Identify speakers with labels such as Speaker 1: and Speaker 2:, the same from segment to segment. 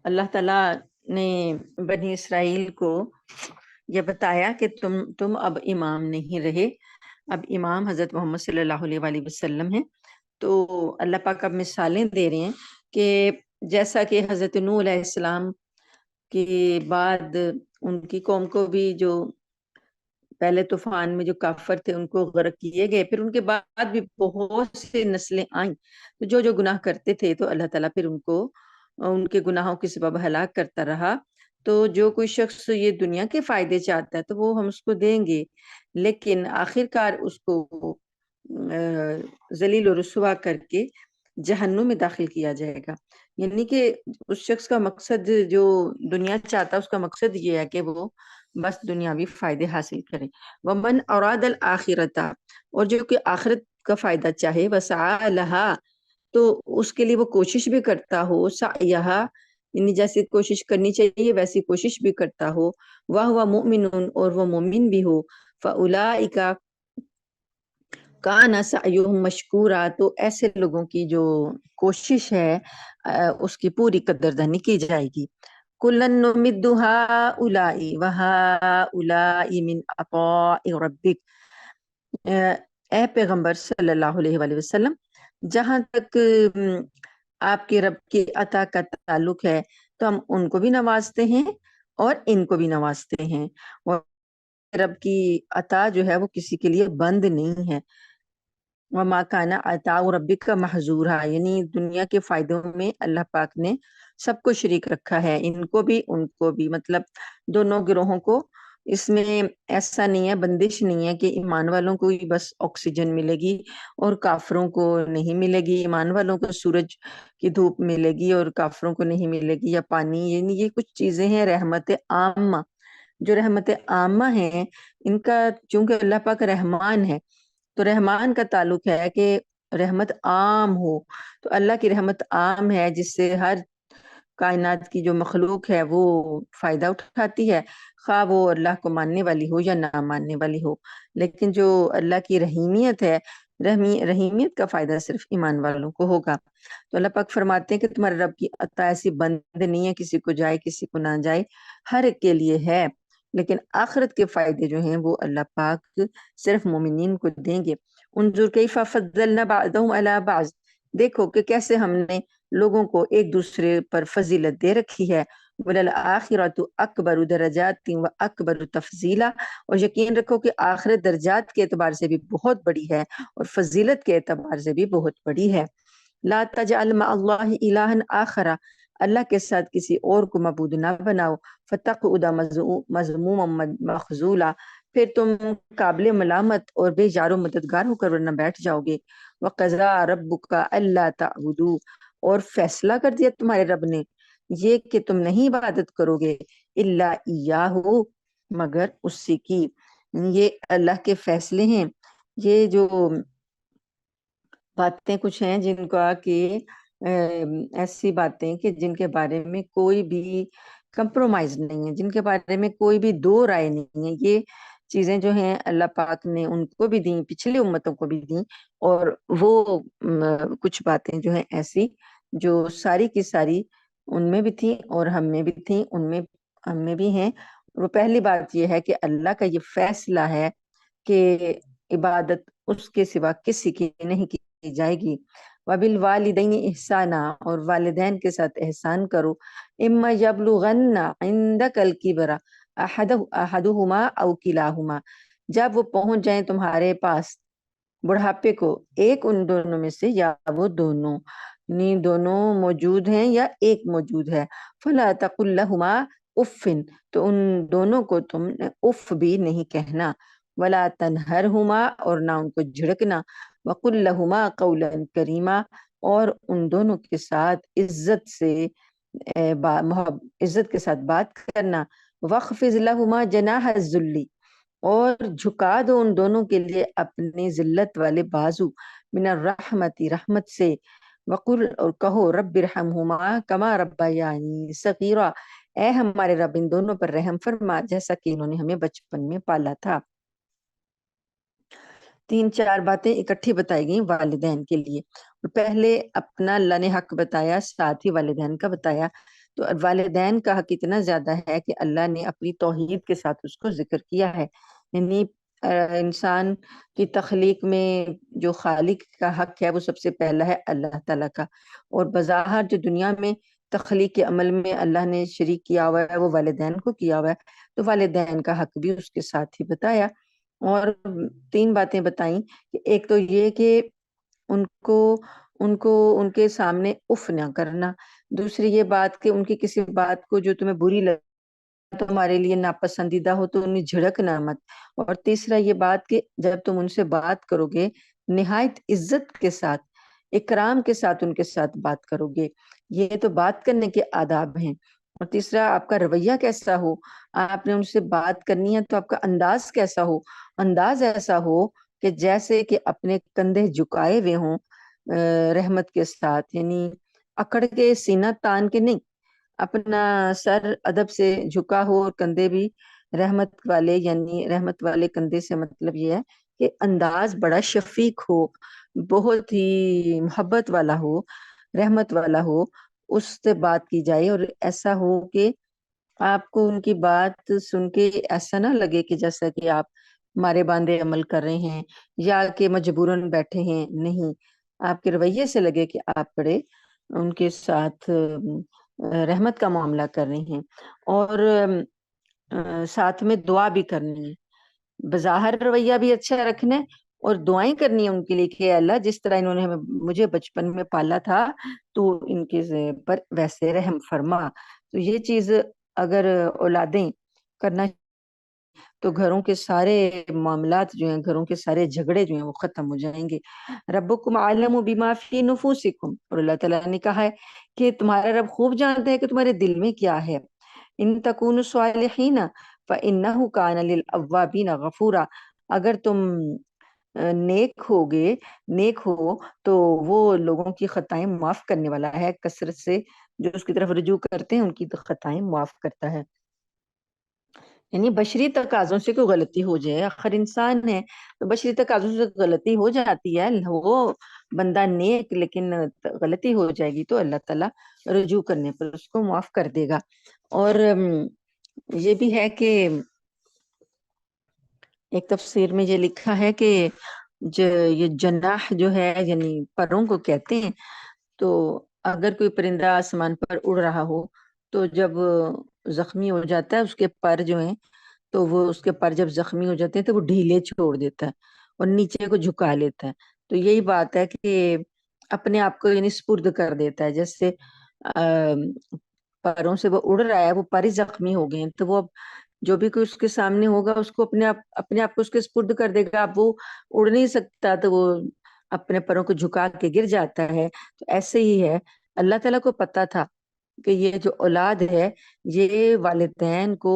Speaker 1: اللہ تعالیٰ نے بنی اسرائیل کو یہ بتایا کہ تم اب امام نہیں رہے، اب امام حضرت محمد صلی اللہ علیہ وآلہ وسلم ہیں۔ تو اللہ پاک اب مثالیں دے رہے ہیں کہ جیسا کہ حضرت نوح علیہ السلام کے بعد ان کی قوم کو بھی جو پہلے طوفان میں جو کافر تھے ان کو غرق کیے گئے، پھر ان کے بعد بھی بہت سے نسلیں آئیں تو جو جو گناہ کرتے تھے تو اللہ تعالیٰ پھر ان کو ان کے گناہوں کے سبب ہلاک کرتا رہا۔ تو جو کوئی شخص یہ دنیا کے فائدے چاہتا ہے تو وہ ہم اس کو دیں گے، لیکن آخر کار اس کو ذلیل و رسوا کر کے جہنم میں داخل کیا جائے گا۔ یعنی کہ اس شخص کا مقصد جو دنیا چاہتا ہے اس کا مقصد یہ ہے کہ وہ بس دنیاوی فائدے حاصل کرے۔ ومن اراد الآخرۃ، اور جو کہ آخرت کا فائدہ چاہے، وسعی لہا، تو اس کے لیے وہ کوشش بھی کرتا ہو، سعیہا یعنی جیسی کوشش کرنی چاہیے ویسی کوشش بھی کرتا ہو، وہو مؤمن، اور وہ مومن بھی ہو، فاولئک کان سعیہم مشکورا، تو ایسے لوگوں کی جو کوشش ہے اس کی پوری قدردانی کی جائے گی۔ کلن نمد ہؤلاء وہؤلاء من عطاء ربک، اے پیغمبر صلی اللہ علیہ وآلہ وسلم، جہاں تک آپ کے رب کی عطا کا تعلق ہے تو ہم ان کو بھی نوازتے ہیں اور ان کو بھی نوازتے ہیں، اور رب کی عطا جو ہے وہ کسی کے لیے بند نہیں ہے۔ وما کان عطاء ربک محظورا، یعنی دنیا کے فائدوں میں اللہ پاک نے سب کو شریک رکھا ہے، ان کو بھی ان کو بھی، مطلب دونوں گروہوں کو۔ اس میں ایسا نہیں ہے، بندش نہیں ہے کہ ایمان والوں کو ہی بس آکسیجن ملے گی اور کافروں کو نہیں ملے گی، ایمان والوں کو سورج کی دھوپ ملے گی اور کافروں کو نہیں ملے گی، یا پانی، یعنی یہ کچھ چیزیں ہیں رحمت عامہ۔ جو رحمت عامہ ہیں ان کا، چونکہ اللہ پاک رحمان ہے تو رحمان کا تعلق ہے کہ رحمت عام ہو، تو اللہ کی رحمت عام ہے جس سے ہر کائنات کی جو مخلوق ہے وہ فائدہ اٹھاتی ہے، خواہ وہ اللہ کو ماننے والی ہو یا نہ ماننے والی ہو۔ لیکن جو اللہ کی رحیمیت ہے، رحیمیت کا فائدہ صرف ایمان والوں کو ہوگا۔ تو اللہ پاک فرماتے ہیں کہ تمہارے رب کی عطا ایسی بند نہیں ہے کسی کو جائے کسی کو نہ جائے، ہر ایک کے لیے ہے، لیکن آخرت کے فائدے جو ہیں وہ اللہ پاک صرف مومنین کو دیں گے۔ انظر کیف فضلنا بعضهم علی بعض، دیکھو کہ کیسے ہم نے لوگوں کو ایک دوسرے پر فضیلت دے رکھی ہے۔ وَلَلْآخِرَةُ أَكْبَرُ دَرَجَاتٍ وَأَكْبَرُ تَفْضِيلًا، اور یقین رکھو کہ آخرت درجات کے اعتبار سے بھی بہت بڑی ہے اور فضیلت کے اعتبار سے بھی بہت بڑی ہے۔ لا تجعل مع اللہ الہا آخر، اللہ کے ساتھ کسی اور کو معبود نہ بناؤ، فتقعد مذموما مخذولا، پھر تم قابل ملامت اور بے جار و مددگار ہو کر ورنہ بیٹھ جاؤ گے۔ وَقَضَىٰ رَبُّكَ أَلَّا تَعْبُدُوا، اور فیصلہ کر دیا تمہارے رب نے یہ کہ تم نہیں عبادت کرو گے، الا ایاہ، مگر اسی کی۔ یہ اللہ کے فیصلے ہیں، یہ جو باتیں کچھ ہیں جن کا کہ ایسی باتیں کہ جن کے بارے میں کوئی بھی کمپرومائز نہیں ہے، جن کے بارے میں کوئی بھی دو رائے نہیں ہے، یہ چیزیں جو ہیں اللہ پاک نے ان کو بھی دیں، پچھلی امتوں کو بھی دیں، اور وہ کچھ باتیں جو ہیں ایسی جو ساری کی ساری ان میں بھی تھیں اور ہم میں بھی تھیں، ان میں ہم میں بھی ہیں۔ وہ پہلی بات یہ ہے کہ اللہ کا یہ فیصلہ ہے کہ عبادت اس کے سوا کسی کی نہیں کی جائے گی۔ وَبِالْوَالِدَيْنِ إِحْسَانًا، اور والدین کے ساتھ احسان کرو۔ إِمَّا يَبْلُغَنَّ عِنْدَكَ الْكِبَرَ أَحَدُهُمَا أَوْ كِلَاهُمَا، جب وہ پہنچ جائیں تمہارے پاس بڑھاپے کو ایک ان دونوں میں سے یا وہ دونوں، یعنی دونوں موجود ہیں یا ایک موجود ہے، فَلَا تَقُلْ لَهُمَا اُفٍّ، تو ان دونوں کو تم نے اف بھی نہیں کہنا، وَلَا تَنْهَرْهُمَا، اور نہ ان کو جھڑکنا، وَقُلْ لَهُمَا قَوْلًا كَرِيمًا، اور ان دونوں کے ساتھ عزت سے عزت کے ساتھ بات کرنا، وَخْفِضْ لَهُمَا جَنَاحَ الذُّلِّ، اور جھکا دو ان دونوں کے لیے اپنے ذلت والے بازو، من الرحمت، رحمت سے، وقل، اور کہو، رب ارحمہما کما ربیانی صغیرا، اے ہمارے رب ان دونوں پر رحم فرما جیسا کہ انہوں نے ہمیں بچپن میں پالا تھا۔ تین چار باتیں اکٹھی بتائی گئی والدین کے لیے، پہلے اپنا اللہ نے حق بتایا، ساتھ ہی والدین کا بتایا۔ تو والدین کا حق اتنا زیادہ ہے کہ اللہ نے اپنی توحید کے ساتھ اس کو ذکر کیا ہے. یعنی انسان کی تخلیق میں جو خالق کا حق ہے وہ سب سے پہلا ہے اللہ تعالیٰ کا، اور بظاہر جو دنیا میں تخلیق کے عمل میں اللہ نے شریک کیا ہوا ہے وہ والدین کو کیا ہوا ہے، تو والدین کا حق بھی اس کے ساتھ ہی بتایا. اور 3 باتیں بتائیں کہ ایک تو یہ کہ ان کو ان کے سامنے اف نہ کرنا، دوسری یہ بات کہ ان کی کسی بات کو جو تمہیں بری لگے، تمہارے لیے ناپسندیدہ ہو تو انہیں جھڑکنا مت، اور تیسرا یہ بات کہ جب تم ان سے بات کرو گے نہایت عزت کے ساتھ، اکرام کے ساتھ ان کے ساتھ بات کرو گے. یہ تو بات کرنے کے آداب ہیں. اور تیسرا آپ کا رویہ کیسا ہو، آپ نے ان سے بات کرنی ہے تو آپ کا انداز کیسا ہو، انداز ایسا ہو کہ جیسے کہ اپنے کندھے جھکائے ہوئے ہوں رحمت کے ساتھ، یعنی اکڑ کے سینہ تان کے نہیں، اپنا سر ادب سے جھکا ہو اور کندھے بھی رحمت والے، یعنی رحمت والے کندھے سے مطلب یہ ہے کہ انداز بڑا شفیق ہو، بہت ہی محبت والا ہو، رحمت والا ہو، اس سے بات کی جائے. اور ایسا ہو کہ آپ کو ان کی بات سن کے ایسا نہ لگے کہ جیسا کہ آپ مارے باندھے عمل کر رہے ہیں یا کہ مجبوراً بیٹھے ہیں. نہیں، آپ کے رویے سے لگے کہ آپ بڑے ان کے ساتھ رحمت کا معاملہ کر رہے ہیں. اور ساتھ میں دعا بھی کرنی ہے، بظاہر رویہ بھی اچھا رکھنا ہے اور دعائیں کرنی ہے ان کے لیے کہ اللہ جس طرح انہوں نے مجھے بچپن میں پالا تھا تو ان کے پر ویسے رحم فرما. تو یہ چیز اگر اولادیں کرنا تو گھروں کے سارے معاملات جو ہیں، گھروں کے سارے جھگڑے جو ہیں وہ ختم ہو جائیں گے. ربکم عالم بما فی نفوسکم، اور اللہ تعالیٰ نے کہا ہے کہ تمہارا رب خوب جانتا ہے کہ تمہارے دل میں کیا ہے. ان تکونوا صالحین فانہ کان للاوابین غفورا، اگر تم نیک ہوگے، نیک ہو تو وہ لوگوں کی خطائیں معاف کرنے والا ہے، کثرت سے جو اس کی طرف رجوع کرتے ہیں ان کی خطائیں معاف کرتا ہے. یعنی بشری تقاضوں سے کوئی غلطی ہو جائے، آخر انسان ہے تو بشری تقاضوں سے غلطی ہو جاتی ہے، وہ بندہ نیک لیکن غلطی ہو جائے گی تو اللہ تعالیٰ رجوع کرنے پر اس کو معاف کر دے گا. اور یہ بھی ہے کہ ایک تفسیر میں یہ لکھا ہے کہ یہ جناح جو ہے یعنی پروں کو کہتے ہیں. تو اگر کوئی پرندہ آسمان پر اڑ رہا ہو تو جب زخمی ہو جاتا ہے اس کے پر جو ہیں، تو وہ اس کے پر جب زخمی ہو جاتے ہیں تو وہ ڈھیلے چھوڑ دیتا ہے اور نیچے کو جھکا لیتا ہے. تو یہی بات ہے کہ اپنے آپ کو یعنی سپرد کر دیتا ہے، جیسے پروں سے وہ اڑ رہا ہے، وہ پر ہی زخمی ہو گئے ہیں تو وہ جو بھی کوئی اس کے سامنے ہوگا اس کو اپنے آپ کو اس کے سپرد کر دے گا. اب وہ اڑ نہیں سکتا تو وہ اپنے پروں کو جھکا کے گر جاتا ہے. تو ایسے ہی ہے، اللہ تعالیٰ کو پتا تھا کہ یہ جو اولاد ہے یہ والدین کو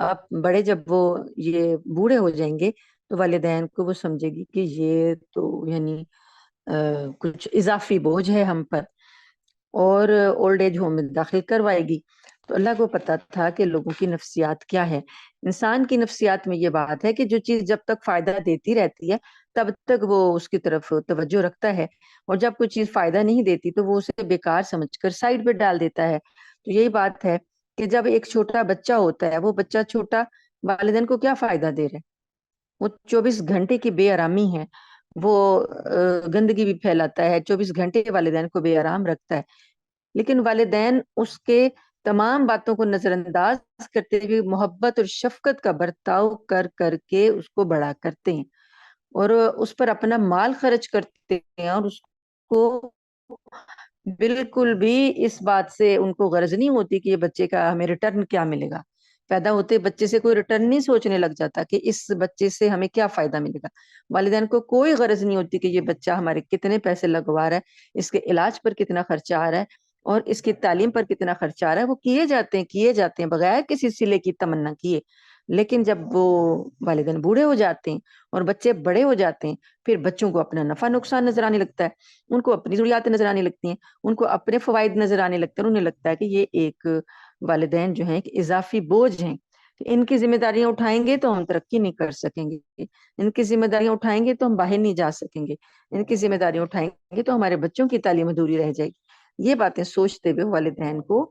Speaker 1: آپ بڑے جب وہ یہ بوڑھے ہو جائیں گے تو والدین کو وہ سمجھے گی کہ یہ تو یعنی کچھ اضافی بوجھ ہے ہم پر، اور اولڈ ایج ہوم میں داخل کروائے گی. تو اللہ کو پتا تھا کہ لوگوں کی نفسیات کیا ہے. انسان کی نفسیات میں یہ بات ہے کہ جو چیز جب تک فائدہ دیتی رہتی ہے تب تک وہ اس کی طرف توجہ رکھتا ہے، اور جب کوئی چیز فائدہ نہیں دیتی تو وہ اسے بیکار سمجھ کر سائڈ پہ ڈال دیتا ہے. تو یہی بات ہے کہ جب ایک چھوٹا بچہ ہوتا ہے، وہ بچہ چھوٹا والدین کو کیا فائدہ دے رہے، وہ 24 گھنٹے کی بے آرامی ہے، وہ گندگی بھی پھیلاتا ہے، 24 گھنٹے والدین کو بے آرام رکھتا ہے. لیکن والدین اس کے تمام باتوں کو نظر انداز کرتے ہوئے محبت اور شفقت کا برتاؤ کر کر کے اس کو بڑا کرتے ہیں اور اس پر اپنا مال خرچ کرتے ہیں، اور اس کو بالکل بھی اس بات سے ان کو غرض نہیں ہوتی کہ یہ بچے کا ہمیں ریٹرن کیا ملے گا. پیدا ہوتے بچے سے کوئی ریٹرن نہیں سوچنے لگ جاتا کہ اس بچے سے ہمیں کیا فائدہ ملے گا. والدین کو کوئی غرض نہیں ہوتی کہ یہ بچہ ہمارے کتنے پیسے لگوا رہا ہے، اس کے علاج پر کتنا خرچہ آ رہا ہے اور اس کی تعلیم پر کتنا خرچہ آ رہا ہے. وہ کیے جاتے ہیں بغیر کسی صلے کی تمنا کیے. لیکن جب وہ والدین بوڑھے ہو جاتے ہیں اور بچے بڑے ہو جاتے ہیں پھر بچوں کو اپنا نفع نقصان نظر آنے لگتا ہے، ان کو اپنی ضروریات نظر آنے لگتی ہیں، ان کو اپنے فوائد نظر آنے لگتے ہیں، انہیں لگتا ہے کہ یہ ایک والدین جو ہیں ایک اضافی بوجھ ہیں، ان کی ذمہ داریاں اٹھائیں گے تو ہم ترقی نہیں کر سکیں گے، ان کی ذمہ داریاں اٹھائیں گے تو ہم باہر نہیں جا سکیں گے، ان کی ذمہ داریاں اٹھائیں گے تو ہمارے بچوں کی تعلیم ادھوری رہ جائے گی. یہ باتیں سوچتے ہوئے والدین کو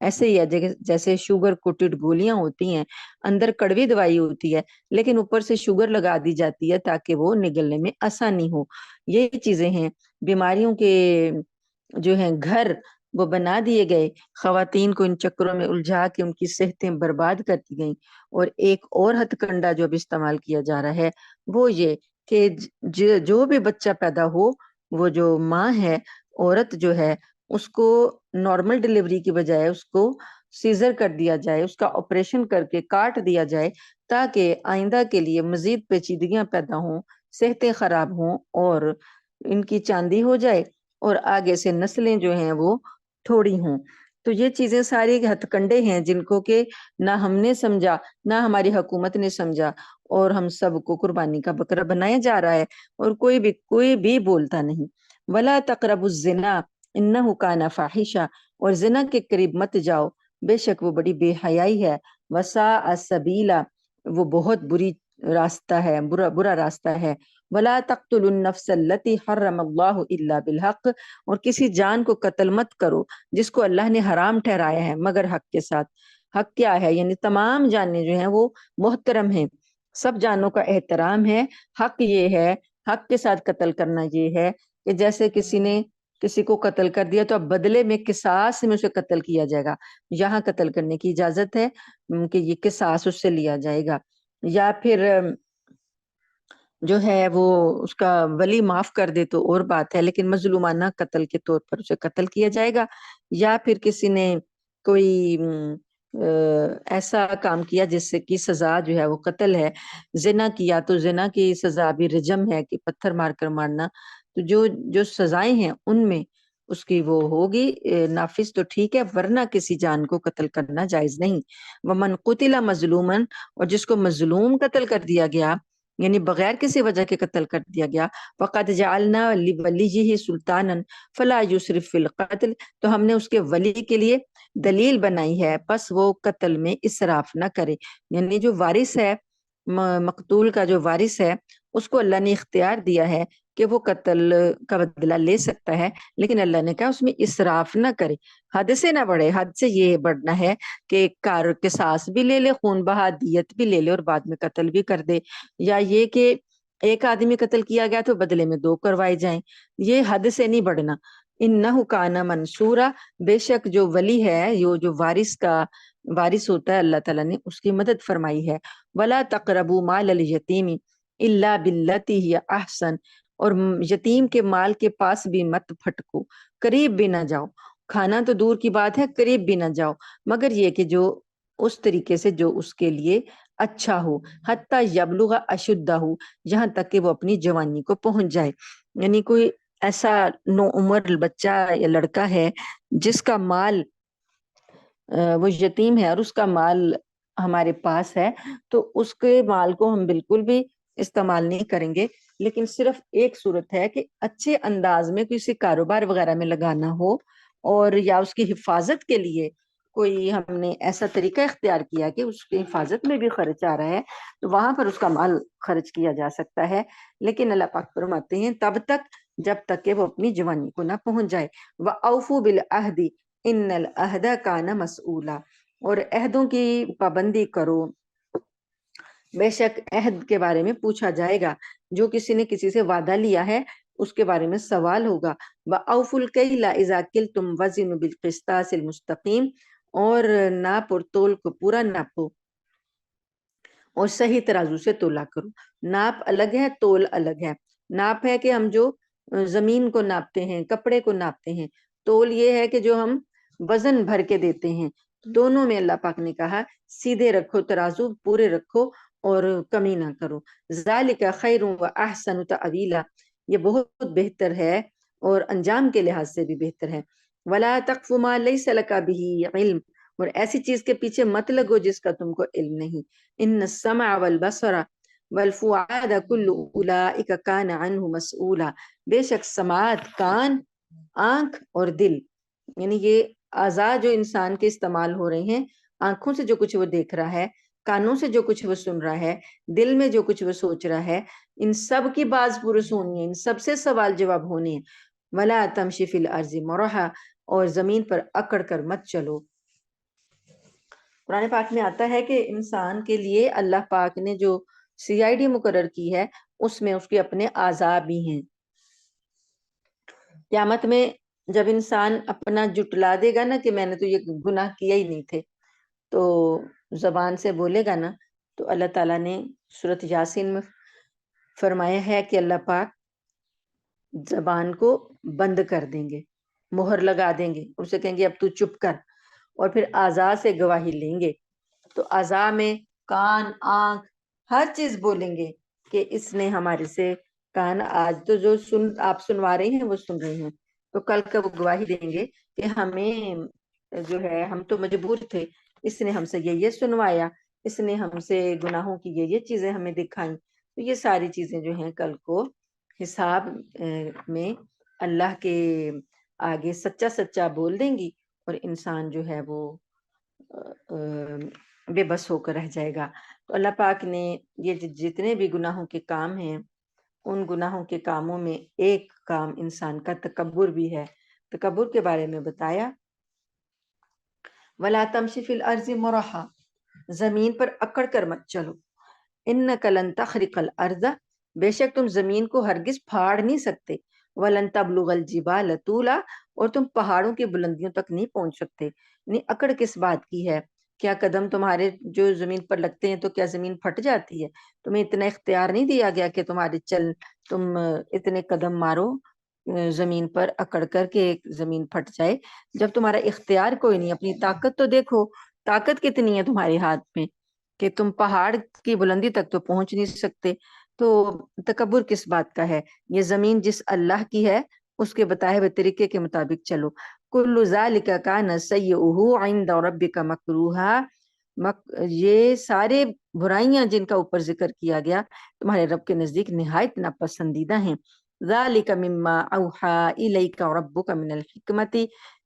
Speaker 1: ایسے ہی ہے جیسے شوگر کوٹڈ گولیاں ہوتی ہیں، اندر کڑوی دوائی ہوتی ہے لیکن اوپر سے شوگر لگا دی جاتی ہے تاکہ وہ نگلنے میں آسانی ہو. یہی چیزیں ہیں، بیماریوں کے جو ہیں گھر وہ بنا دیے گئے، خواتین کو ان چکروں میں الجھا کے ان کی صحتیں برباد کر دی گئیں. اور ایک اور ہتھ کنڈا جو اب استعمال کیا جا رہا ہے وہ یہ کہ جو بھی بچہ پیدا ہو، وہ جو ماں ہے، عورت جو ہے، اس کو نارمل ڈلیوری کی بجائے اس کو سیزر کر دیا جائے، اس کا آپریشن کر کے کاٹ دیا جائے تاکہ آئندہ کے لیے مزید پیچیدگیاں پیدا ہوں، صحتیں خراب ہوں اور ان کی چاندی ہو جائے اور آگے سے نسلیں جو ہیں وہ تھوڑی ہوں. تو یہ چیزیں ساری ہتھ کنڈے ہیں جن کو کہ نہ ہم نے سمجھا نہ ہماری حکومت نے سمجھا، اور ہم سب کو قربانی کا بکرا بنایا جا رہا ہے اور کوئی بھی بولتا نہیں. ولا تقربوا الزنا انہ کان فاحشہ، اور زنا کے قریب مت جاؤ، بے شک وہ بڑی بے حیائی ہے. وساء سبیلا، وہ بہت بری راستہ ہے، برا راستہ ہے. ولا تقتلوا النفس التي حرم اللہ الا بالحق، اور کسی جان کو قتل مت کرو جس کو اللہ نے حرام ٹھہرایا ہے مگر حق کے ساتھ. حق کیا ہے؟ یعنی تمام جانیں جو ہیں وہ محترم ہیں، سب جانوں کا احترام ہے. حق یہ ہے، حق کے ساتھ قتل کرنا یہ ہے کہ جیسے کسی نے کسی کو قتل کر دیا تو اب بدلے میں قصاص میں اسے قتل کیا جائے گا، یہاں قتل کرنے کی اجازت ہے کہ یہ قصاص اس سے لیا جائے گا. یا پھر جو ہے وہ اس کا ولی معاف کر دے تو اور بات ہے، لیکن مظلومانہ قتل کے طور پر اسے قتل کیا جائے گا. یا پھر کسی نے کوئی ایسا کام کیا جس سے کی سزا جو ہے وہ قتل ہے، زنا کیا تو زنا کی سزا بھی رجم ہے کہ پتھر مار کر مارنا. تو جو سزائیں ہیں ان میں اس کی وہ ہوگی نافذ تو ٹھیک ہے، ورنہ کسی جان کو قتل کرنا جائز نہیں. ومن قتل مظلوما، اور جس کو مظلوم قتل کر دیا گیا یعنی بغیر کسی وجہ کے قتل کر دیا گیا، فقد جعلنا لولیہ سلطانا فلا یسرف فی القتل، تو ہم نے اس کے ولی کے لیے دلیل بنائی ہے پس وہ قتل میں اسراف نہ کرے. یعنی جو وارث ہے، مقتول کا جو وارث ہے، اس کو اللہ نے اختیار دیا ہے کہ وہ قتل کا بدلہ لے سکتا ہے، لیکن اللہ نے کہا اس میں اسراف نہ کرے، حد سے نہ بڑھے. حد سے یہ بڑھنا ہے کہ کار کے ساس بھی لے لے، خون بہا دیت بھی لے لے اور بعد میں قتل بھی کر دے، یا یہ کہ ایک آدمی قتل کیا گیا تو بدلے میں 2 کروائے جائیں. یہ حد سے نہیں بڑھنا. انہ کان منصورا، بے شک جو ولی ہے، جو وارث کا وارث ہوتا ہے، اللہ تعالیٰ نے اس کی مدد فرمائی ہے. ولا تقربوا مال الیتیم الا باللتی ہی احسن، اور یتیم کے مال کے پاس بھی مت پھٹکو، قریب بھی نہ جاؤ. کھانا تو دور کی بات ہے، قریب بھی نہ جاؤ، مگر یہ کہ جو اس طریقے سے جو اس کے لیے اچھا ہو. حتی یبلغ اشدہ ہو، یہاں تک کہ وہ اپنی جوانی کو پہنچ جائے. یعنی کوئی ایسا نو عمر بچہ یا لڑکا ہے جس کا مال وہ یتیم ہے اور اس کا مال ہمارے پاس ہے، تو اس کے مال کو ہم بالکل بھی استعمال نہیں کریں گے، لیکن صرف ایک صورت ہے کہ اچھے انداز میں کسی کاروبار وغیرہ میں لگانا ہو، اور یا اس کی حفاظت کے لیے کوئی ہم نے ایسا طریقہ اختیار کیا کہ اس کی حفاظت میں بھی خرچ آ رہا ہے، تو وہاں پر اس کا مال خرچ کیا جا سکتا ہے. لیکن اللہ پاک فرماتے ہیں تب تک جب تک کہ وہ اپنی جوانی کو نہ پہنچ جائے. وَأَوْفُوا بِالْعَهْدِ ان العہد کان مسئولا، اور عہدوں کی پابندی کرو، بے شک عہد کے بارے میں پوچھا جائے گا. جو کسی نے کسی سے وعدہ لیا ہے اس کے بارے میں سوال ہوگا. وَأَوْفُوا الْكَيْلَ إِذَا كِلْتُمْ وَزِنُوا بِالْقِسْطَاسِ الْمُسْتَقِيمِ، اور ناپ اور تول کو پورا ناپو اور صحیح ترازو سے تولا کرو. ناپ الگ ہے، تول الگ ہے. ناپ ہے کہ ہم جو زمین کو ناپتے ہیں، کپڑے کو ناپتے ہیں. تول یہ ہے کہ جو ہم وزن بھر کے دیتے ہیں. دونوں میں اللہ پاک نے کہا سیدھے رکھو، ترازو پورے رکھو اور کمی نہ کرو. ذالک خیر و احسن تأویلا، یہ بہت بہتر ہے اور انجام کے لحاظ سے بھی بہتر ہے. ولا تقف ما لیس لک به علم، اور ایسی چیز کے پیچھے مت لگو جس کا تم کو علم نہیں. ان السمع والبصر والفؤاد کل اولئک کان عنہ مسئولا، بے شک سماعت، کان، آنکھ اور دل، یعنی یہ اعضاء جو انسان کے استعمال ہو رہے ہیں، آنکھوں سے جو کچھ وہ دیکھ رہا ہے، کانوں سے جو کچھ وہ سن رہا ہے، دل میں جو کچھ وہ سوچ رہا ہے، ان سب کی باز پرس ہونی ہے، ان سب سے سوال جواب ہونے ہیں. ولا تمشی فی الارض مرحا، اور زمین پر اکڑ کر مت چلو. قرآن پاک میں آتا ہے کہ انسان کے لیے اللہ پاک نے جو CID مقرر کی ہے اس میں اس کے اپنے اعضاء بھی ہیں. قیامت میں جب انسان اپنا جٹلا دے گا نا کہ میں نے تو یہ گناہ کیا ہی نہیں تھے، تو زبان سے بولے گا نا، تو اللہ تعالیٰ نے سورۃ یاسین میں فرمایا ہے کہ اللہ پاک زبان کو بند کر دیں گے، مہر لگا دیں گے، اسے کہیں گے اب تو چپ کر، اور پھر اعضاء سے گواہی لیں گے. تو اعضاء میں کان، آنکھ، ہر چیز بولیں گے کہ اس نے ہمارے سے کان، آج تو جو آپ سنوا رہے ہیں وہ سن رہے ہیں، تو کل کا وہ گواہی دیں گے کہ ہمیں جو ہے ہم تو مجبور تھے، اس نے ہم سے یہ سنوایا، اس نے ہم سے گناہوں کی یہ چیزیں ہمیں دکھائیں. تو یہ ساری چیزیں جو ہیں کل کو حساب میں اللہ کے آگے سچا سچا بول دیں گی، اور انسان جو ہے وہ بے بس ہو کر رہ جائے گا. تو اللہ پاک نے یہ جتنے بھی گناہوں کے کام ہیں، ان گناہوں کے کاموں میں ایک کام انسان کا تکبر بھی ہے. تکبر کے بارے میں بتایا، وَلَا تَمْشِ فِي الْأَرْضِ مَرَحًا، زمین پر اکڑ کر مت چلو، اِنَّكَ لَن تَخْرِقَ الْأَرْضَ، بے شک تم زمین کو ہرگز پھاڑ نہیں سکتے، وَلَن تَبْلُغَ الْجِبَالَ طُولًا، اور تم پہاڑوں کی بلندیوں تک نہیں پہنچ سکتے. یعنی اکڑ کس بات کی ہے؟ کیا قدم تمہارے جو زمین پر لگتے ہیں تو کیا زمین پھٹ جاتی ہے؟ تمہیں اتنا اختیار نہیں دیا گیا کہ تم اتنے قدم مارو زمین پر اکڑ کر کے زمین پھٹ جائے. جب تمہارا اختیار کوئی نہیں، اپنی طاقت تو دیکھو، طاقت کتنی ہے تمہارے ہاتھ میں کہ تم پہاڑ کی بلندی تک تو پہنچ نہیں سکتے. تو تکبر کس بات کا ہے؟ یہ زمین جس اللہ کی ہے اس کے بتائے ہوئے طریقے کے مطابق چلو. کل ذالک کان سیئہ عند ربک مکروہا، یہ سارے برائیاں جن کا اوپر ذکر کیا گیا تمہارے رب کے نزدیک نہایت ناپسندیدہ ہیں. ذالک مما اوحی الیک ربک من الحکمت،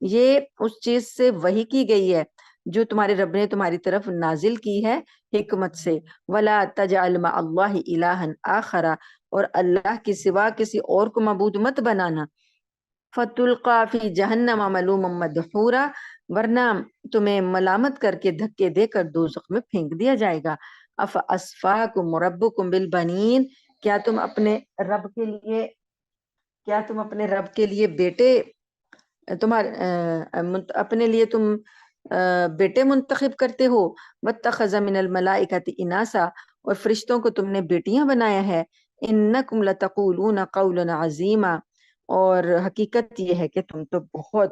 Speaker 1: یہ اس چیز سے وحی کی گئی ہے جو تمہارے رب نے تمہاری طرف نازل کی ہے حکمت سے. ولا تجعل مع اللہ الہا آخر، اور اللہ کے سوا کسی اور کو معبود مت بنانا. فتلقى فی جہنم ملوما مدحورا، ورنہ تمہیں ملامت کر کے دھکے دے کر دوزخ میں پھینک دیا جائے گا. افاسفاکم ربکم بالبنین، کیا تم اپنے رب کے لیے بیٹے اپنے لیے تم بیٹے منتخب کرتے ہو؟ واتخذ من الملائکۃ اناسا، اور فرشتوں کو تم نے بیٹیاں بنایا ہے. انکم لتقولون قولا عظیما، اور حقیقت یہ ہے کہ تم تو بہت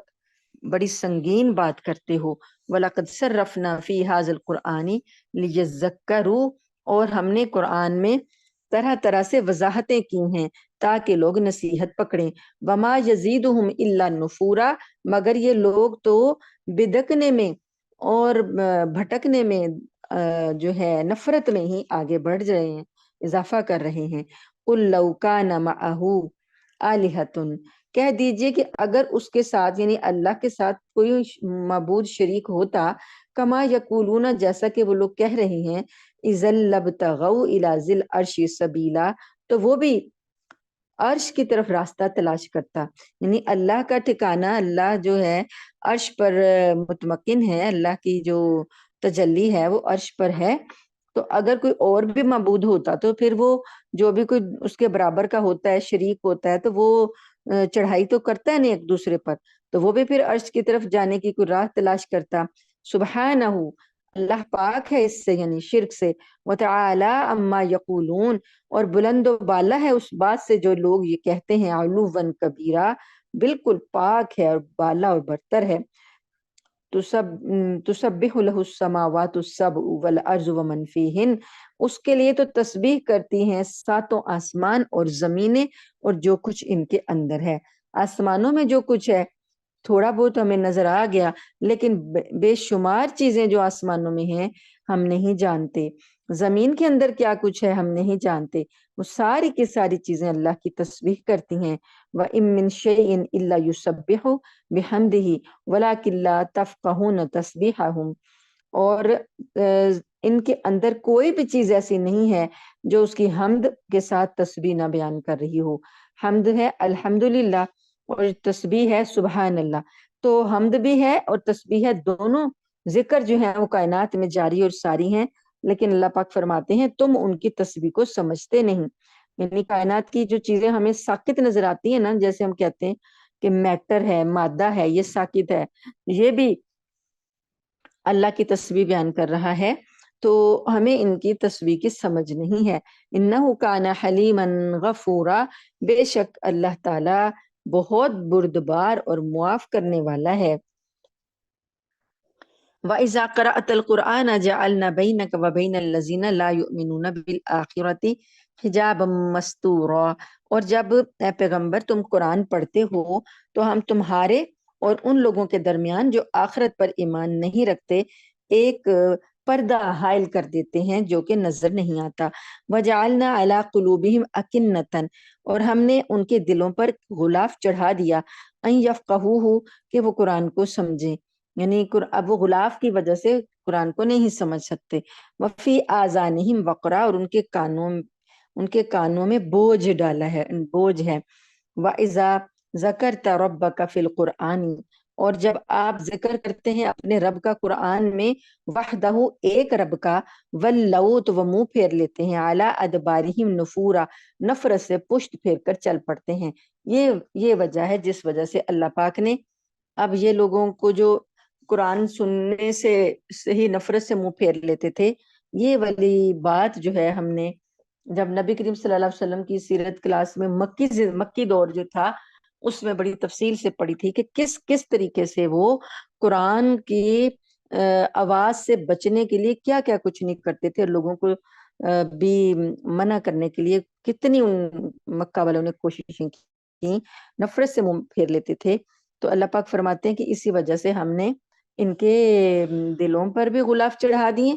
Speaker 1: بڑی سنگین بات کرتے ہو. وَلَقَدْ صَرَّفْنَا فِي هَذَا الْقُرْآنِ لِيَذَّكَّرُوا، اور ہم نے قرآن میں طرح طرح سے وضاحتیں کی ہیں تاکہ لوگ نصیحت پکڑیں. وَمَا يَزِيدُهُمْ إِلَّا نُفُورًا، مگر یہ لوگ تو بدکنے میں اور بھٹکنے میں جو ہے نفرت میں ہی آگے بڑھ رہے ہیں، اضافہ کر رہے ہیں. قُلْ لَوْ كَانَ مَعَهُ آلہۃ، کہہ دیجئے کہ اگر اس کے ساتھ یعنی اللہ کے ساتھ کوئی معبود شریک ہوتا، کما یقولون، جیسا کہ وہ لوگ کہہ رہے ہیں، اذا لابتغوا الی ذی العرش سبیلا، تو وہ بھی عرش کی طرف راستہ تلاش کرتا. یعنی اللہ کا ٹھکانہ، اللہ جو ہے عرش پر متمکن ہے، اللہ کی جو تجلی ہے وہ عرش پر ہے. تو اگر کوئی اور بھی معبود ہوتا تو پھر وہ جو بھی کوئی اس کے برابر کا ہوتا ہے، شریک ہوتا ہے، تو وہ چڑھائی تو کرتا ہے نہیں ایک دوسرے پر، تو وہ بھی پھر عرش کی طرف جانے کی کوئی راہ تلاش کرتا. سبحانہ، اللہ پاک ہے اس سے یعنی شرک سے. وتعالی عما یقولون، اور بلند و بالا ہے اس بات سے جو لوگ یہ کہتے ہیں. علوا کبیرہ، بالکل پاک ہے اور بالا اور برتر ہے. تسبح له السماوات السبع والارض ومن فیہن، اس کے لیے تو تسبیح کرتی ہیں ساتوں آسمان اور زمینیں اور جو کچھ ان کے اندر ہے. آسمانوں میں جو کچھ ہے تھوڑا بہت ہمیں نظر آ گیا، لیکن بے شمار چیزیں جو آسمانوں میں ہیں ہم نہیں جانتے. زمین کے اندر کیا کچھ ہے ہم نہیں جانتے. وہ ساری کی ساری چیزیں اللہ کی تسبیح کرتی ہیں. وَإِن مِّن شَيْءٍ إِلَّا يُسَبِّحُ بِحَمْدِهِ وَلَٰكِن لَّا تَفْقَهُونَ تَسْبِيحَهُمْ، اور ان کے اندر کوئی بھی چیز ایسی نہیں ہے جو اس کی حمد کے ساتھ تسبیح نہ بیان کر رہی ہو. حمد ہے الحمدللہ، اور تسبیح ہے سبحان اللہ. تو حمد بھی ہے اور تسبیح ہے، دونوں ذکر جو ہے وہ کائنات میں جاری اور ساری ہیں، لیکن اللہ پاک فرماتے ہیں تم ان کی تسبیح کو سمجھتے نہیں۔ یعنی کائنات کی جو چیزیں ہمیں ساکت نظر آتی ہیں نا، جیسے ہم کہتے ہیں کہ میٹر ہے، مادہ ہے، یہ ساکت ہے، یہ بھی اللہ کی تسبیح بیان کر رہا ہے، تو ہمیں ان کی تسبیح کی سمجھ نہیں ہے۔ انہ کان حلیما غفورا، بے شک اللہ تعالی بہت بردبار اور معاف کرنے والا ہے۔ وَإِذَا قَرَأْتَ الْقُرْآنَ جَعَلْنَا بَيْنَكَ وَبَيْنَ الَّذِينَ لَا يُؤْمِنُونَ بِالْآخِرَةِ حِجَابًا مَسْتُورًا، اور جب اے پیغمبر تم قرآن پڑھتے ہو تو ہم تمہارے اور ان لوگوں کے درمیان جو آخرت پر ایمان نہیں رکھتے ایک پردہ حائل کر دیتے ہیں جو کہ نظر نہیں آتا۔ وَجَعَلْنَا عَلَىٰ قُلُوبِهِمْ أَكِنَّةً، اور ہم نے ان کے دلوں پر غلاف چڑھا دیا، أَن يَفْقَهُوهُ، کہ وہ قرآن کو سمجھیں، یعنی اب وہ غلاف کی وجہ سے قرآن کو نہیں سمجھ سکتے۔ وفی آذانہم وقرا، اور ان کے کانوں میں بوجھ ڈالا ہے، بوجھ ہے۔ وَإِذَا ذَكَرْتَ رَبَّكَ فِي الْقُرْآنِ، اور جب آپ ذکر کرتے ہیں اپنے رب کا قرآن میں، وحدہ، ایک رب کا، وَلَّوْا، تو وہ منہ پھیر لیتے ہیں، عَلَىٰ أَدْبَارِهِمْ نُفُورًا، نفرت سے پشت پھیر کر چل پڑتے ہیں۔ یہ وجہ ہے جس وجہ سے اللہ پاک نے اب یہ لوگوں کو جو قرآن سننے سے ہی نفرت سے منہ پھیر لیتے تھے، یہ والی بات جو ہے ہم نے جب نبی کریم صلی اللہ علیہ وسلم کی سیرت کلاس میں مکی دور جو تھا اس میں بڑی تفصیل سے پڑھی تھی کہ کس طریقے سے وہ قرآن کی آواز سے بچنے کے لیے کیا کیا کچھ نہیں کرتے تھے، اور لوگوں کو بھی منع کرنے کے لیے کتنی ان مکہ والوں نے کوششیں کی، نفرت سے منہ پھیر لیتے تھے۔ تو اللہ پاک فرماتے ہیں کہ اسی وجہ سے ہم نے ان کے دلوں پر بھی غلاف چڑھا دیے،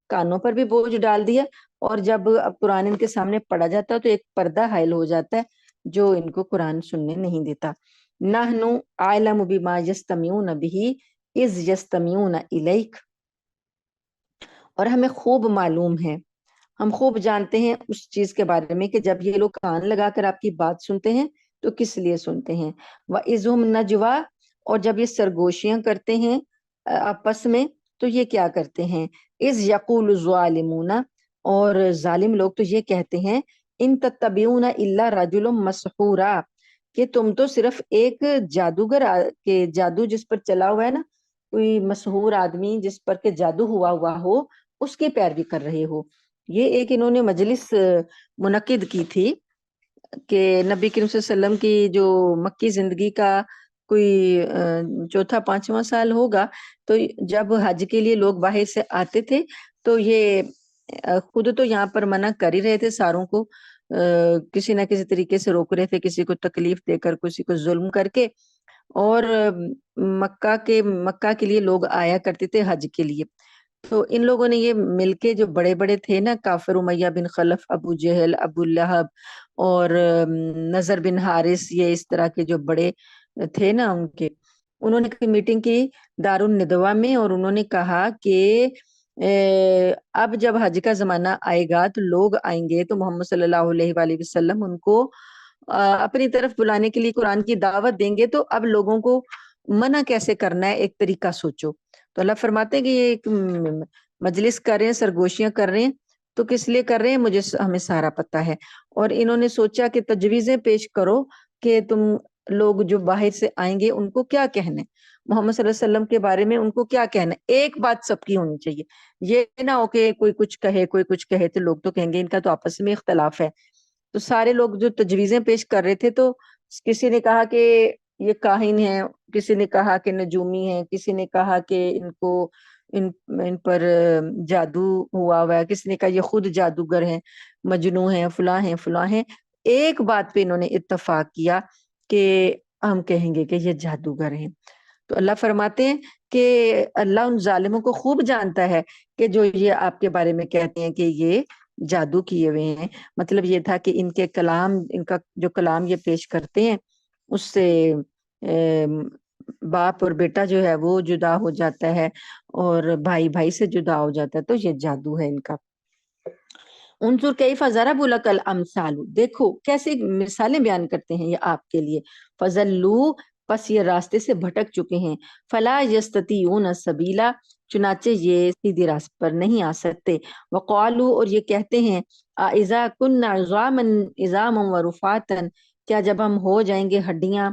Speaker 1: کانوں پر بھی بوجھ ڈال دیا، اور جب اب قرآن ان کے سامنے پڑھا جاتا ہے تو ایک پردہ حائل ہو جاتا ہے جو ان کو قرآن سننے نہیں دیتا۔ نحن اعلم بما یستمعون به اذ یستمعون الیک، اور ہمیں خوب معلوم ہے، ہم خوب جانتے ہیں اس چیز کے بارے میں کہ جب یہ لوگ کان لگا کر آپ کی بات سنتے ہیں تو کس لیے سنتے ہیں۔ وَإِذْ هُمْ نَجْوَىٰ، اور جب یہ سرگوشیاں کرتے ہیں آپس میں تو یہ کیا کرتے ہیں، اِذْ يَقُولُ الظَّالِمُونَ، اور ظالم لوگ تو یہ کہتے ہیں، إِن تَتَّبِعُونَ إِلَّا رَجُلٌ مَّسْحُورًا، کہ تم تو صرف ایک جادوگر کے جادو جس پر چلا ہوا ہے نا، کوئی مسحور آدمی جس پر کہ جادو ہوا ہو، اس کی پیروی کر رہے ہو۔ یہ ایک انہوں نے مجلس منعقد کی تھی کہ نبی کریم صلی اللہ علیہ وسلم کی جو مکی زندگی کا کوئی چوتھا پانچواں سال ہوگا، تو جب حج کے لیے لوگ باہر سے آتے تھے تو یہ خود تو یہاں پر منع کر ہی رہے تھے ساروں کو، کسی نہ کسی طریقے سے روک رہے تھے، کسی کو تکلیف دے کر، کسی کو ظلم کر کے، اور مکہ کے لیے لوگ آیا کرتے تھے حج کے لیے۔ تو ان لوگوں نے یہ مل کے، جو بڑے بڑے تھے نا، کافر امیہ بن خلف، ابو جہل، ابو لہب اور نذر بن حارث، یہ اس طرح کے جو بڑے تھے نا انہوں نے کوئی میٹنگ کی دار الندوہ میں، اور انہوں نے کہا کہ اب جب حج کا زمانہ آئے گا تو لوگ آئیں گے تو محمد صلی اللہ علیہ وآلہ وسلم ان کو اپنی طرف بلانے کے لیے قرآن کی دعوت دیں گے، تو اب لوگوں کو منع کیسے کرنا ہے، ایک طریقہ سوچو۔ تو اللہ فرماتے ہیں کہ یہ ایک مجلس کر رہے ہیں، سرگوشیاں کر رہے ہیں، تو کس لیے کر رہے ہیں ہمیں سارا پتہ ہے۔ اور انہوں نے سوچا کہ تجویزیں پیش کرو کہ تم لوگ جو باہر سے آئیں گے ان کو کیا کہنا ہے، محمد صلی اللہ علیہ وسلم کے بارے میں ان کو کیا کہنا ہے، ایک بات سب کی ہونی چاہیے، یہ نہ ہو کہ کوئی کچھ کہے کوئی کچھ کہے، تو لوگ تو کہیں گے ان کا تو آپس میں اختلاف ہے۔ تو سارے لوگ جو تجویزیں پیش کر رہے تھے، تو کسی نے کہا کہ یہ کاہن ہیں، کسی نے کہا کہ نجومی ہیں، کسی نے کہا کہ ان پر جادو ہوا ہے، کسی نے کہا یہ خود جادوگر ہیں، مجنوں ہیں، فلاں ہیں فلاں ہیں۔ ایک بات پہ انہوں نے اتفاق کیا کہ ہم کہیں گے کہ یہ جادوگر ہیں۔ تو اللہ فرماتے ہیں کہ اللہ ان ظالموں کو خوب جانتا ہے کہ جو یہ آپ کے بارے میں کہتے ہیں کہ یہ جادو کیے ہوئے ہیں، مطلب یہ تھا کہ ان کے کلام، ان کا جو کلام یہ پیش کرتے ہیں اس سے باپ اور بیٹا جو ہے وہ جدا ہو جاتا ہے، اور بھائی بھائی سے جدا ہو جاتا ہے، تو یہ جادو ہے ان کا۔ انظر کیف ضرب لک الامثال، دیکھو کیسے مثالیں بیان کرتے ہیں یہ آپ کے لیے، فضلوا، پس یہ راستے سے بھٹک چکے ہیں، فلا یستطیعون سبیلا، چنانچہ یہ سیدھی راست پر نہیں آ سکتے۔ وقالو، اور یہ کہتے ہیں، اذا كنا عظاما ورفاتا، کیا جب ہم ہو جائیں گے ہڈیاں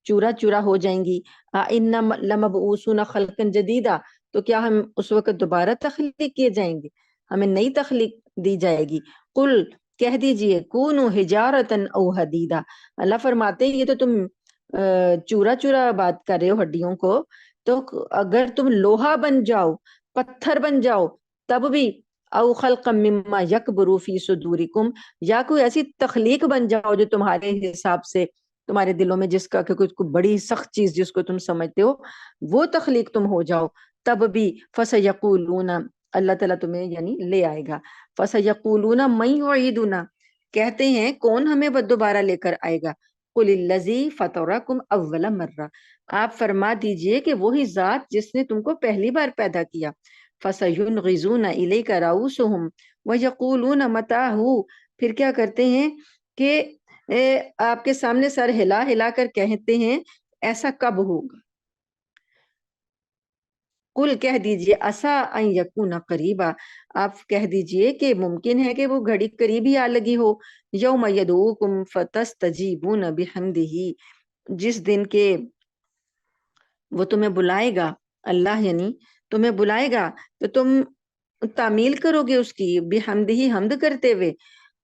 Speaker 1: چورا چورا ہو جائیں گی، انا لمبعوثون خلقا جدیدا، تو کیا ہم اس وقت دوبارہ تخلیق کیے جائیں گے، ہمیں نئی تخلیق دی جائے گی۔ قل، کہہ دیجئے، کونوا حجارتا او حدیدا، اللہ فرماتے ہیں یہ تو تم چورا چورا بات کر رہے ہو ہڈیوں کو، تو اگر تم لوہا بن جاؤ، پتھر بن جاؤ تب بھی، او خلقا مما یکبر فی صدورکم، یا کوئی ایسی تخلیق بن جاؤ جو تمہارے حساب سے تمہارے دلوں میں جس کا کہ کوئی بڑی سخت چیز جس کو تم سمجھتے ہو وہ تخلیق تم ہو جاؤ، تب بھی فسیقولون، اللہ تعالیٰ تمہیں یعنی لے آئے گا، فسیقولون من یعیدنا، کہتے ہیں کون ہمیں دوبارہ لے کر آئے گا، قل الذی فطرکم اول مرہ، آپ فرما دیجئے کہ وہی ذات جس نے تم کو پہلی بار پیدا کیا، فَسَيُنْغِزُونَ إِلَيْكَ رَؤُوسُهُمْ وَيَقُولُونَ مَتَىٰ، پھر کیا کرتے ہیں کہ آپ کے سامنے سر ہلا ہلا کر کہتے ہیں ایسا کب ہوگا، قل، کہہ دیجئے، عسیٰ ان یکون قریبا، آپ کہہ دیجئے کہ ممکن ہے کہ وہ گھڑی قریب ہی آ لگی ہو، یوم یدعوکم فتستجیبون بحمدہ، جس دن کے وہ تمہیں بلائے گا، اللہ یعنی تمہیں بلائے گا تو تم تعمیل کرو گے اس کی، بحمدہ، حمد کرتے ہوئے،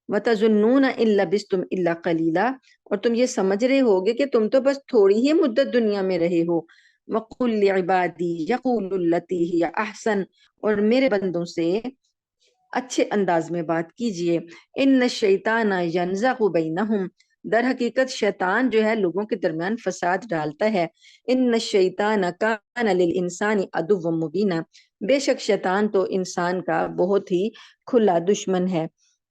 Speaker 1: وَتَظُنُّونَ إِن لَبِثْتُمْ إِلَّا قَلِيلًا، اور تم یہ سمجھ رہے ہوگے کہ تم تو بس تھوڑی ہی مدت دنیا میں رہے ہو، وَقُلْ لِعِبَادِي يَقُولُوا الَّتِي هِيَ أَحْسَنُ، اور میرے بندوں سے اچھے انداز میں بات کیجئے، ان الشیطان ینزغ بینہم، در حقیقت شیطان جو ہے لوگوں کے درمیان فساد ڈالتا ہے، ان الشیطان کان للانسان عدوا مبینا، بے شک شیطان تو انسان کا بہت ہی کھلا دشمن ہے،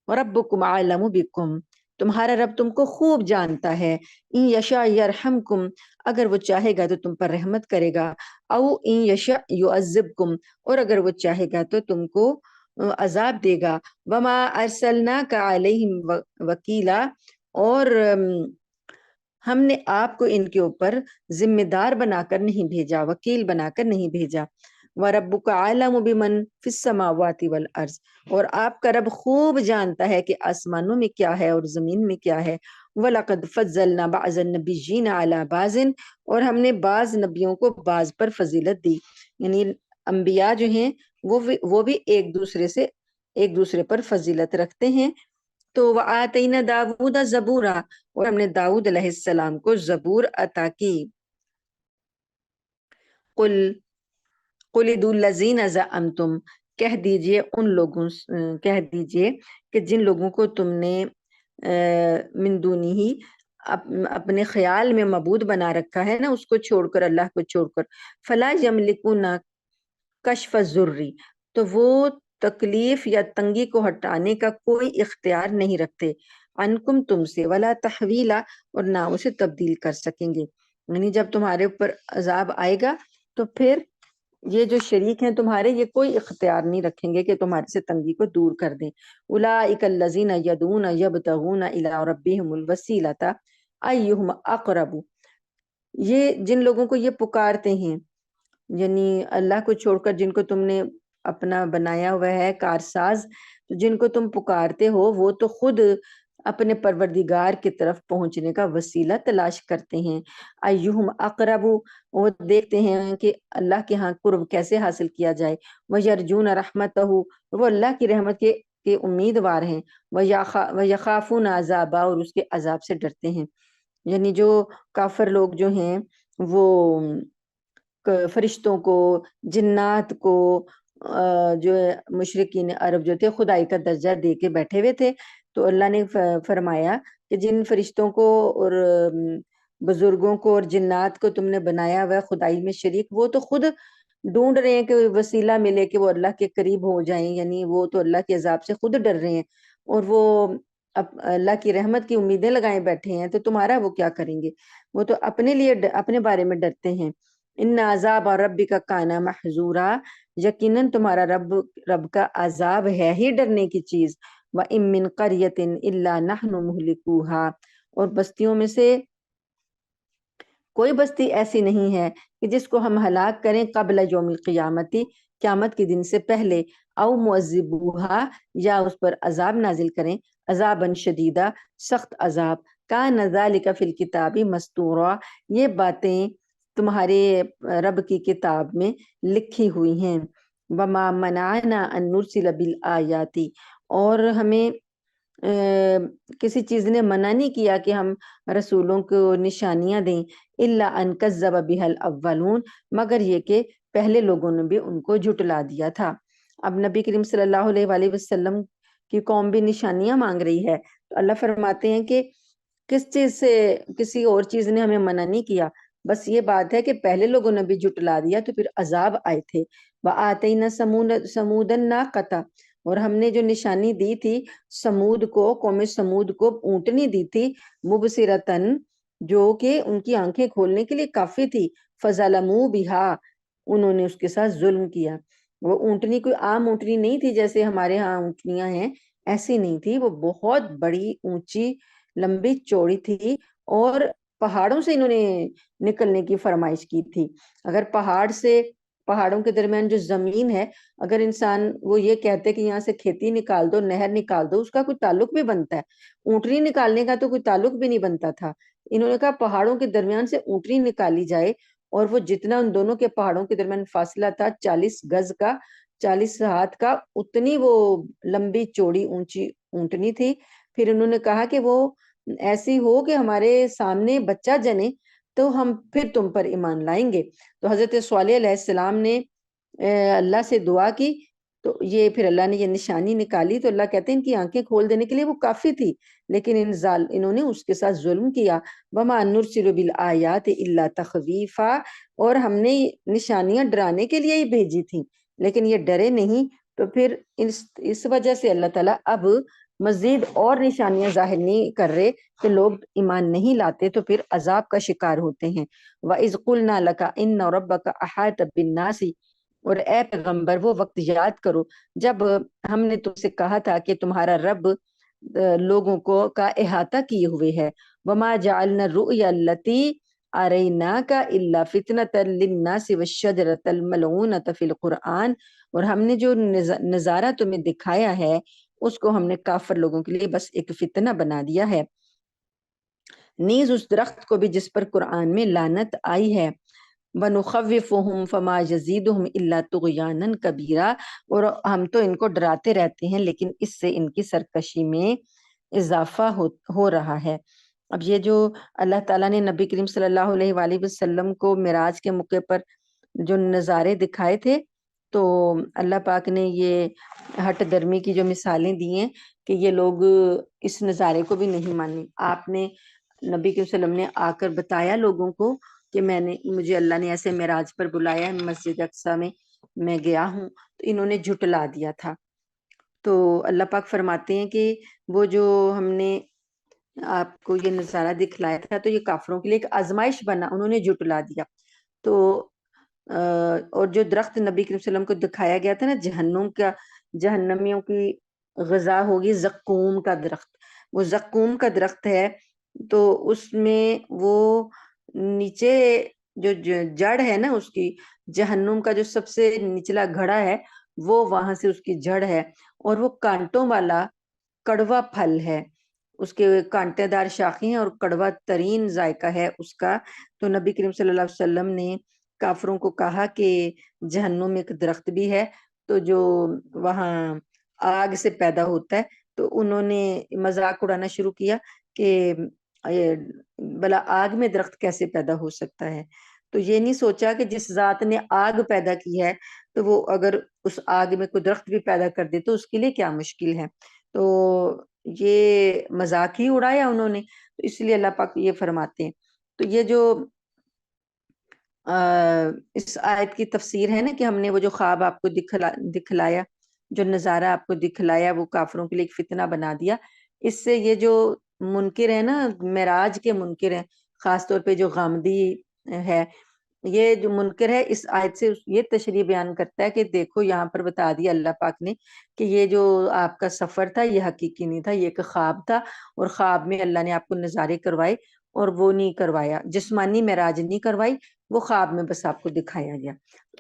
Speaker 1: ربکم اعلم بکم، تمہارا رب تم کو خوب جانتا ہے، ان یشاء یرحمکم، اگر وہ چاہے گا تو تم پر رحمت کرے گا، او ان یشاء یعذبکم، اور اگر وہ چاہے گا تو تم کو عذاب دے گا، وما ارسلناک علیہم وکیلا، اور ہم نے آپ کو ان کے اوپر ذمہ دار بنا کر نہیں بھیجا، وکیل بنا کر نہیں بھیجا، وَرَبُّكَ أَعْلَمُ بِمَنْ فِي السَّمَاوَاتِ وَالْأَرْضِ، اور آپ کا رب خوب جانتا ہے کہ آسمانوں میں کیا ہے اور زمین میں کیا ہے، وَلَقَدْ فَضَّلْنَا بَعْضَ النَّبِيِّينَ عَلَى بَعْضٍ، اور ہم نے بعض نبیوں کو بعض پر فضیلت دی، یعنی انبیاء جو ہیں وہ بھی ایک دوسرے پر فضیلت رکھتے ہیں، تو وَآتَيْنَا دَاوُودَ زَبُورًا، اور ہم نے داؤد علیہ السلام کو زبور عطا کی، قل قل ادعوا الذین زعمتم، کہہ دیجئے ان لوگوں کہہ دیجئے کہ جن لوگوں کو تم نے من دونی ہی اپنے خیال میں معبود بنا رکھا ہے نا، اس کو چھوڑ کر، اللہ کو چھوڑ کر، فلا یملکون کشف الضر، تو وہ تکلیف یا تنگی کو ہٹانے کا کوئی اختیار نہیں رکھتے، عنکم تم سے، ولا تحویلا، اور نہ اسے تبدیل کر سکیں گے، یعنی جب تمہارے اوپر عذاب آئے گا تو پھر یہ جو شریک ہیں تمہارے، یہ کوئی اختیار نہیں رکھیں گے کہ تمہارے سے تنگی کو دور کر دیں، اولئک الذین یدعون یبتغون الی ربہم الوسیلۃ ایہم اقرب، یہ جن لوگوں کو یہ پکارتے ہیں، یعنی اللہ کو چھوڑ کر جن کو تم نے اپنا بنایا ہوا ہے کارساز، تو جن کو تم پکارتے ہو وہ تو خود اپنے پروردگار کی طرف پہنچنے کا وسیلہ تلاش کرتے ہیں، ایہم اقرب، وہ دیکھتے ہیں کہ اللہ کے ہاں قرب کیسے حاصل کیا جائے، وَيَرْجُونَ رَحْمَتَهُ، وہ اللہ کی رحمت کے امیدوار ہیں، وَيَخَافُونَ عَذَابَهُ، اور اس کے عذاب سے ڈرتے ہیں، یعنی جو کافر لوگ جو ہیں وہ فرشتوں کو، جنات کو، جو مشرکین عرب جو تھے خدائی کا درجہ دے کے بیٹھے ہوئے تھے، تو اللہ نے فرمایا کہ جن فرشتوں کو اور بزرگوں کو اور جنات کو تم نے بنایا ہوا خدائی میں شریک، وہ تو خود ڈھونڈ رہے ہیں کہ وسیلہ ملے کہ وہ اللہ کے قریب ہو جائیں، یعنی وہ تو اللہ کے عذاب سے خود ڈر رہے ہیں، اور وہ اللہ کی رحمت کی امیدیں لگائے بیٹھے ہیں، تو تمہارا وہ کیا کریں گے، وہ تو اپنے لیے اپنے بارے میں ڈرتے ہیں، ان عذاب ربک کان محذورا، یقیناً تمہارا رب کا عذاب ہے ہی ڈرنے کی چیز، وَإِن مِّن قَرْيَةٍ إِلَّا نَحْنُ مُهْلِكُوهَا، اور بستیوں میں سے کوئی بستی ایسی نہیں ہے کہ جس کو ہم ہلاک کریں قبل یوم القیامتی، قیامت کے دن سے پہلے، او معذبوہا یا اس پر عذاب نازل کریں، عذابً شدیدہ سخت عذاب، کان ذالک فی الکتاب مستورا یہ باتیں تمہارے رب کی کتاب میں لکھی ہوئی ہیں، وما منعنا ان نرسل بالآیات اور ہمیں کسی چیز نے منع نہیں کیا کہ ہم رسولوں کو نشانیاں دیں، الا ان کذب بها الاولون مگر یہ کہ پہلے لوگوں نے بھی ان کو جھٹلا دیا تھا۔ اب نبی کریم صلی اللہ علیہ وآلہ وسلم کی قوم بھی نشانیاں مانگ رہی ہے، تو اللہ فرماتے ہیں کہ کس چیز سے، کسی اور چیز نے ہمیں منع نہیں کیا، بس یہ بات ہے کہ پہلے لوگوں نے بھی جھٹلا دیا تو پھر عذاب آئے تھے۔ وَآتَيْنَا سَمُودَ النَّاقَةَ اور ہم نے جو نشانی دی تھی سمود کو، قوم سمود کو اونٹنی دی تھی، مبصرتن جو کہ ان کی آنکھیں کھولنے کے لیے کافی تھی، فَظَلَمُوا بِهَا انہوں نے اس کے ساتھ ظلم کیا۔ وہ اونٹنی کوئی عام اونٹنی نہیں تھی جیسے ہمارے ہاں اونٹنیاں ہیں، ایسی نہیں تھی، وہ بہت بڑی اونچی لمبی چوڑی تھی، اور پہاڑوں سے انہوں نے نکلنے کی فرمائش کی تھی۔ اگر پہاڑ سے، پہاڑوں کے درمیان جو زمین ہے، اگر انسان وہ یہ کہتے کہ یہاں سے کھیتی نکال دو، نہر نکال دو، اس کا کوئی تعلق بھی بنتا ہے، اونٹنی نکالنے کا تو کوئی تعلق بھی نہیں بنتا تھا۔ انہوں نے کہا پہاڑوں کے درمیان سے اونٹنی نکالی جائے، اور وہ جتنا ان دونوں کے پہاڑوں کے درمیان فاصلہ تھا 40 گز کا، 40 ہاتھ کا، اتنی وہ لمبی چوڑی اونچی اونٹنی تھی۔ پھر انہوں نے کہا کہ وہ ایسی ہو کہ ہمارے سامنے بچہ جنے تو ہم پھر تم پر ایمان لائیں گے۔ تو حضرت صالح علیہ السلام نے اللہ سے دعا کی، تو یہ پھر اللہ نے یہ نشانی نکالی، تو اللہ کہتے ہیں ان کی آنکھیں کھول دینے کے لیے وہ کافی تھی، لیکن انہوں نے اس کے ساتھ ظلم کیا۔ وَمَا نُرْسِلُ بِالْآيَاتِ إِلَّا تَخْوِيفًا اور ہم نے نشانیاں ڈرانے کے لیے ہی بھیجی تھیں، لیکن یہ ڈرے نہیں، تو پھر اس وجہ سے اللہ تعالیٰ اب مزید اور نشانیاں ظاہر نہیں کر رہے کہ لوگ ایمان نہیں لاتے تو پھر عذاب کا شکار ہوتے ہیں۔ وَإِذْ قُلْنَا لَكَ إِنَّ رَبَّكَ أَحَاطَ بِالنَّاسِ اور اے پیغمبر وہ وقت یاد کرو جب ہم نے تم سے کہا تھا کہ تمہارا رب لوگوں کو کا احاطہ کیے ہوئے ہے۔ وَمَا جَعَلْنَا الرُّؤْيَا الَّتِي أَرَيْنَاكَ إِلَّا فِتْنَةً لِلنَّاسِ وَالشَّجَرَةَ الْمَلْعُونَةَ فِي الْقُرْآنِ اور ہم نے جو نظارہ تمہیں دکھایا ہے اس کو ہم نے کافر لوگوں کے لیے بس ایک فتنہ بنا دیا ہے، نیز اس درخت کو بھی جس پر قرآن میں لعنت آئی ہے۔ وَنُخَوِّفُهُمْ فَمَا يَزِيدُهُمْ إِلَّا طُغْيَانًا كَبِيرًا اور ہم تو ان کو ڈراتے رہتے ہیں لیکن اس سے ان کی سرکشی میں اضافہ ہو رہا ہے۔ اب یہ جو اللہ تعالیٰ نے نبی کریم صلی اللہ علیہ وآلہ وسلم کو معراج کے موقع پر جو نظارے دکھائے تھے، تو اللہ پاک نے یہ ہٹ درمی کی جو مثالیں دی ہیں کہ یہ لوگ اس نظارے کو بھی نہیں مانے۔ آپ نے نبی کے وسلم نے آ کر بتایا لوگوں کو کہ مجھے اللہ نے ایسے معراج پر بلایا ہے، مسجد اقصیٰ میں میں گیا ہوں، تو انہوں نے جھٹلا دیا تھا۔ تو اللہ پاک فرماتے ہیں کہ وہ جو ہم نے آپ کو یہ نظارہ دکھلایا تھا تو یہ کافروں کے لیے ایک آزمائش بنا، انہوں نے جھٹلا دیا۔ تو اور جو درخت نبی کریم صلی اللہ علیہ وسلم کو دکھایا گیا تھا نا جہنم کا، جہنمیوں کی غذا ہوگی زقوم کا درخت، وہ زقوم کا درخت ہے، تو اس میں وہ نیچے جو جڑ ہے نا اس کی، جہنم کا جو سب سے نچلا گھڑا ہے وہ وہاں سے اس کی جڑ ہے، اور وہ کانٹوں والا کڑوا پھل ہے، اس کے کانٹے دار شاخیں ہیں اور کڑوا ترین ذائقہ ہے اس کا۔ تو نبی کریم صلی اللہ علیہ وسلم نے کافروں کو کہا کہ جہنم میں ایک درخت بھی ہے تو جو وہاں آگ سے پیدا ہوتا ہے، تو انہوں نے مذاق اڑانا شروع کیا کہ بلا آگ میں درخت کیسے پیدا ہو سکتا ہے، تو یہ نہیں سوچا کہ جس ذات نے آگ پیدا کی ہے تو وہ اگر اس آگ میں کوئی درخت بھی پیدا کر دے تو اس کے لیے کیا مشکل ہے۔ تو یہ مذاق ہی اڑایا انہوں نے، تو اس لیے اللہ پاک یہ فرماتے ہیں۔ تو یہ جو اس آیت کی تفسیر ہے نا کہ ہم نے وہ جو خواب آپ کو دکھلایا، جو نظارہ آپ کو دکھلایا وہ کافروں کے لیے ایک فتنہ بنا دیا، اس سے یہ جو منکر ہے نا، معراج کے منکر ہیں، خاص طور پہ جو غامدی ہے، یہ جو منکر ہے اس آیت سے یہ تشریح بیان کرتا ہے کہ دیکھو یہاں پر بتا دیا اللہ پاک نے کہ یہ جو آپ کا سفر تھا یہ حقیقی نہیں تھا، یہ ایک خواب تھا، اور خواب میں اللہ نے آپ کو نظارے کروائے اور وہ نہیں کروایا، جسمانی معراج نہیں کروائی، وہ خواب میں بس آپ کو دکھایا گیا۔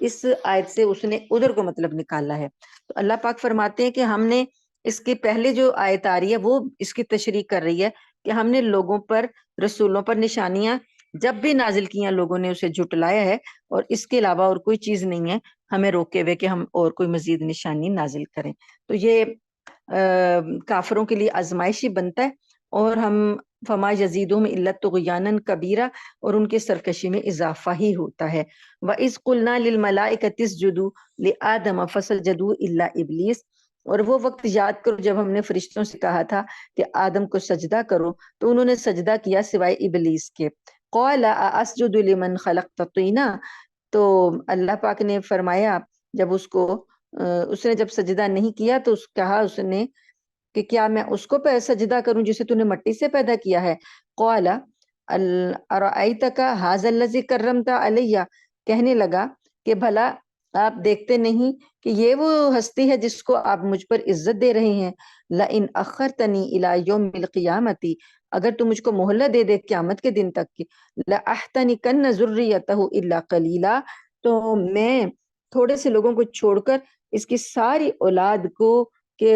Speaker 1: اس آیت سے اس نے ادھر کو مطلب نکالا ہے۔ تو اللہ پاک فرماتے ہیں کہ ہم نے اس کے پہلے جو آیت آ رہی ہے وہ اس کی تشریح کر رہی ہے کہ ہم نے لوگوں پر، رسولوں پر نشانیاں جب بھی نازل کیا لوگوں نے اسے جھٹلایا ہے، اور اس کے علاوہ اور کوئی چیز نہیں ہے ہمیں روکے ہوئے کہ ہم اور کوئی مزید نشانی نازل کریں۔ تو یہ کافروں کے لیے آزمائشی بنتا ہے، اور ہم فما یزیدہم الا طغیانا کبیرہ، اور ان کے سرکشی میں اضافہ ہی ہوتا ہے۔ وَإِذْ قُلْنَا لِلْمَلَائِكَةِ اسْجُدُوا لِآدَمَ فَسَجَدُوا إِلَّا إِبْلِيسَ، اور وہ وقت یاد کرو جب ہم نے فرشتوں سے کہا تھا کہ آدم کو سجدہ کرو تو انہوں نے سجدہ کیا سوائے ابلیس کے۔ قَالَ أَأَسْجُدُ لِمَنْ خَلَقْتَ طِينًا، تو اللہ پاک نے فرمایا جب اس نے جب سجدہ نہیں کیا تو کہا اس نے کہ کیا میں اس کو سجدہ کروں جسے تو نے مٹی سے پیدا کیا ہے۔ قَالَ أَرَأَيْتَكَ هَذَا الَّذِي كَرَّمْتَ عَلَيَّ، کہنے لگا کہ بھلا آپ دیکھتے نہیں کہ یہ وہ ہستی ہے جس کو آپ مجھ پر عزت دے رہے ہیں۔ لَإِنْ أَخَّرْتَنِي إِلَى يَوْمِ الْقِيَامَةِ، اگر تم مجھ کو مہلت دے دے قیامت کے دن تک کی، لَأَحْتَنِكَنَّ ذُرِّيَّتَهُ إِلَّا قَلِيلًا، تو میں تھوڑے سے لوگوں کو چھوڑ کر اس کی ساری اولاد کو کہ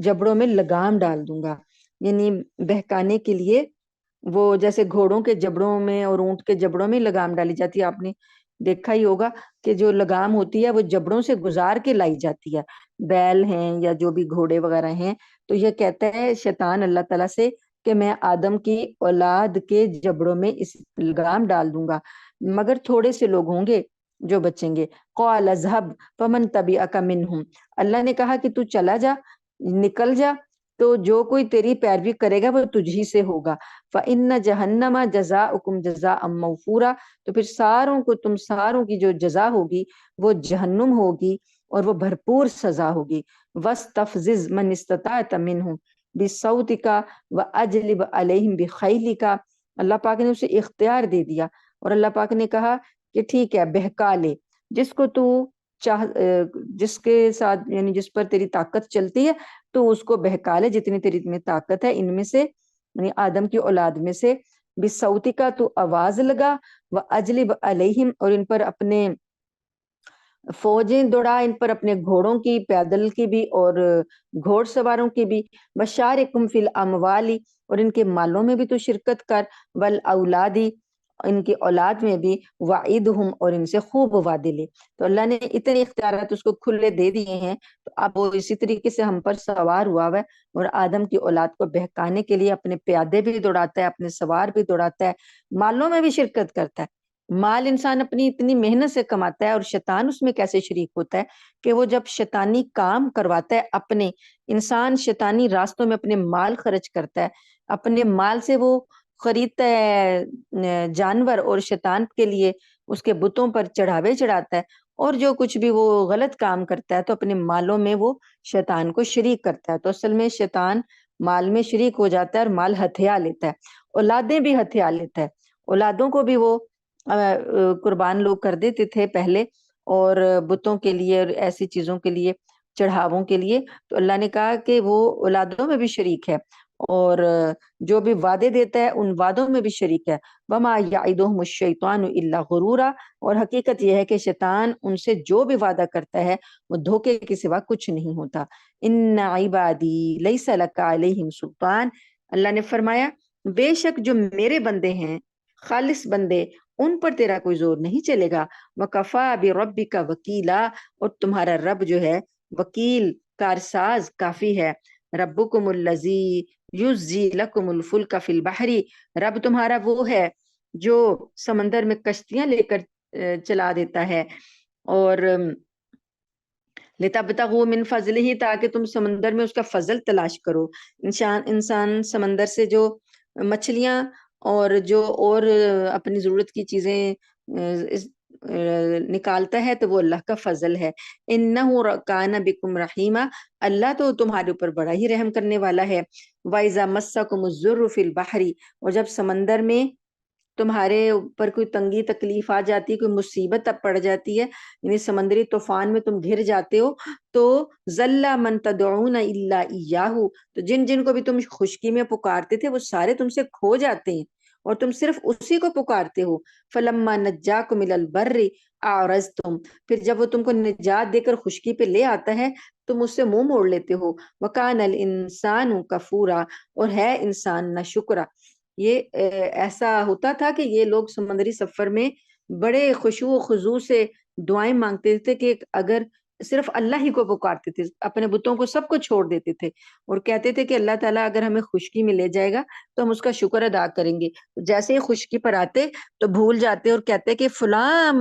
Speaker 1: جبڑوں میں لگام ڈال دوں گا، یعنی بہکانے کے لیے، وہ جیسے گھوڑوں کے جبڑوں میں اور اونٹ کے جبڑوں میں لگام ڈالی جاتی ہے، آپ نے دیکھا ہی ہوگا کہ جو لگام ہوتی ہے وہ جبڑوں سے گزار کے لائی جاتی ہے، بیل ہیں یا جو بھی گھوڑے وغیرہ ہیں۔ تو یہ کہتا ہے شیطان اللہ تعالیٰ سے کہ میں آدم کی اولاد کے جبڑوں میں اس لگام ڈال دوں گا، مگر تھوڑے سے لوگ ہوں گے جو بچیں گے۔ قال اذهب فمن تبعك منهم، اللہ نے کہا کہ تو چلا جا، نکل جا، تو جو کوئی تیری پیروی کرے گا وہ تجھ ہی سے ہوگا۔ فإن جہنم جزاؤکم جزاء موفورا، تو پھر تم ساروں کی جو جزا ہوگی وہ جہنم ہوگی اور وہ بھرپور سزا ہوگی۔ وَاسْتَفْزِزْ مَنِ اسْتَطَعْتَ مِنْهُمْ بِصَوْتِكَ وَأَجْلِبْ عَلَيْهِمْ بِخَيْلِكَ، اللہ پاک نے اسے اختیار دے دیا، اور اللہ پاک نے کہا کہ ٹھیک ہے بہکا لے جس کو تو جس کے ساتھ، یعنی جس پر تیری طاقت چلتی ہے تو اس کو بہکا لے، جتنی تیری میں طاقت ہے ان میں سے، یعنی آدم کی اولاد میں سے۔ بِصَوْتِكَ، تو آواز لگا، وَأَجْلِبْ عَلَيْهِمْ، اور ان پر اپنے فوجیں دوڑا، ان پر اپنے گھوڑوں کی، پیدل کی بھی اور گھوڑ سواروں کی بھی۔ وَشَارِكُمْ فِي الْأَمْوَالِ، اور ان کے مالوں میں بھی تو شرکت کر، وَالْأَوْلَادِ، ان کی اولاد میں بھی، وَعِدْهُمْ، اور ان سے خوب وعدے لے۔ تو اللہ نے اتنے اختیارات اس کو کھلے دے دیے ہیں، تو اب وہ اسی طریقے سے ہم پر سوار ہوا ہے، اور آدم کی اولاد کو بہکانے کے لیے اپنے پیادے بھی دوڑاتا ہے، اپنے سوار بھی دوڑاتا ہے، مالوں میں بھی شرکت کرتا ہے۔ مال انسان اپنی اتنی محنت سے کماتا ہے، اور شیطان اس میں کیسے شریک ہوتا ہے کہ وہ جب شیطانی کام کرواتا ہے، اپنے انسان شیطانی راستوں میں اپنے مال خرچ کرتا ہے، اپنے مال سے وہ خریدتا ہے جانور، اور شیطان کے لیے اس کے بتوں پر چڑھاوے چڑھاتا ہے، اور جو کچھ بھی وہ غلط کام کرتا ہے تو اپنے مالوں میں وہ شیطان کو شریک کرتا ہے۔ تو اصل میں شیطان مال میں شریک ہو جاتا ہے اور مال ہتھیا لیتا ہے، اولادیں بھی ہتھیا لیتا ہے، اولادوں کو بھی وہ قربان لوگ کر دیتے تھے پہلے، اور بتوں کے لیے اور ایسی چیزوں کے لیے، چڑھاووں کے لیے۔ تو اللہ نے کہا کہ وہ اولادوں میں بھی شریک ہے، اور جو بھی وعدے دیتا ہے ان وعدوں میں بھی شریک ہے۔ وما یعدہم الشیطان الا غرورا، اور حقیقت یہ ہے کہ شیطان ان سے جو بھی وعدہ کرتا ہے وہ دھوکے کے سوا کچھ نہیں ہوتا۔ ان عبادی لیس لک علیہم سلطان، اللہ نے فرمایا بے شک جو میرے بندے ہیں، خالص بندے، ان پر تیرا کوئی زور نہیں چلے گا۔ وَكَفَى بِرَبِّكَ وَكِيلًا، اور تمہارا رب جو ہے وکیل، کارساز، کافی ہے۔ ربکم الذی یزجی لکم الفلک فی البحر، رب تمہارا وہ ہے جو سمندر میں کشتیاں لے کر چلا دیتا ہے، اور لِتَبْتَغُوا مِنْ فَضْلِهِ، تاکہ تم سمندر میں اس کا فضل تلاش کرو۔ انسان سمندر سے جو مچھلیاں اور جو اور اپنی ضرورت کی چیزیں نکالتا ہے تو وہ اللہ کا فضل ہے۔ اِنَّهُ كَانَ بِكُمْ رَحِيمًا، اللہ تو تمہارے اوپر بڑا ہی رحم کرنے والا ہے۔ وَإِذَا مَسَّكُمُ الضُّرُّ فِي الْبَحْرِ، اور جب سمندر میں تمہارے اوپر کوئی تنگی تکلیف آ جاتی ہے، کوئی مصیبت اب پڑ جاتی ہے، یعنی سمندری طوفان میں تم گھر جاتے ہو، تو ذل من تدعون الا ایاہ، تو جن جن کو بھی تم خشکی میں پکارتے تھے وہ سارے تم سے کھو جاتے ہیں اور تم صرف اسی کو پکارتے ہو۔ فلما نجاکم الی البر اعرضتم، پھر جب وہ تم کو نجات دے کر خشکی پہ لے آتا ہے تم اس سے منہ موڑ لیتے ہو۔ وکان الانسان کفورا، اور ہے انسان ناشکرا۔ یہ ایسا ہوتا تھا کہ یہ لوگ سمندری سفر میں بڑے خشوع و خضوع سے دعائیں مانگتے تھے کہ اگر صرف اللہ ہی کو پکارتے تھے، اپنے بتوں کو سب کو چھوڑ دیتے تھے اور کہتے تھے کہ اللہ تعالیٰ اگر ہمیں خشکی میں لے جائے گا تو ہم اس کا شکر ادا کریں گے۔ جیسے ہی خشکی پر آتے تو بھول جاتے اور کہتے کہ فلاں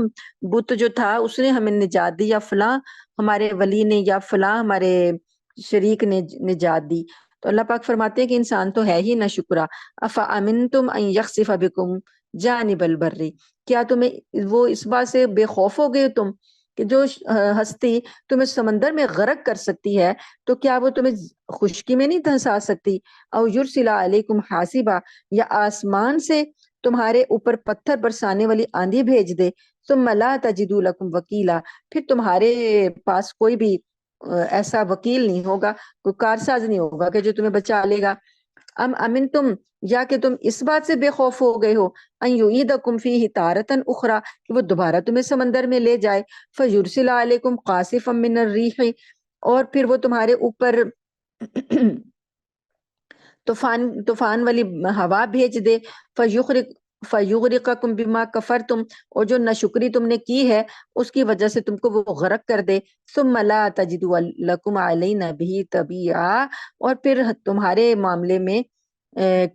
Speaker 1: بت جو تھا اس نے ہمیں نجات دی، یا فلاں ہمارے ولی نے، یا فلاں ہمارے شریک نے نجات دی۔ تو اللہ پاک فرماتے ہیں کہ انسان تو ہے ہی نہ شکرا۔ افامنتم ان یخسف بکم جانب البر، کیا تمہیں وہ اس بات سے بے خوف ہو گئے تم کہ جو ہستی تمہیں سمندر میں غرق کر سکتی ہے تو کیا وہ تمہیں خشکی میں نہیں دھنسا سکتی؟ او یرسل علیکم حاسبا، یا آسمان سے تمہارے اوپر پتھر برسانے والی آندھی بھیج دے، ثم لا تجدوا لکم وکیلا، پھر تمہارے پاس کوئی بھی ایسا وکیل نہیں ہوگا، کوئی کارساز نہیں ہوگا کہ جو تمہیں بچا لے گا۔ ام امن تم، یا کہ تم اس بات سے بے خوف ہو گئے ہو ان یعیدکم فیہ تارۃ اخری، کہ وہ دوبارہ تمہیں سمندر میں لے جائے، فیرسل علیکم قاصفا من الریح، اور پھر وہ تمہارے اوپر طوفان والی ہوا بھیج دے، فیغرقکم بما کفرتم، اور جو ناشکری تم نے کی ہے اس کی وجہ سے تم کو وہ غرق کر دے، ثم لا تجدوا لکم علینا بہ تبیعا، اور پھر تمہارے معاملے میں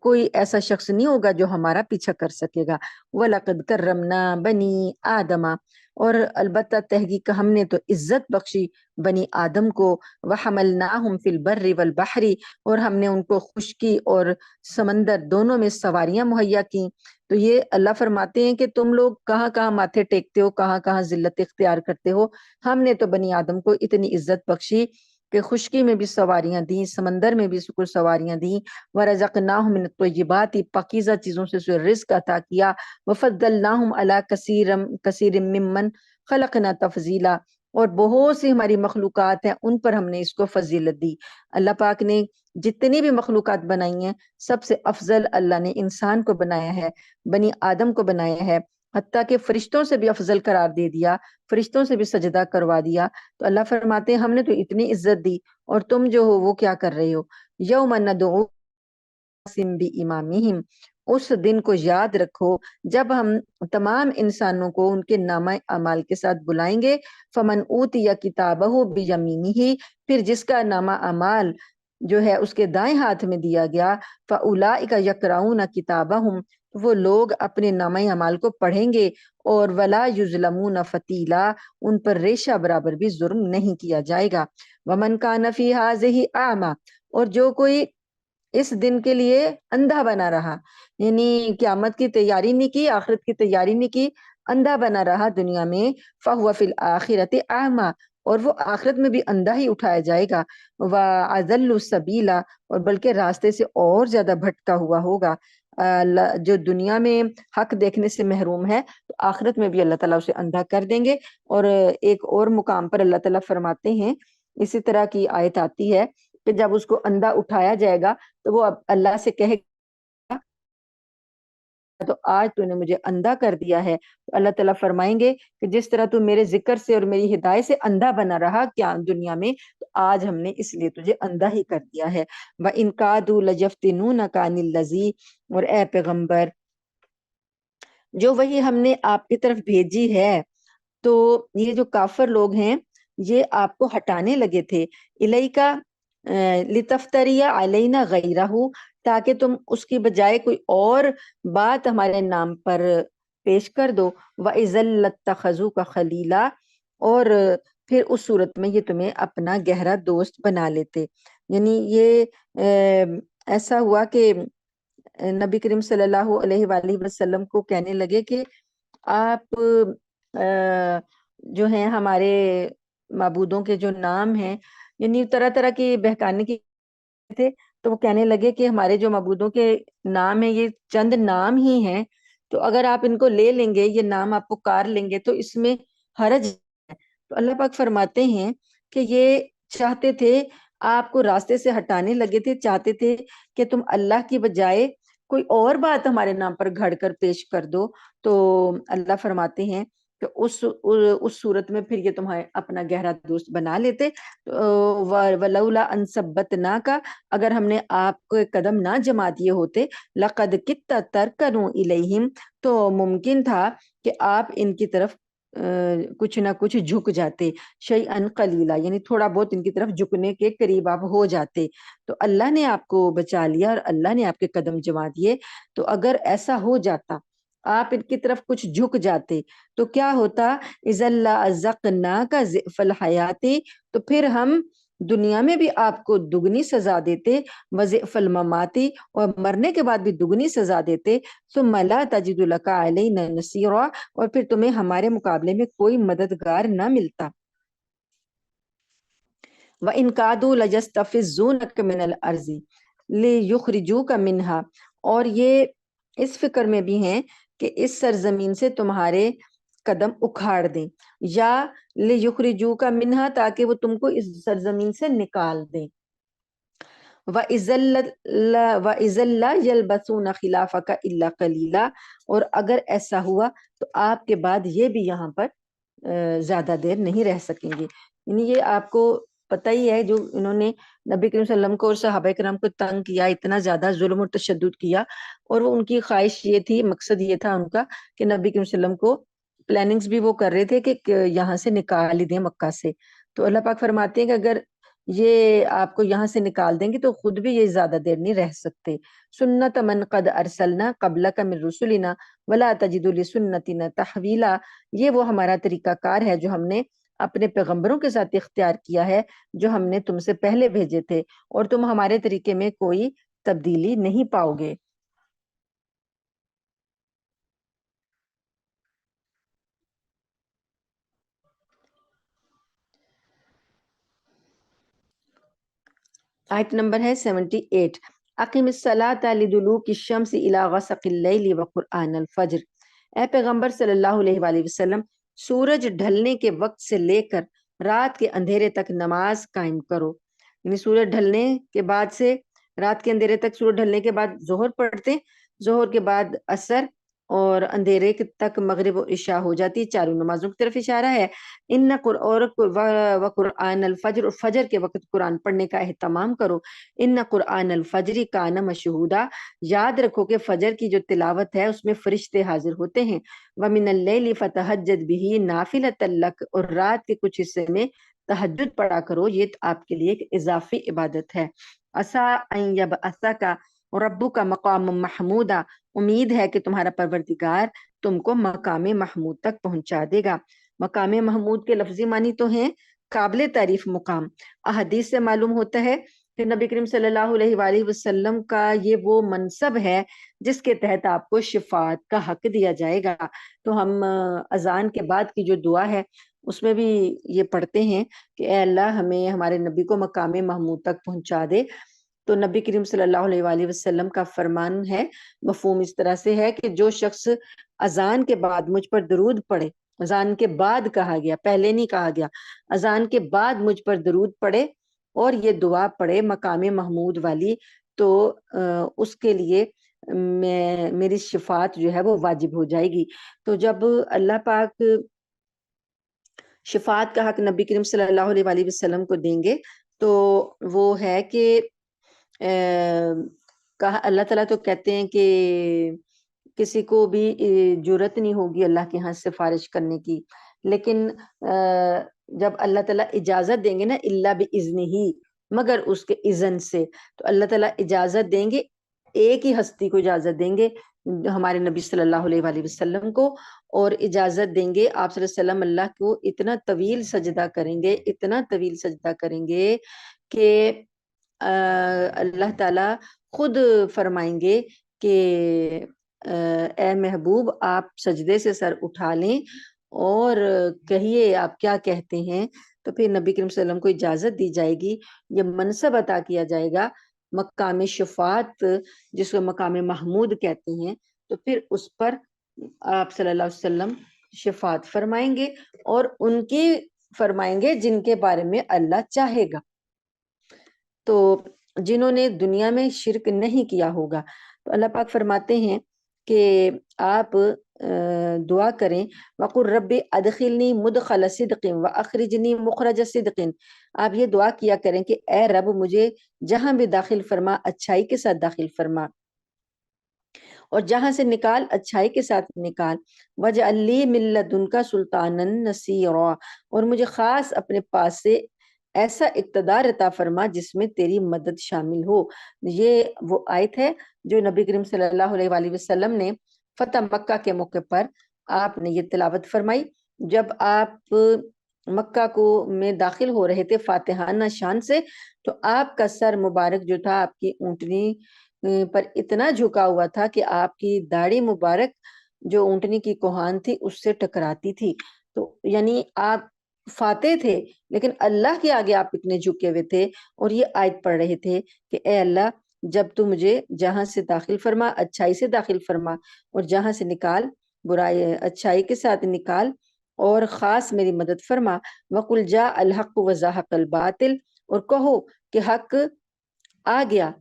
Speaker 1: کوئی ایسا شخص نہیں ہوگا جو ہمارا پیچھا کر سکے گا۔ وَلَقَدْ كَرَّمْنَا بَنِي آدَمَ، اور البتہ تحقیق ہم نے تو عزت بخشی بنی آدم کو، وَحَمَلْنَاهُمْ فِي الْبَرِّ وَالْبَحْرِ، اور ہم نے ان کو خشکی اور سمندر دونوں میں سواریاں مہیا کی۔ تو یہ اللہ فرماتے ہیں کہ تم لوگ کہاں کہاں ماتھے ٹیکتے ہو، کہاں کہاں ذلت اختیار کرتے ہو، ہم نے تو بنی آدم کو اتنی عزت بخشی کہ خشکی میں بھی سواریاں دیں، سمندر میں بھی سکر سواریاں دیں، وَرَزَقْنَاهُمْ مِنَ الطَّيِّبَاتِ، پاکیزہ چیزوں سے رزق عطا کیا، وَفَضَّلْنَاهُمْ عَلَىٰ كَثِيرٍ مِّمَّنْ خَلَقْنَا تَفْضِيلًا، اور بہت سی ہماری مخلوقات ہیں ان پر ہم نے اس کو فضیلت دی۔ اللہ پاک نے جتنی بھی مخلوقات بنائی ہیں سب سے افضل اللہ نے انسان کو بنایا ہے، بنی آدم کو بنایا ہے، حتیٰ کہ فرشتوں سے بھی افضل قرار دے دیا، فرشتوں سے بھی سجدہ کروا دیا۔ تو اللہ فرماتے ہیں ہم نے تو اتنی عزت دی اور تم جو ہو وہ کیا کر رہے ہو۔ یوم ندعو بِإِمَامِهِمْ، اس دن کو یاد رکھو جب ہم تمام انسانوں کو ان کے نامہ اعمال کے ساتھ بلائیں گے۔ فمن اوتی کتابہ بیمینہ، پھر جس کا نامہ اعمال جو ہے اس کے دائیں ہاتھ میں دیا گیا، فاولئک یقرؤون کتابہم، وہ لوگ اپنے نامہ اعمال کو پڑھیں گے، اور ولا یظلمون فتیلا، ان پر ریشہ برابر بھی ظلم نہیں کیا جائے گا۔ ومن کان فی ہذہ اعمی، اور جو کوئی اس دن کے لیے اندھا بنا رہا، یعنی قیامت کی تیاری نہیں کی، آخرت کی تیاری نہیں کی، اندھا بنا رہا دنیا میں، فہو فی الآخرۃ اعمی، اور وہ آخرت میں بھی اندھا ہی اٹھایا جائے گا، وَأَضَلُّ سَبِيلًا، اور بلکہ راستے سے اور زیادہ بھٹکا ہوا ہوگا۔ جو دنیا میں حق دیکھنے سے محروم ہے تو آخرت میں بھی اللہ تعالیٰ اسے اندھا کر دیں گے۔ اور ایک اور مقام پر اللہ تعالیٰ فرماتے ہیں، اسی طرح کی آیت آتی ہے کہ جب اس کو اندھا اٹھایا جائے گا تو وہ اب اللہ سے کہے گا تو آج تو نے مجھے اندھا کر دیا ہے، تو اللہ تعالیٰ فرمائیں گے کہ جس طرح تو میرے ذکر سے اور میری ہدایت سے اندھا بنا رہا کیا دنیا میں، تو آج ہم نے اس لیے تجھے اندھا ہی کر دیا ہے۔ وَإِن كَادُوا لَيَفْتِنُونَكَ عَنِ الَّذِي، اور اے پیغمبر جو وہی ہم نے آپ کی طرف بھیجی ہے، تو یہ جو کافر لوگ ہیں یہ آپ کو ہٹانے لگے تھے، الیکا لتفتری علینا غیرہ، تاکہ تم اس کی بجائے کوئی اور بات ہمارے نام پر پیش کر دو، وَإِذًا لَاتَّخَذُوكَ خَلِيلًا، اور پھر اس صورت میں یہ تمہیں اپنا گہرا دوست بنا لیتے۔ یعنی یہ ایسا ہوا کہ نبی کریم صلی اللہ علیہ وآلہ وسلم کو کہنے لگے کہ آپ جو ہیں ہمارے معبودوں کے جو نام ہیں، یعنی طرح طرح کی بہکانے کی تھے، تو وہ کہنے لگے کہ ہمارے جو معبودوں کے نام ہیں یہ چند نام ہی ہیں، تو اگر آپ ان کو لے لیں گے، یہ نام آپ پکار لیں گے تو اس میں حرج ہے۔ تو اللہ پاک فرماتے ہیں کہ یہ چاہتے تھے، آپ کو راستے سے ہٹانے لگے تھے، چاہتے تھے کہ تم اللہ کی بجائے کوئی اور بات ہمارے نام پر گھڑ کر پیش کر دو۔ تو اللہ فرماتے ہیں کہ اس صورت میں پھر یہ تمہیں اپنا گہرا دوست بنا لیتے۔ وَلَوْلَا أَن ثَبَّتْنَاكَ، اگر ہم نے آپ کو قدم نہ جما دیے ہوتے، لَقَدْ كِدتَّ تَرْكَنُوا إِلَيْهِمْ، تو ممکن تھا کہ آپ ان کی طرف کچھ نہ کچھ جھک جاتے، شیئن قلیلا، یعنی تھوڑا بہت ان کی طرف جھکنے کے قریب آپ ہو جاتے۔ تو اللہ نے آپ کو بچا لیا اور اللہ نے آپ کے قدم جما دیے۔ تو اگر ایسا ہو جاتا، آپ ان کی طرف کچھ جھک جاتے، تو کیا ہوتا؟ اذا لأذقناک ضعف الحیات، تو پھر ہم دنیا میں بھی آپ کو دگنی سزا دیتے، وضعف الممات، اور مرنے کے بعد بھی دگنی سزا دیتے، ثم لا تجد لك علینا نصیرا، اور پھر تمہیں ہمارے مقابلے میں کوئی مددگار نہ ملتا۔ وَإِن كَادُوا لَيَسْتَفِزُّونَكَ مِنَ الْأَرْضِ لِيُخْرِجُوكَ مِنْهَا، اور یہ اس فکر میں بھی ہیں کہ اس سرزمین سے تمہارے قدم اکھاڑ دیں، یا لِيُخْرِجُوكَ مِنْهَا، تاکہ وہ تم کو اس سرزمین سے نکال دیں۔ وَإِذًا لَّا يَلْبَثُونَ خِلَافَكَ إِلَّا قَلِيلًا، اور اگر ایسا ہوا تو آپ کے بعد یہ بھی یہاں پر زیادہ دیر نہیں رہ سکیں گے۔ یعنی یہ آپ کو پتہ ہی ہے، جو انہوں نے نبی کریم صلی اللہ علیہ وسلم کو اور صحابہ کرام کو تنگ کیا، اتنا زیادہ ظلم و تشدد کیا، اور وہ ان کی خواہش یہ تھی، مقصد یہ تھا ان کا کہ نبی کریم صلی اللہ علیہ وسلم کو پلاننگز بھی وہ کر رہے تھے کہ یہاں سے نکال ہی دیں مکہ سے۔ تو اللہ پاک فرماتے ہیں کہ اگر یہ آپ کو یہاں سے نکال دیں گے تو خود بھی یہ زیادہ دیر نہیں رہ سکتے۔ سنت من قد ارسلنا قبلک من رسلنا ولا تجد لسنتنا تحویلا، یہ وہ ہمارا طریقہ کار ہے جو ہم نے اپنے پیغمبروں کے ساتھ اختیار کیا ہے، جو ہم نے تم سے پہلے بھیجے تھے، اور تم ہمارے طریقے میں کوئی تبدیلی نہیں پاؤ گے۔ آیت نمبر ہے 78۔ اقیم الصلاۃ لدلوک الشمس الی غسق اللیل وقرآن الفجر، اے پیغمبر صلی اللہ علیہ وآلہ وسلم، سورج ڈھلنے کے وقت سے لے کر رات کے اندھیرے تک نماز قائم کرو۔ یعنی سورج ڈھلنے کے بعد سے رات کے اندھیرے تک، سورج ڈھلنے کے بعد ظہر پڑھتے، ظہر کے بعد عصر، اور اندھیرے تک مغرب و عشاء ہو جاتی، چاروں نمازوں کی طرف اشارہ ہے۔ قرآن الفجر، اور فجر کے وقت قرآن پڑھنے کا اہتمام کرو۔ ان قرآن الفجر کان مشہودا، یاد رکھو کہ فجر کی جو تلاوت ہے اس میں فرشتے حاضر ہوتے ہیں۔ ومن اللیل فتہجد بہ نافلۃ لک، اور رات کے کچھ حصے میں تہجد پڑھا کرو، یہ آپ کے لیے ایک اضافی عبادت ہے۔ عسیٰ ان یبعثک ربک مقام محمودا، امید ہے کہ تمہارا پروردگار تم کو مقام محمود تک پہنچا دے گا۔ مقام محمود کے لفظی معنی تو ہیں قابل تعریف مقام۔ احادیث سے معلوم ہوتا ہے کہ نبی کریم صلی اللہ علیہ وآلہ وسلم کا یہ وہ منصب ہے جس کے تحت آپ کو شفاعت کا حق دیا جائے گا۔ تو ہم اذان کے بعد کی جو دعا ہے اس میں بھی یہ پڑھتے ہیں کہ اے اللہ ہمیں ہمارے نبی کو مقام محمود تک پہنچا دے۔ تو نبی کریم صلی اللہ علیہ وآلہ وسلم کا فرمان ہے، مفہوم اس طرح سے ہے کہ جو شخص اذان کے بعد مجھ پر درود پڑھے، اذان کے بعد کہا گیا، پہلے نہیں کہا گیا، اذان کے بعد مجھ پر درود پڑھے اور یہ دعا پڑھے مقام محمود والی، تو اس کے لیے میری شفاعت جو ہے وہ واجب ہو جائے گی۔ تو جب اللہ پاک شفاعت کا حق نبی کریم صلی اللہ علیہ وآلہ وسلم کو دیں گے تو وہ ہے کہ کہا اللہ تعالیٰ تو کہتے ہیں کہ کسی کو بھی جرت نہیں ہوگی اللہ کے ہاں سفارش کرنے کی، لیکن جب اللہ تعالیٰ اجازت دیں گے نا، اللہ باذن ہی، مگر اس کے اذن سے، تو اللہ تعالیٰ اجازت دیں گے، ایک ہی ہستی کو اجازت دیں گے، ہمارے نبی صلی اللہ علیہ وآلہ وسلم کو، اور اجازت دیں گے آپ صلی اللہ علیہ وسلم اللہ کو اتنا طویل سجدہ کریں گے، اتنا طویل سجدہ کریں گے کہ اللہ تعالیٰ خود فرمائیں گے کہ اے محبوب آپ سجدے سے سر اٹھا لیں اور کہیے آپ کیا کہتے ہیں۔ تو پھر نبی کریم صلی اللہ علیہ وسلم کو اجازت دی جائے گی، یہ منصب عطا کیا جائے گا مقام شفاعت، جس کو مقام محمود کہتے ہیں، تو پھر اس پر آپ صلی اللہ علیہ وسلم شفاعت فرمائیں گے اور ان کی فرمائیں گے جن کے بارے میں اللہ چاہے گا. تو جنہوں نے دنیا میں شرک نہیں کیا ہوگا. تو اللہ پاک فرماتے ہیں کہ آپ دعا کریں وَقُلْ رَبِّ أَدْخِلْنِي مُدْخَلَ صِدْقٍ وَأَخْرِجْنِي مُخْرَجَ صِدْقٍ. آپ یہ دعا کیا کریں کہ اے رب مجھے جہاں بھی داخل فرما اچھائی کے ساتھ داخل فرما، اور جہاں سے نکال اچھائی کے ساتھ نکال. وَجْعَلْ لِي مِن لَّدُنْكَ سُلْطَانًا نَصِيرًا. اور مجھے خاص اپنے پاس سے ایسا اقتدار عطا فرما جس میں تیری مدد شامل ہو. یہ وہ آیت ہے جو نبی کریم صلی اللہ علیہ وآلہ وسلم نے فتح مکہ کے موقع پر آپ نے یہ تلاوت فرمائی. جب آپ مکہ کو میں داخل ہو رہے تھے فاتحانہ شان سے، تو آپ کا سر مبارک جو تھا آپ کی اونٹنی پر اتنا جھکا ہوا تھا کہ آپ کی داڑھی مبارک جو اونٹنی کی کوہان تھی اس سے ٹکراتی تھی. تو یعنی آپ فاتح تھے لیکن اللہ کے آگے آپ اتنے جھکے ہوئے تھے اور یہ آیت پڑھ رہے تھے کہ اے اللہ جب تو مجھے جہاں سے داخل فرما اچھائی سے داخل فرما، اور جہاں سے نکال برائی اچھائی کے ساتھ نکال، اور خاص میری مدد فرما. وَقُلْ جَاءَ الْحَقُّ وَزَهَقَ الْبَاطِلُ. اور کہو کہ حق آ گیا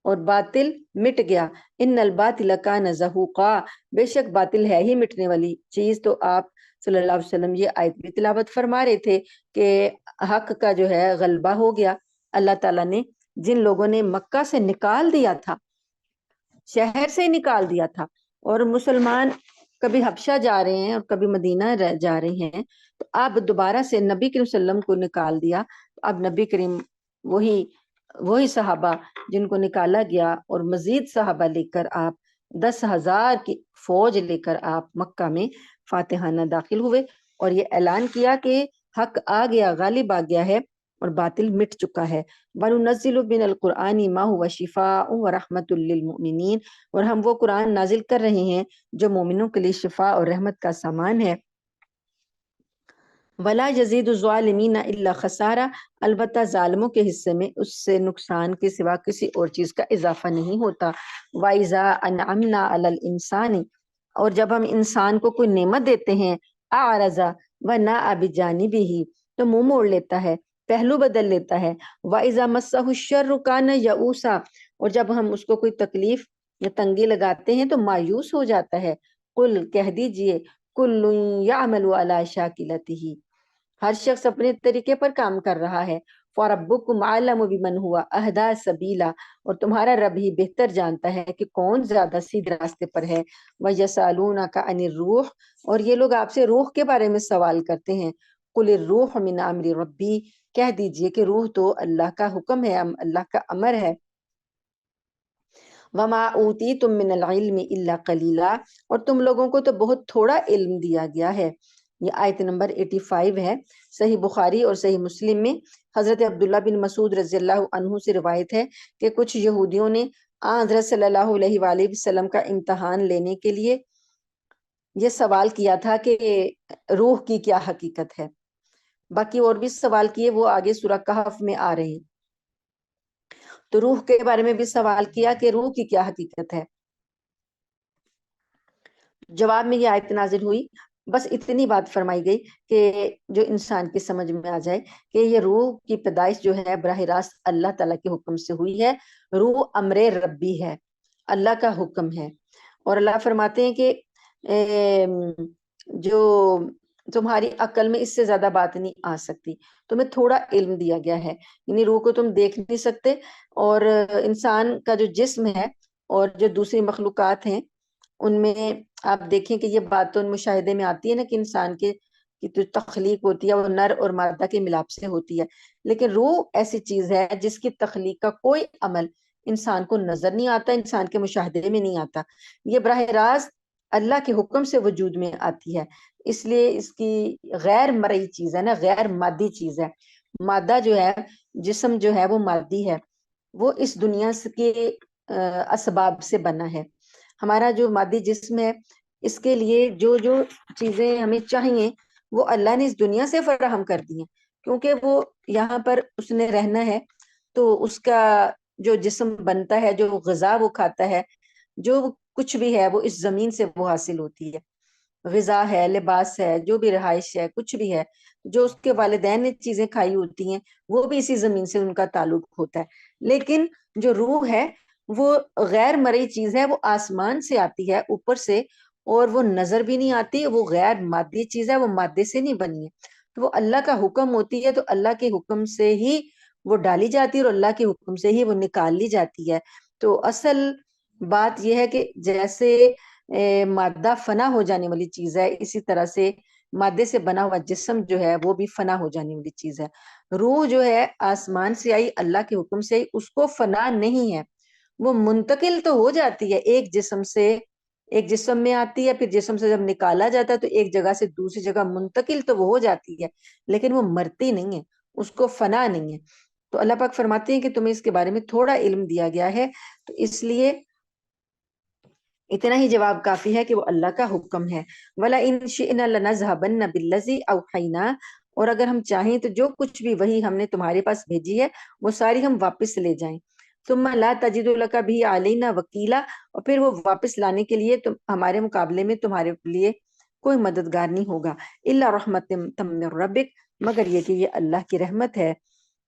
Speaker 1: اور باطل مٹ گیا. ان الباطل کان زہوقا. بے شک باطل ہے ہی مٹنے والی چیز. تو آپ صلی اللہ علیہ وسلم یہ آیت بھی تلاوت فرما رہے تھے کہ حق کا جو ہے غلبہ ہو گیا. اللہ تعالیٰ نے جن لوگوں نے مکہ سے نکال دیا تھا، شہر سے نکال دیا تھا، اور مسلمان کبھی حبشہ جا رہے ہیں اور کبھی مدینہ جا رہے ہیں، تو اب دوبارہ سے نبی کریم صلی اللہ علیہ وسلم کو نکال دیا. اب نبی کریم وہی صحابہ جن کو نکالا گیا اور مزید صحابہ لے کر آپ 10,000 کی فوج لے کر آپ مکہ میں فاتحانہ داخل ہوئے اور یہ اعلان کیا کہ حق آ گیا، غالب آ گیا ہے اور باطل مٹ چکا ہے. وَنُنَزِّلُ مِنَ الْقُرْآنِ مَا هُوَ شِفَاءٌ وَرَحْمَةٌ لِّلْمُؤْمِنِينَ. اور ہم وہ قرآن نازل کر رہے ہیں جو مومنوں کے لیے شفا اور رحمت کا سامان ہے. وَلَا يَزِيدُ الظَّالِمِينَ إِلَّا خَسَارًا. البتہ ظالموں کے حصے میں اس سے نقصان کے سوا کسی اور چیز کا اضافہ نہیں ہوتا. وَإِذَا أَنْعَمْنَا عَلَى الْإِنسَانِ. اور جب ہم انسان کو کوئی نعمت دیتے ہیں أَعْرَضَ وَنَأَى بِجَانِبِهِ. تو منہ موڑ لیتا ہے، پہلو بدل لیتا ہے. وَإِذَا مَسَّهُ الشَّرُّ كَانَ يَئُوسًا. اور جب ہم اس کو کوئی تکلیف یا تنگی لگاتے ہیں تو مایوس ہو جاتا ہے. قل کہہ دیجئے کل یعمل علی شاکلتہ. ہر شخص اپنے طریقے پر کام کر رہا ہے. فَرَبُّكُمْ أَعْلَمُ بِمَنْ هُوَ أَهْدَىٰ سَبِيلًا. اور تمہارا رب ہی بہتر جانتا ہے کہ کون زیادہ سیدھے راستے پر ہے. وَيَسْأَلُونَكَ عَنِ الرُّوحِ. اور یہ لوگ آپ سے روح کے بارے میں سوال کرتے ہیں. قُلِ الرُّوحُ مِنْ أَمْرِ رَبِّي. کہہ دیجئے کہ روح تو اللہ کا حکم ہے، اللہ کا امر ہے. وَمَا أُوتِيتُم مِّنَ الْعِلْمِ إِلَّا قَلِيلًا. اور تم لوگوں کو تو بہت تھوڑا علم دیا گیا ہے. یہ آیت نمبر 85 ہے. صحیح بخاری اور صحیح مسلم میں حضرت عبداللہ بن مسعود رضی اللہ عنہ سے روایت ہے کہ کچھ یہودیوں نے حضرت صلی اللہ علیہ وآلہ وسلم کا امتحان لینے کے لیے یہ سوال کیا تھا کہ روح کی کیا حقیقت ہے. باقی اور بھی سوال کیے، وہ آگے سورہ کہف میں آ رہے ہیں. تو روح کے بارے میں بھی سوال کیا کہ روح کی کیا حقیقت ہے. جواب میں یہ آیت نازل ہوئی. بس اتنی بات فرمائی گئی کہ جو انسان کی سمجھ میں آ جائے کہ یہ روح کی پیدائش جو ہے براہ راست اللہ تعالیٰ کے حکم سے ہوئی ہے. روح امر ربی ہے، اللہ کا حکم ہے. اور اللہ فرماتے ہیں کہ جو تمہاری عقل میں اس سے زیادہ بات نہیں آ سکتی. تمہیں تھوڑا علم دیا گیا ہے، یعنی روح کو تم دیکھ نہیں سکتے. اور انسان کا جو جسم ہے اور جو دوسری مخلوقات ہیں ان میں آپ دیکھیں کہ یہ بات تو مشاہدے میں آتی ہے نا کہ انسان کی جو تخلیق ہوتی ہے وہ نر اور مادہ کے ملاپ سے ہوتی ہے. لیکن روح ایسی چیز ہے جس کی تخلیق کا کوئی عمل انسان کو نظر نہیں آتا، انسان کے مشاہدے میں نہیں آتا. یہ براہ راست اللہ کے حکم سے وجود میں آتی ہے. اس لیے اس کی غیر مرئی چیز ہے نا، غیر مادی چیز ہے. مادہ جو ہے، جسم جو ہے وہ مادی ہے، وہ اس دنیا کے اسباب سے بنا ہے. ہمارا جو مادی جسم ہے اس کے لیے جو جو چیزیں ہمیں چاہیے وہ اللہ نے اس دنیا سے فراہم کر دی ہیں، کیونکہ وہ یہاں پر اس نے رہنا ہے. تو اس کا جو جسم بنتا ہے، جو غذا وہ کھاتا ہے، جو کچھ بھی ہے وہ اس زمین سے وہ حاصل ہوتی ہے. غذا ہے، لباس ہے، جو بھی رہائش ہے، کچھ بھی ہے، جو اس کے والدین نے چیزیں کھائی ہوتی ہیں وہ بھی اسی زمین سے ان کا تعلق ہوتا ہے. لیکن جو روح ہے وہ غیر مرئی چیز ہے، وہ آسمان سے آتی ہے اوپر سے، اور وہ نظر بھی نہیں آتی، وہ غیر مادی چیز ہے، وہ مادے سے نہیں بنی ہے. تو وہ اللہ کا حکم ہوتی ہے، تو اللہ کے حکم سے ہی وہ ڈالی جاتی ہے اور اللہ کے حکم سے ہی وہ نکال لی جاتی ہے. تو اصل بات یہ ہے کہ جیسے مادہ فنا ہو جانے والی چیز ہے، اسی طرح سے مادے سے بنا ہوا جسم جو ہے وہ بھی فنا ہو جانے والی چیز ہے. روح جو ہے آسمان سے آئی، اللہ کے حکم سے آئی، اس کو فنا نہیں ہے، وہ منتقل تو ہو جاتی ہے ایک جسم سے ایک جسم میں آتی ہے، پھر جسم سے جب نکالا جاتا ہے تو ایک جگہ سے دوسری جگہ منتقل تو وہ ہو جاتی ہے، لیکن وہ مرتی نہیں ہے، اس کو فنا نہیں ہے. تو اللہ پاک فرماتے ہیں کہ تمہیں اس کے بارے میں تھوڑا علم دیا گیا ہے، تو اس لیے اتنا ہی جواب کافی ہے کہ وہ اللہ کا حکم ہے. وَلَئِن شِئْنَا لَنَذْهَبَنَّ بِالَّذِي أَوْحَيْنَا، اور اگر ہم چاہیں تو جو کچھ بھی وہی ہم نے تمہارے پاس بھیجی ہے وہ ساری ہم واپس لے جائیں. ثُمَّ لَا تَجِدُ لَكَ بِهِ عَلَيْنَا وَكِيلًا، اور پھر وہ واپس لانے کے لیے ہمارے مقابلے میں تمہارے لیے کوئی مددگار نہیں ہوگا. إِلَّا رَحْمَةً مِّن رَّبِّكَ، مگر یہ کہ یہ اللہ کی رحمت ہے.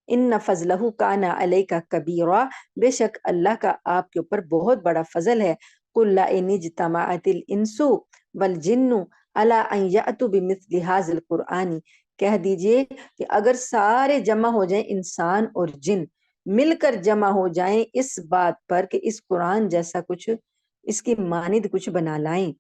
Speaker 1: ان فضلہ کان علیک کبیرا، بے شک اللہ کا آپ کے اوپر بہت بڑا فضل ہے. قل لئن اجتمعت الانس والجن علی ان یأتوا بمثل هذا القرآن، کہہ دیجئے کہ اگر سارے جمع ہو جائیں انسان اور جن مل کر جمع ہو جائیں اس بات پر کہ اس قرآن جیسا کچھ، اس کی مانند کچھ بنا لائیں،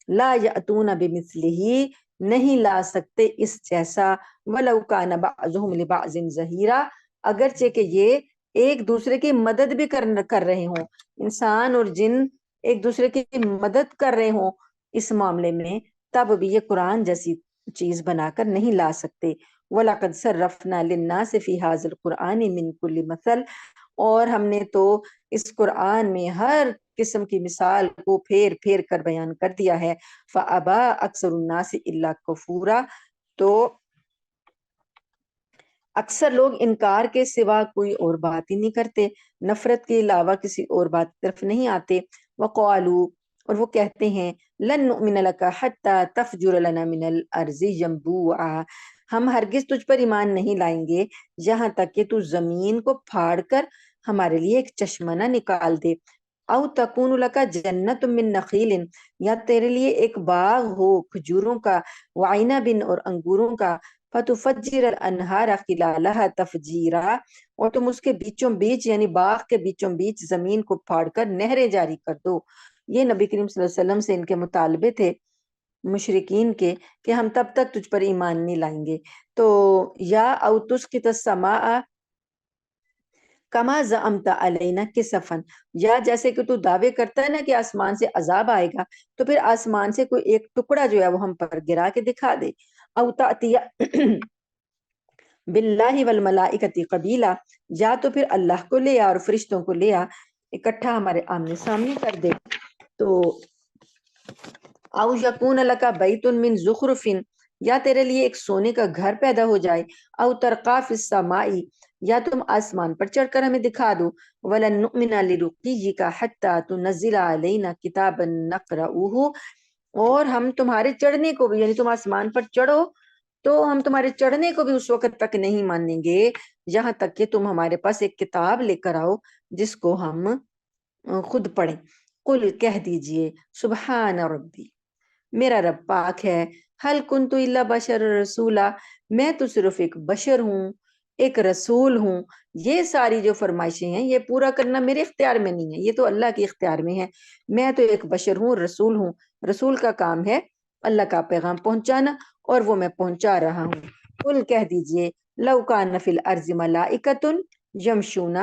Speaker 1: لا یأتون بمثلہ، نہیں لا سکتے اس جیسا، ولو کان بعضهم لبعض ظہیرا، اگرچہ کہ یہ ایک دوسرے کی مدد بھی کر رہے ہوں، انسان اور جن ایک دوسرے کی مدد کر رہے ہوں اس معاملے میں، تب بھی یہ قرآن جیسی چیز بنا کر نہیں لا سکتے. وَلَقَدْ صَرَّفْنَا لِلنَّاسِ فِي هَذَا الْقُرْآنِ مِنْ كُلِّ مَثَلٍ، اور ہم نے تو اس قرآن میں ہر قسم کی مثال کو پھیر پھیر کر بیان کر دیا ہے. فَأَبَى أَكْثَرُ النَّاسِ إِلَّا كُفُورًا، تو اکثر لوگ انکار کے سوا کوئی اور بات ہی نہیں کرتے، نفرت کے علاوہ کسی اور بات کی طرف نہیں آتے. وقالو، اور وہ کہتے ہیں، لن نؤمن لک حتی تفجر لنا من الارض ینبوعا، ہم ہرگز تجھ پر ایمان نہیں لائیں گے یہاں تک کہ تو زمین کو پھاڑ کر ہمارے لیے ایک چشمہ نہ نکال دے. او تکون لک جنت من نخیل، یا تیرے لیے ایک باغ ہو کھجوروں کا، وعنب اور انگوروں کا، فتفجر الانہار خلالها تفجیرا، اور تم اس کے بیچوں بیچ یعنی باغ کے بیچوں بیچ زمین کو پھاڑ کر نہریں جاری کر دو. یہ نبی کریم صلی اللہ علیہ وسلم سے ان کے مطالبے تھے مشرکین کے کہ ہم تب تک تجھ پر ایمان نہیں لائیں گے. تو یا او تسقط السماء کما زعمت علینا کسفن، یا جیسے کہ تو دعوے کرتا ہے نا کہ آسمان سے عذاب آئے گا، تو پھر آسمان سے کوئی ایک ٹکڑا جو ہے وہ ہم پر گرا کے دکھا دے. او تأتی باللہ والملائکۃ قبیلا، یا تو پھر اللہ کو لے آ اور فرشتوں کو لے آ اکٹھا ہمارے آمنے سامنے کر دے. تو او یکون لک بیت من زخرف، یا تیرے لیے ایک سونے کا گھر پیدا ہو جائے. او ترقی فی السماء، یا تم آسمان پر چڑھ کر ہمیں دکھا دو. ولن نؤمن لرقیک حتی تنزل علینا کتابا نقرؤہ، اور ہم تمہارے چڑھنے کو بھی یعنی تم آسمان پر چڑھو تو ہم تمہارے چڑھنے کو بھی اس وقت تک نہیں مانیں گے جہاں تک کہ تم ہمارے پاس ایک کتاب لے کر آؤ جس کو ہم خود پڑھیں. قل، کہہ دیجئے، سبحان ربی، میرا رب پاک ہے، حل کنت الا بشر رسولا، میں تو صرف ایک بشر ہوں، ایک رسول ہوں. یہ ساری جو فرمائشیں ہیں یہ پورا کرنا میرے اختیار میں نہیں ہے، یہ تو اللہ کے اختیار میں ہے. میں تو ایک بشر ہوں، رسول ہوں، رسول کا کام ہے اللہ کا پیغام پہنچانا، اور وہ میں پہنچا رہا ہوں. قل، کہہ دیجئے، لو کان فی الارض ملائکۃ یمشون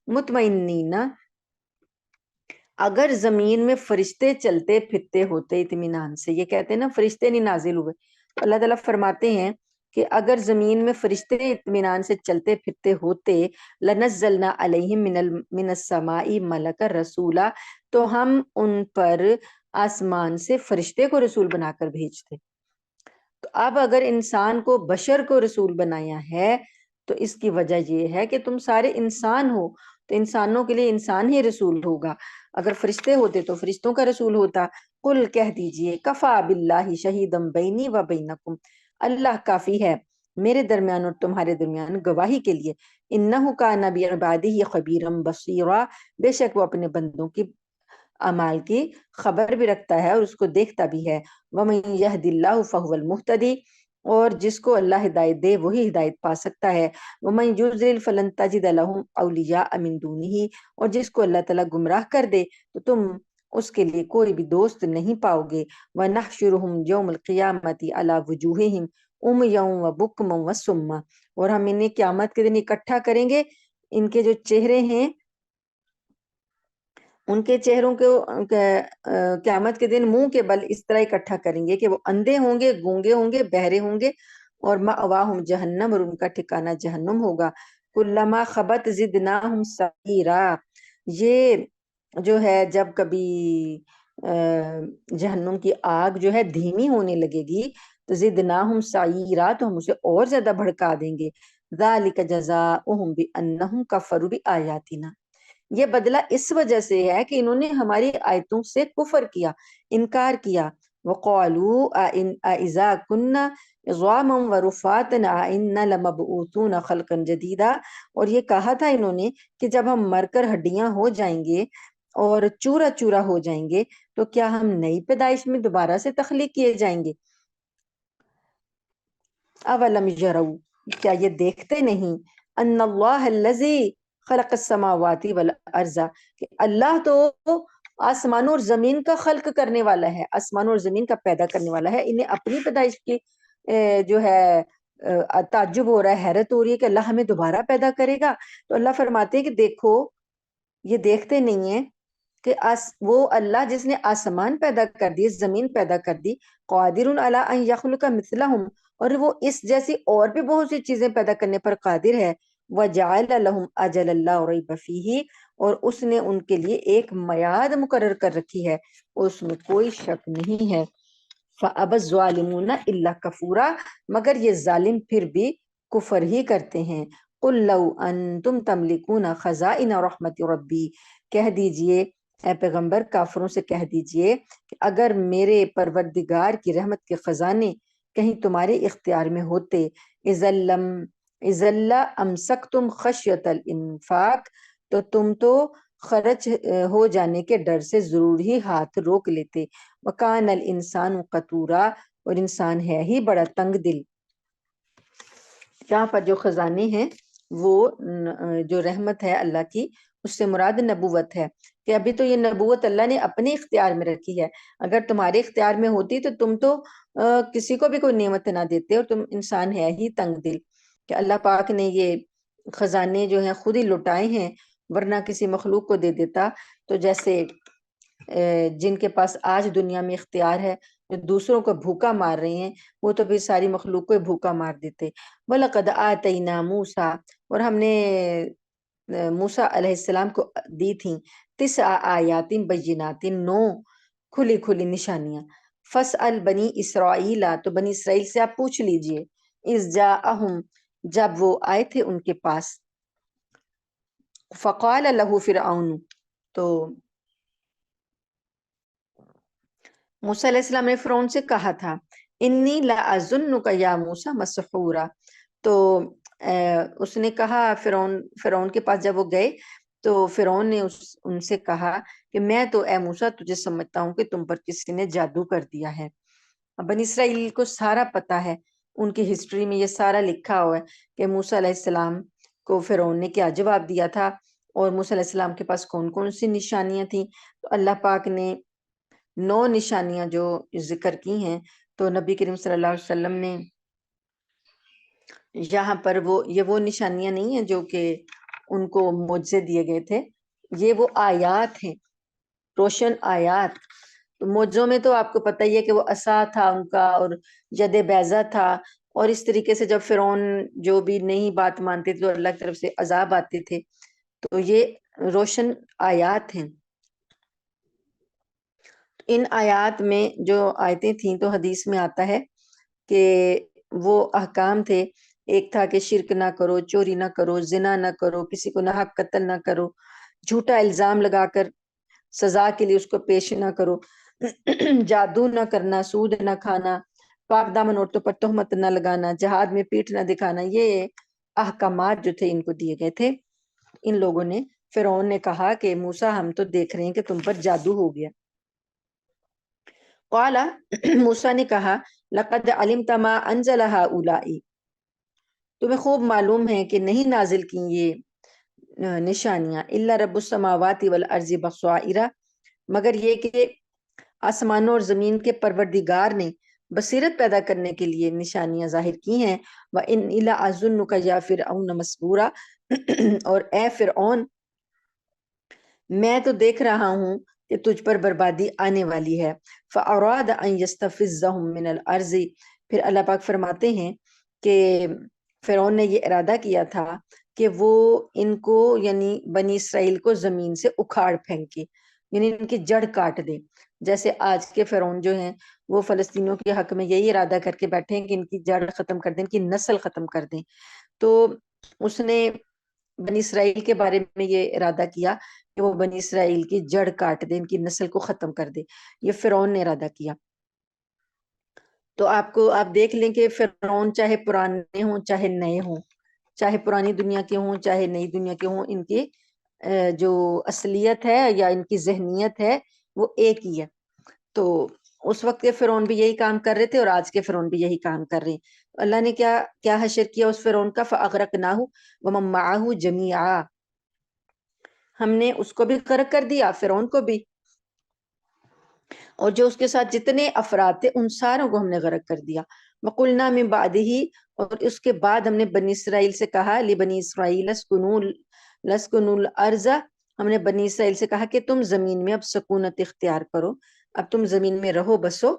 Speaker 1: مطمئنین، اگر زمین میں فرشتے چلتے پھرتے ہوتے اطمینان سے، یہ کہتے ہیں نا فرشتے نہیں نازل ہوئے، تو اللہ تعالیٰ فرماتے ہیں کہ اگر زمین میں فرشتے اطمینان سے چلتے پھرتے ہوتے، لنزلنا علیہم من السماء ملکا رسولا، تو ہم ان پر آسمان سے فرشتے کو رسول بنا کر بھیجتے. تو اب اگر انسان کو بشر کو رسول بنایا ہے تو اس کی وجہ یہ ہے کہ تم سارے انسان ہو تو انسانوں کے لیے انسان ہی رسول ہوگا، اگر فرشتے ہوتے تو فرشتوں کا رسول ہوتا۔ قل کہہ دیجئے کفا باللہ شہیدم بینی و بینکم، اللہ کافی ہے میرے درمیان اور تمہارے درمیان گواہی کے لیے، انہ کان بعبادہ خبیرا بصیرا، بے شک وہ اپنے بندوں کی اعمال کی خبر بھی رکھتا ہے اور اس کو دیکھتا بھی ہے۔ وَمَن يَهْدِ اللَّهُ فَهُوَ الْمُهْتَدِي، اور جس کو اللہ ہدایت دے وہی ہدایت پا سکتا ہے۔ وَمَن يُضْلِلْ فَلَن تَجِدَ لَهُمْ أَوْلِيَاءَ مِن دُونِهِ، اور جس کو اللہ تعالیٰ گمراہ کر دے تو تم اس کے لیے کوئی بھی دوست نہیں پاؤ گے۔ وَنَحْشُرُهُمْ يَوْمَ الْقِيَامَةِ عَلَى وُجُوهِهِمْ عُمْيًا وَبُكْمًا وَصُمًّا، اور ہم انہیں قیامت کے دن اکٹھا کریں گے، ان کے جو چہرے ہیں ان کے چہروں کو قیامت کے دن منہ کے بل اس طرح اکٹھا کریں گے کہ وہ اندھے ہوں گے، گونگے ہوں گے، بہرے ہوں گے، اور مأواہم جہنم، اور ان کا ٹھکانہ جہنم ہوگا۔ کلما خبت زدناہم سعیرا، یہ جو ہے جب کبھی جہنم کی آگ جو ہے دھیمی ہونے لگے گی تو زدناہم سعیرا، تو ہم اسے اور زیادہ بھڑکا دیں گے۔ ذالک جزاؤہم بانہم کفروا بآیاتنا، یہ بدلہ اس وجہ سے ہے کہ انہوں نے ہماری آیتوں سے کفر کیا، انکار کیا۔ وَقَالُوا أَإِذَا كُنَّا عِظَامًا وَرُفَاتًا أَإِنَّا لَمَبْعُوثُونَ خَلْقًا جَدِيدًا، اور یہ کہا تھا انہوں نے کہ جب ہم مر کر ہڈیاں ہو جائیں گے اور چورا چورا ہو جائیں گے تو کیا ہم نئی پیدائش میں دوبارہ سے تخلیق کیے جائیں گے۔ اولم یروا، کیا یہ دیکھتے نہیں، ان اللہ الذی خلق السماوات والارض، کہ اللہ تو آسمان اور زمین کا خلق کرنے والا ہے، آسمان اور زمین کا پیدا کرنے والا ہے۔ انہیں اپنی پیدائش کی جو ہے تعجب ہو رہا ہے، حیرت ہو رہی ہے کہ اللہ ہمیں دوبارہ پیدا کرے گا۔ تو اللہ فرماتے ہیں کہ دیکھو، یہ دیکھتے نہیں ہیں کہ وہ اللہ جس نے آسمان پیدا کر دی، زمین پیدا کر دی، قادر علی ان یخلق مثلہم، اور وہ اس جیسی اور بھی بہت سی چیزیں پیدا کرنے پر قادر ہے۔ وَجَعَلَ لَهُمْ أَجَلًا لَا رَيْبَ فِيهِ، اور اس نے ان کے لیے ایک میعاد مقرر کر رکھی ہے، اس میں کوئی شک نہیں ہے۔ فَأَبَى الظَّالِمُونَ إِلَّا كَفُورًا، مگر یہ ظالم پھر بھی کفر ہی کرتے ہیں۔ قُل لَّوْ أَنتُمْ تَمْلِكُونَ خَزَائِنَ رَحْمَةِ رَبِّي، کہہ دیجئے اے پیغمبر، کافروں سے کہہ دیجئے کہ اگر میرے پروردگار کی رحمت کے خزانے کہیں تمہارے اختیار میں ہوتے، اذا امسکتم خشیۃ الانفاق، تو تم تو خرچ ہو جانے کے ڈر سے ضرور ہی ہاتھ روک لیتے۔ وکان الانسان قتورا، اور انسان ہے ہی بڑا تنگ دل۔ یہاں پر جو خزانے ہیں وہ جو رحمت ہے اللہ کی، اس سے مراد نبوت ہے، کہ ابھی تو یہ نبوت اللہ نے اپنے اختیار میں رکھی ہے، اگر تمہارے اختیار میں ہوتی تو تم تو کسی کو بھی کوئی نعمت نہ دیتے، اور تم انسان ہے ہی تنگ دل، کہ اللہ پاک نے یہ خزانے جو ہیں خود ہی لٹائے ہیں، ورنہ کسی مخلوق کو دے دیتا تو جیسے جن کے پاس آج دنیا میں اختیار ہے، جو دوسروں کو بھوکا مار رہے ہیں، وہ تو پھر ساری مخلوق کو بھوکا مار دیتے۔ وَلَقَدْ آتَيْنَا مُوسَىٰ، اور ہم نے موسیٰ علیہ السلام کو دی تھیں 9 آیات بینات، 9 کھلی کھلی نشانیاں۔ فَاسْأَلْ بَنِي إِسْرَائِیلَ، تو بنی اسرائیل سے آپ پوچھ لیجئے، اِذْ جَاءَهُمْ، جب وہ آئے تھے ان کے پاس، فَقَالَ لَهُ فِرْعَوْنُ، تو موسیٰ علیہ السلام نے فرعون سے کہا تھا، انی لَأَظُنُّكَ يَا موسیٰ مَسْحُورًا، تو اس نے کہا، فرعون کے پاس جب وہ گئے تو فرعون نے ان سے کہا کہ میں تو اے موسیٰ تجھے سمجھتا ہوں کہ تم پر کسی نے جادو کر دیا ہے۔ اب بنی اسرائیل کو سارا پتا ہے، ان کی ہسٹری میں یہ سارا لکھا ہوا ہے کہ موسیٰ علیہ السلام کو فرعون نے کیا جواب دیا تھا، اور موسیٰ علیہ السلام کے پاس کون کون سی نشانیاں تھیں۔ تو اللہ پاک نے 9 نشانیاں جو ذکر کی ہیں، تو نبی کریم صلی اللہ علیہ وسلم نے یہاں پر وہ نشانیاں نہیں ہیں جو کہ ان کو معجزے دیے گئے تھے، یہ وہ آیات ہیں، روشن آیات۔ تو معجزوں میں تو آپ کو پتہ ہی ہے کہ وہ عصا تھا ان کا، اور ید بیضا تھا، اور اس طریقے سے جب فرعون جو بھی نہیں بات مانتے تھے تو اللہ کی طرف سے عذاب آتے تھے، تو یہ روشن آیات ہیں۔ ان آیات میں جو آیتیں تھیں تو حدیث میں آتا ہے کہ وہ احکام تھے ایک تھا کہ شرک نہ کرو، چوری نہ کرو، زنا نہ کرو، کسی کو ناحق قتل نہ کرو، جھوٹا الزام لگا کر سزا کے لیے اس کو پیش نہ کرو، جادو نہ کرنا، سود نہ کھانا، پاک دامن عورتوں پر تہمت نہ لگانا، جہاد میں پیٹھ نہ دکھانا، یہ احکامات جو تھے ان کو دیے گئے تھے۔ ان لوگوں نے، فرعون نے کہا کہ موسیٰ ہم تو دیکھ رہے ہیں کہ تم پر جادو ہو گیا۔ قال موسیٰ نے کہا لقد علمت ما انزل هؤلاء، تمہیں خوب معلوم ہے کہ نہیں نازل کی یہ نشانیاں الا رب السماوات والارض بصائر، مگر یہ کہ آسمانوں اور زمین کے پروردگار نے بصیرت پیدا کرنے کے لیے نشانیاں ظاہر کی ہیں۔ وَإِنِّ لَأَظُنُّكَ يَا فِرْعَوْنَ مَسْبُورًا، اور اے فرعون میں تو دیکھ رہا ہوں کہ تجھ پر بربادی آنے والی ہے۔ فَأَرَادَ أَن يَسْتَفِزَّهُم مِّنَ الْأَرْضِ، پھر اللہ پاک فرماتے ہیں کہ فرعون نے یہ ارادہ کیا تھا کہ وہ ان کو یعنی بنی اسرائیل کو زمین سے اکھاڑ پھینکے، یعنی ان کی جڑ کاٹ دے۔ جیسے آج کے فرعون جو ہیں وہ فلسطینیوں کے حق میں یہی ارادہ کر کے بیٹھے ہیں کہ ان کی جڑ ختم کر دیں، ان کی نسل ختم کر دیں۔ تو اس نے بنی اسرائیل کے بارے میں یہ ارادہ کیا کہ وہ بنی اسرائیل کی جڑ کاٹ دے، ان کی نسل کو ختم کر دے۔ یہ فرعون نے ارادہ کیا۔ تو آپ دیکھ لیں کہ فرعون چاہے پرانے ہوں چاہے نئے ہوں، چاہے پرانی دنیا کے ہوں چاہے نئی دنیا کے ہوں، ان کی جو اصلیت ہے یا ان کی ذہنیت ہے وہ ایک ہی ہے۔ تو اس وقت کے فرعون بھی یہی کام کر رہے تھے اور آج کے فرعون بھی یہی کام کر رہے ہیں۔ اللہ نے کیا حشر کیا اس فرعون کا، فَأَغْرَقْنَاهُ وَمَن مَّعَهُ جَمِيعًا، ہم نے اس کو بھی غرق کر دیا، فرعون کو بھی، اور جو اس کے ساتھ جتنے افراد تھے ان ساروں کو ہم نے غرق کر دیا۔ وَقُلْنَا مِن بَعْدِهِ، اور اس کے بعد ہم نے بنی اسرائیل سے کہا، لِبَنِي إِسْرَائِيلَ اسْكُنُوا الْأَرْضَ، ہم نے بنی اسرائیل سے کہا کہ تم زمین میں اب سکونت اختیار کرو، اب تم زمین میں رہو بسو،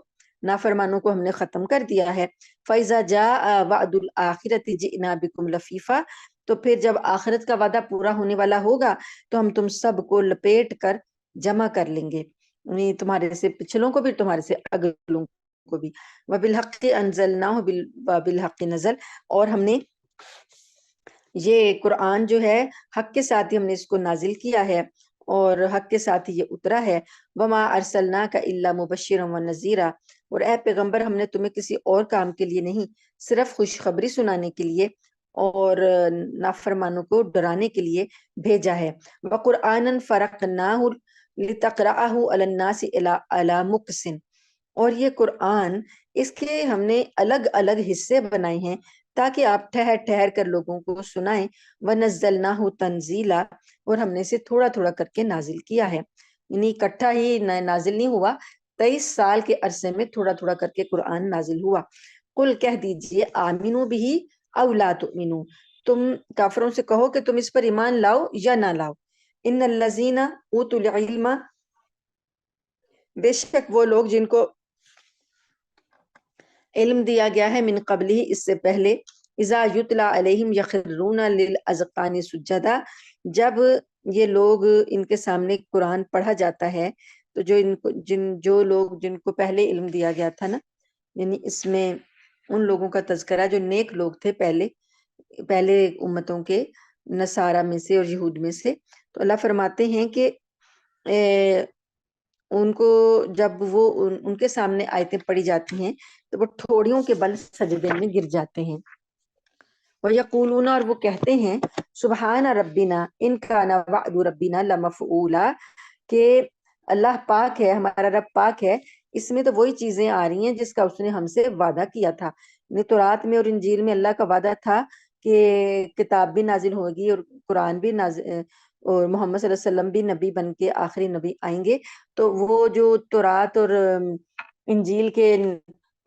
Speaker 1: نافرمانوں کو ہم نے ختم کر دیا ہے۔ فَإِذَا جَاءَ وَعْدُ الْآخِرَةِ جِئْنَا بِكُمْ لَفِيفًا، تو پھر جب آخرت کا وعدہ پورا ہونے والا ہوگا تو ہم تم سب کو لپیٹ کر جمع کر لیں گے، یعنی تمہارے سے پچھلوں کو بھی تمہارے سے اگلوں کو بھی۔ وَبِالْحَقِّ أَنزَلْنَاهُ، وَبِالْحَقِّ نزل، اور ہم نے یہ قرآن جو ہے حق کے ساتھ ہی ہم نے اس کو نازل کیا ہے اور حق کے ساتھ ہی یہ اترا ہے۔ وَمَا أَرْسَلْنَاكَ إِلَّا مُبَشِّرًا وَنَذِيرًا، اور اے پیغمبر ہم نے تمہیں کسی اور کام کے لیے نہیں، صرف خوشخبری سنانے کے لیے اور نافرمانوں کو ڈرانے کے لیے بھیجا ہے۔ وَقُرْآنًا فَرَقْنَاهُ لِتَقْرَأَهُ عَلَى النَّاسِ عَلَى مُقْسٍ، اور یہ قرآن اس کے ہم نے الگ الگ حصے بنائے ہیں تاکہ آپ ٹھہر ٹھہر کر لوگوں کو سنائیں۔ وَنَزَّلْنَاهُ تَنزِيلًا، اور ہم نے اسے تھوڑا تھوڑا کر کے نازل کیا ہے، یعنی اکٹھا ہی نازل نہیں ہوا، 23 سال کے عرصے میں تھوڑا تھوڑا کر کے قرآن نازل ہوا۔ قل کہہ دیجئے آمنو بھی او لا تؤمنو، تم کافروں سے کہو کہ تم اس پر ایمان لاؤ یا نہ لاؤ۔ ان الذین اوتوا العلم، بے شک وہ لوگ جن کو علم دیا گیا ہے، من قبلی، اس سے پہلے، اذا یتلا علیہم یخرون للاذقان سجدا، جب یہ لوگ ان کے سامنے قرآن پڑھا جاتا ہے تو جو لوگ جن کو پہلے علم دیا گیا تھا نا، یعنی اس میں ان لوگوں کا تذکرہ جو نیک لوگ تھے پہلے امتوں کے، نصارہ میں سے اور یہود میں سے، تو اللہ فرماتے ہیں کہ ان کو جب وہ ان کے سامنے آیتیں پڑھی جاتی ہیں تو وہ ٹھوڑیوں کے بل سجدے میں گر جاتے ہیں۔ وَيَقُولُونَ، اور وہ کہتے ہیں، سبحان ربنا ان کان وعد ربنا لمفعولا، کہ اللہ پاک ہے، ہمارا رب پاک ہے، اس میں تو وہی چیزیں آ رہی ہیں جس کا اس نے ہم سے وعدہ کیا تھا۔ تورات میں اور انجیل میں اللہ کا وعدہ تھا کہ کتاب بھی نازل ہوگی اور قرآن بھی نازل، اور محمد صلی اللہ علیہ وسلم بھی نبی بن کے آخری نبی آئیں گے۔ تو وہ جو تورات اور انجیل کے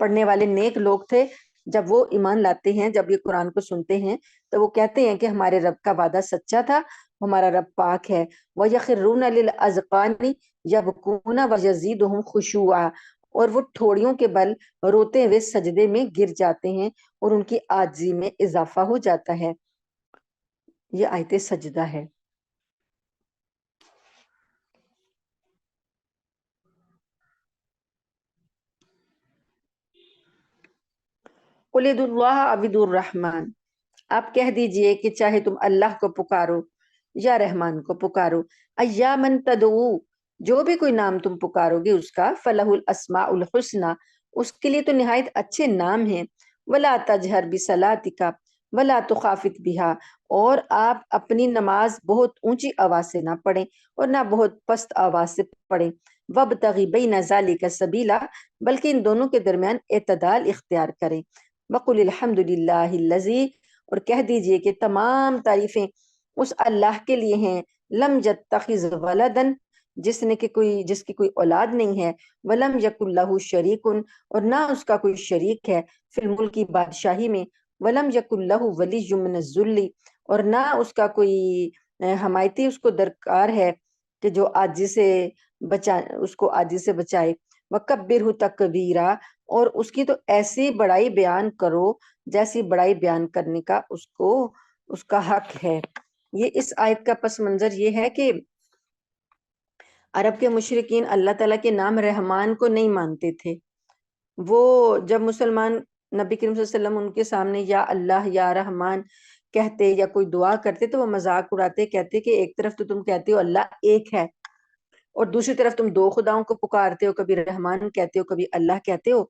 Speaker 1: پڑھنے والے نیک لوگ تھے، جب وہ ایمان لاتے ہیں، جب یہ قرآن کو سنتے ہیں تو وہ کہتے ہیں کہ ہمارے رب کا وعدہ سچا تھا، ہمارا رب پاک ہے۔ وَيَخِرُّونَ لِلْأَذْقَانِ يَبْكُونَ وَيَزِيدُهُمْ خُشُوعًا، اور وہ ٹھوڑیوں کے بل روتے ہوئے سجدے میں گر جاتے ہیں اور ان کی عاجزی میں اضافہ ہو جاتا ہے۔ یہ آیت سجدہ ہے۔ قُلِ ادعوا اللَّهَ أَوِ ادعوا الرَّحْمَٰنَ، آپ کہہ دیجئے کہ چاہے تم اللہ کو پکارو یا رحمان کو پکارو، ایامن تدعو، جو بھی کوئی نام تم پکارو گے اس کا، فلہ الاسماء الحسنی، اس کے لیے تو نہایت اچھے نام ہیں، ولا تجہر بصلاتک ولا تخافت بہا، اور آپ اپنی نماز بہت اونچی آواز سے نہ پڑھیں اور نہ بہت پست آواز سے پڑھیں، وابتغی بین ذالک سبیلا، بلکہ ان دونوں کے درمیان اعتدال اختیار کریں، وقل الحمد للہ الذی، اور کہہ دیجئے کہ تمام تعریفیں اس اللہ کے لیے ہیں، لم یتخذ ولدن، جس کی کوئی اولاد نہیں ہے، ولم یکن لہ شریک، اور نہ اس کا کوئی شریک ہے، فی الملک کی بادشاہی میں، ولم یکن لہ ولی من الذل، اور نہ اس کا کوئی حمایتی اس کو درکار ہے کہ جو عاجزی سے اس کو عاجزی سے بچائے، وکبرہ تکبیرا، اور اس کی تو ایسی بڑائی بیان کرو جیسی بڑائی بیان کرنے کا اس کا حق ہے۔ یہ اس آیت کا پس منظر یہ ہے کہ عرب کے مشرکین اللہ تعالیٰ کے نام رحمان کو نہیں مانتے تھے، وہ جب مسلمان نبی کریم صلی اللہ علیہ وسلم ان کے سامنے یا اللہ یا رحمان کہتے یا کوئی دعا کرتے تو وہ مذاق اڑاتے، کہتے کہ ایک طرف تو تم کہتے ہو اللہ ایک ہے اور دوسری طرف تم دو خداؤں کو پکارتے ہو، کبھی رحمان کہتے ہو کبھی اللہ کہتے ہو،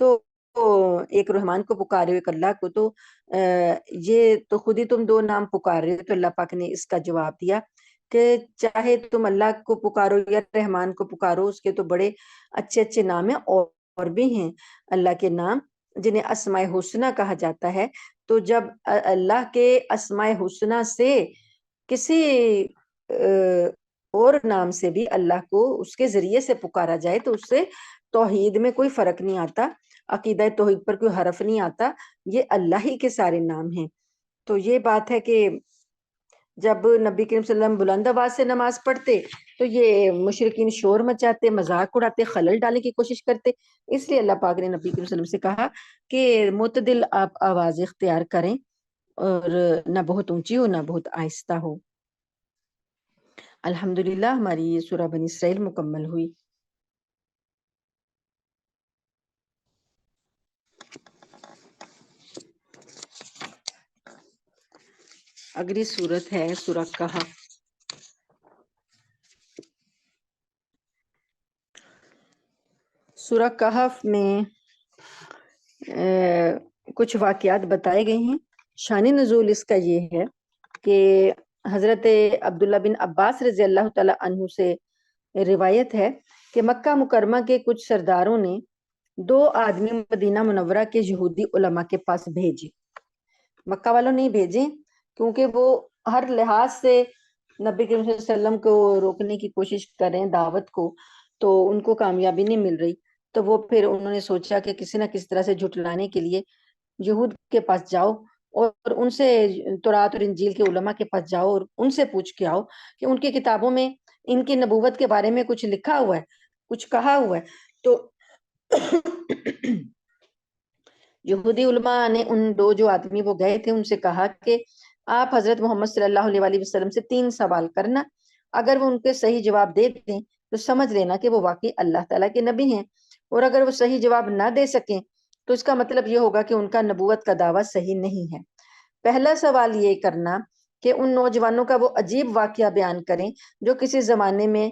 Speaker 1: تو ایک رحمان کو پکارے ہو ایک اللہ کو، تو یہ تو خود ہی تم دو نام پکار رہے ہو۔ تو اللہ پاک نے اس کا جواب دیا کہ چاہے تم اللہ کو پکارو یا رحمان کو پکارو، اس کے تو بڑے اچھے اچھے نام ہیں، اور بھی ہیں اللہ کے نام جنہیں اسماء حسنہ کہا جاتا ہے۔ تو جب اللہ کے اسماء حسنہ سے کسی اور نام سے بھی اللہ کو اس کے ذریعے سے پکارا جائے تو اس سے توحید میں کوئی فرق نہیں آتا، عقیدہ توحید پر کوئی حرف نہیں آتا، یہ اللہ ہی کے سارے نام ہیں۔ تو یہ بات ہے کہ جب نبی کریم صلی اللہ علیہ وسلم بلند آواز سے نماز پڑھتے تو یہ مشرکین شور مچاتے، مذاق اڑاتے، خلل ڈالنے کی کوشش کرتے، اس لیے اللہ پاک نے نبی کریم صلی اللہ علیہ وسلم سے کہا کہ معتدل آپ آواز اختیار کریں، اور نہ بہت اونچی ہو نہ بہت آہستہ ہو۔ الحمدللہ ہماری یہ سورہ بنی اسرائیل مکمل ہوئی۔ اگلی سورت ہے سورہ کہف۔ سورہ کہف میں کچھ واقعات بتائے گئے ہیں۔ شان نزول اس کا یہ ہے کہ حضرت عبداللہ بن عباس رضی اللہ تعالی عنہ سے روایت ہے کہ مکہ مکرمہ کے کچھ سرداروں نے 2 آدمی مدینہ منورہ کے یہودی علماء کے پاس بھیجے۔ مکہ والوں نہیں بھیجے کیونکہ وہ ہر لحاظ سے نبی کریم صلی اللہ علیہ وسلم کو روکنے کی کوشش کریں دعوت کو، تو ان کو کامیابی نہیں مل رہی، تو وہ پھر انہوں نے سوچا کہ کسی نہ کسی طرح سے جھٹلانے کے لیے یہود کے پاس جاؤ اور ان سے تورات اور انجیل کے علماء کے پاس جاؤ اور ان سے پوچھ کے آؤ کہ ان کی کتابوں میں ان کی نبوت کے بارے میں کچھ لکھا ہوا ہے، کچھ کہا ہوا ہے۔ تو یہودی علماء نے ان 2 جو آدمی وہ گئے تھے ان سے کہا کہ آپ حضرت محمد صلی اللہ علیہ وآلہ وسلم سے 3 سوال کرنا، اگر وہ ان کے صحیح جواب دے دیں تو سمجھ لینا کہ وہ واقعی اللہ تعالیٰ کے نبی ہیں، اور اگر وہ صحیح جواب نہ دے سکیں تو اس کا مطلب یہ ہوگا کہ ان کا نبوت کا دعویٰ صحیح نہیں ہے۔ پہلا سوال یہ کرنا کہ ان نوجوانوں کا وہ عجیب واقعہ بیان کریں جو کسی زمانے میں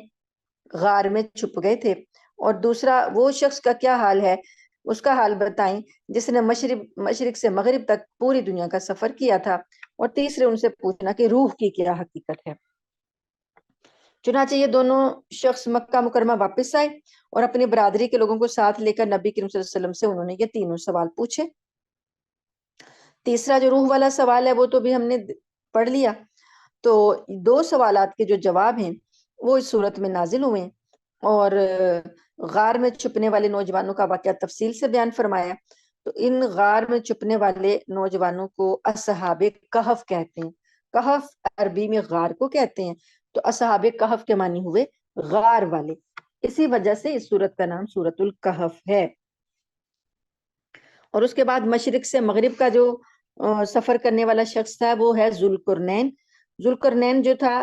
Speaker 1: غار میں چھپ گئے تھے، اور دوسرا وہ شخص کا کیا حال ہے اس کا حال بتائیں جس نے مشرق سے مغرب تک پوری دنیا کا سفر کیا تھا، اور تیسرے ان سے پوچھنا کہ روح کی کیا حقیقت ہے۔ چنانچہ یہ دونوں شخص مکہ مکرمہ واپس آئے اور اپنی برادری کے لوگوں کو ساتھ لے کر نبی کریم صلی اللہ علیہ وسلم سے انہوں نے یہ تینوں سوال پوچھے۔ تیسرا جو روح والا سوال ہے وہ تو بھی ہم نے پڑھ لیا، تو 2 سوالات کے جو جواب ہیں وہ اس صورت میں نازل ہوئے ہیں، اور غار میں چھپنے والے نوجوانوں کا واقعہ تفصیل سے بیان فرمایا۔ تو ان غار میں چھپنے والے نوجوانوں کو اصحاب کہف کہتے ہیں۔ کہف عربی میں غار کو کہتے ہیں، تو اصحاب کہف کے معنی ہوئے غار والے، اسی وجہ سے اس سورت کا نام سورت الکہف ہے۔ اور اس کے بعد مشرق سے مغرب کا جو سفر کرنے والا شخص تھا وہ ہے ذوالقرنین۔ ذوالقرنین جو تھا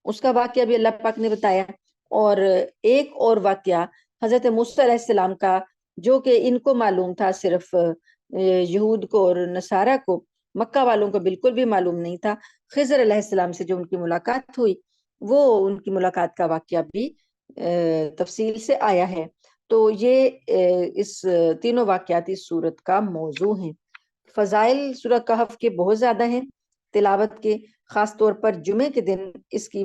Speaker 1: اس کا واقعہ بھی اللہ پاک نے بتایا، اور ایک اور واقعہ حضرت موسیٰ علیہ السلام کا جو کہ ان کو معلوم تھا صرف یہود کو اور نصارہ کو، مکہ والوں کو بالکل بھی معلوم نہیں تھا۔ خضر علیہ السلام سے جو ان کی ملاقات ہوئی، وہ ان کی ملاقات کا واقعہ بھی تفصیل سے آیا ہے۔ تو یہ اس تینوں واقعات اس سورت کا موضوع ہیں۔ فضائل سورہ کہف کے بہت زیادہ ہیں تلاوت کے، خاص طور پر جمعے کے دن اس کی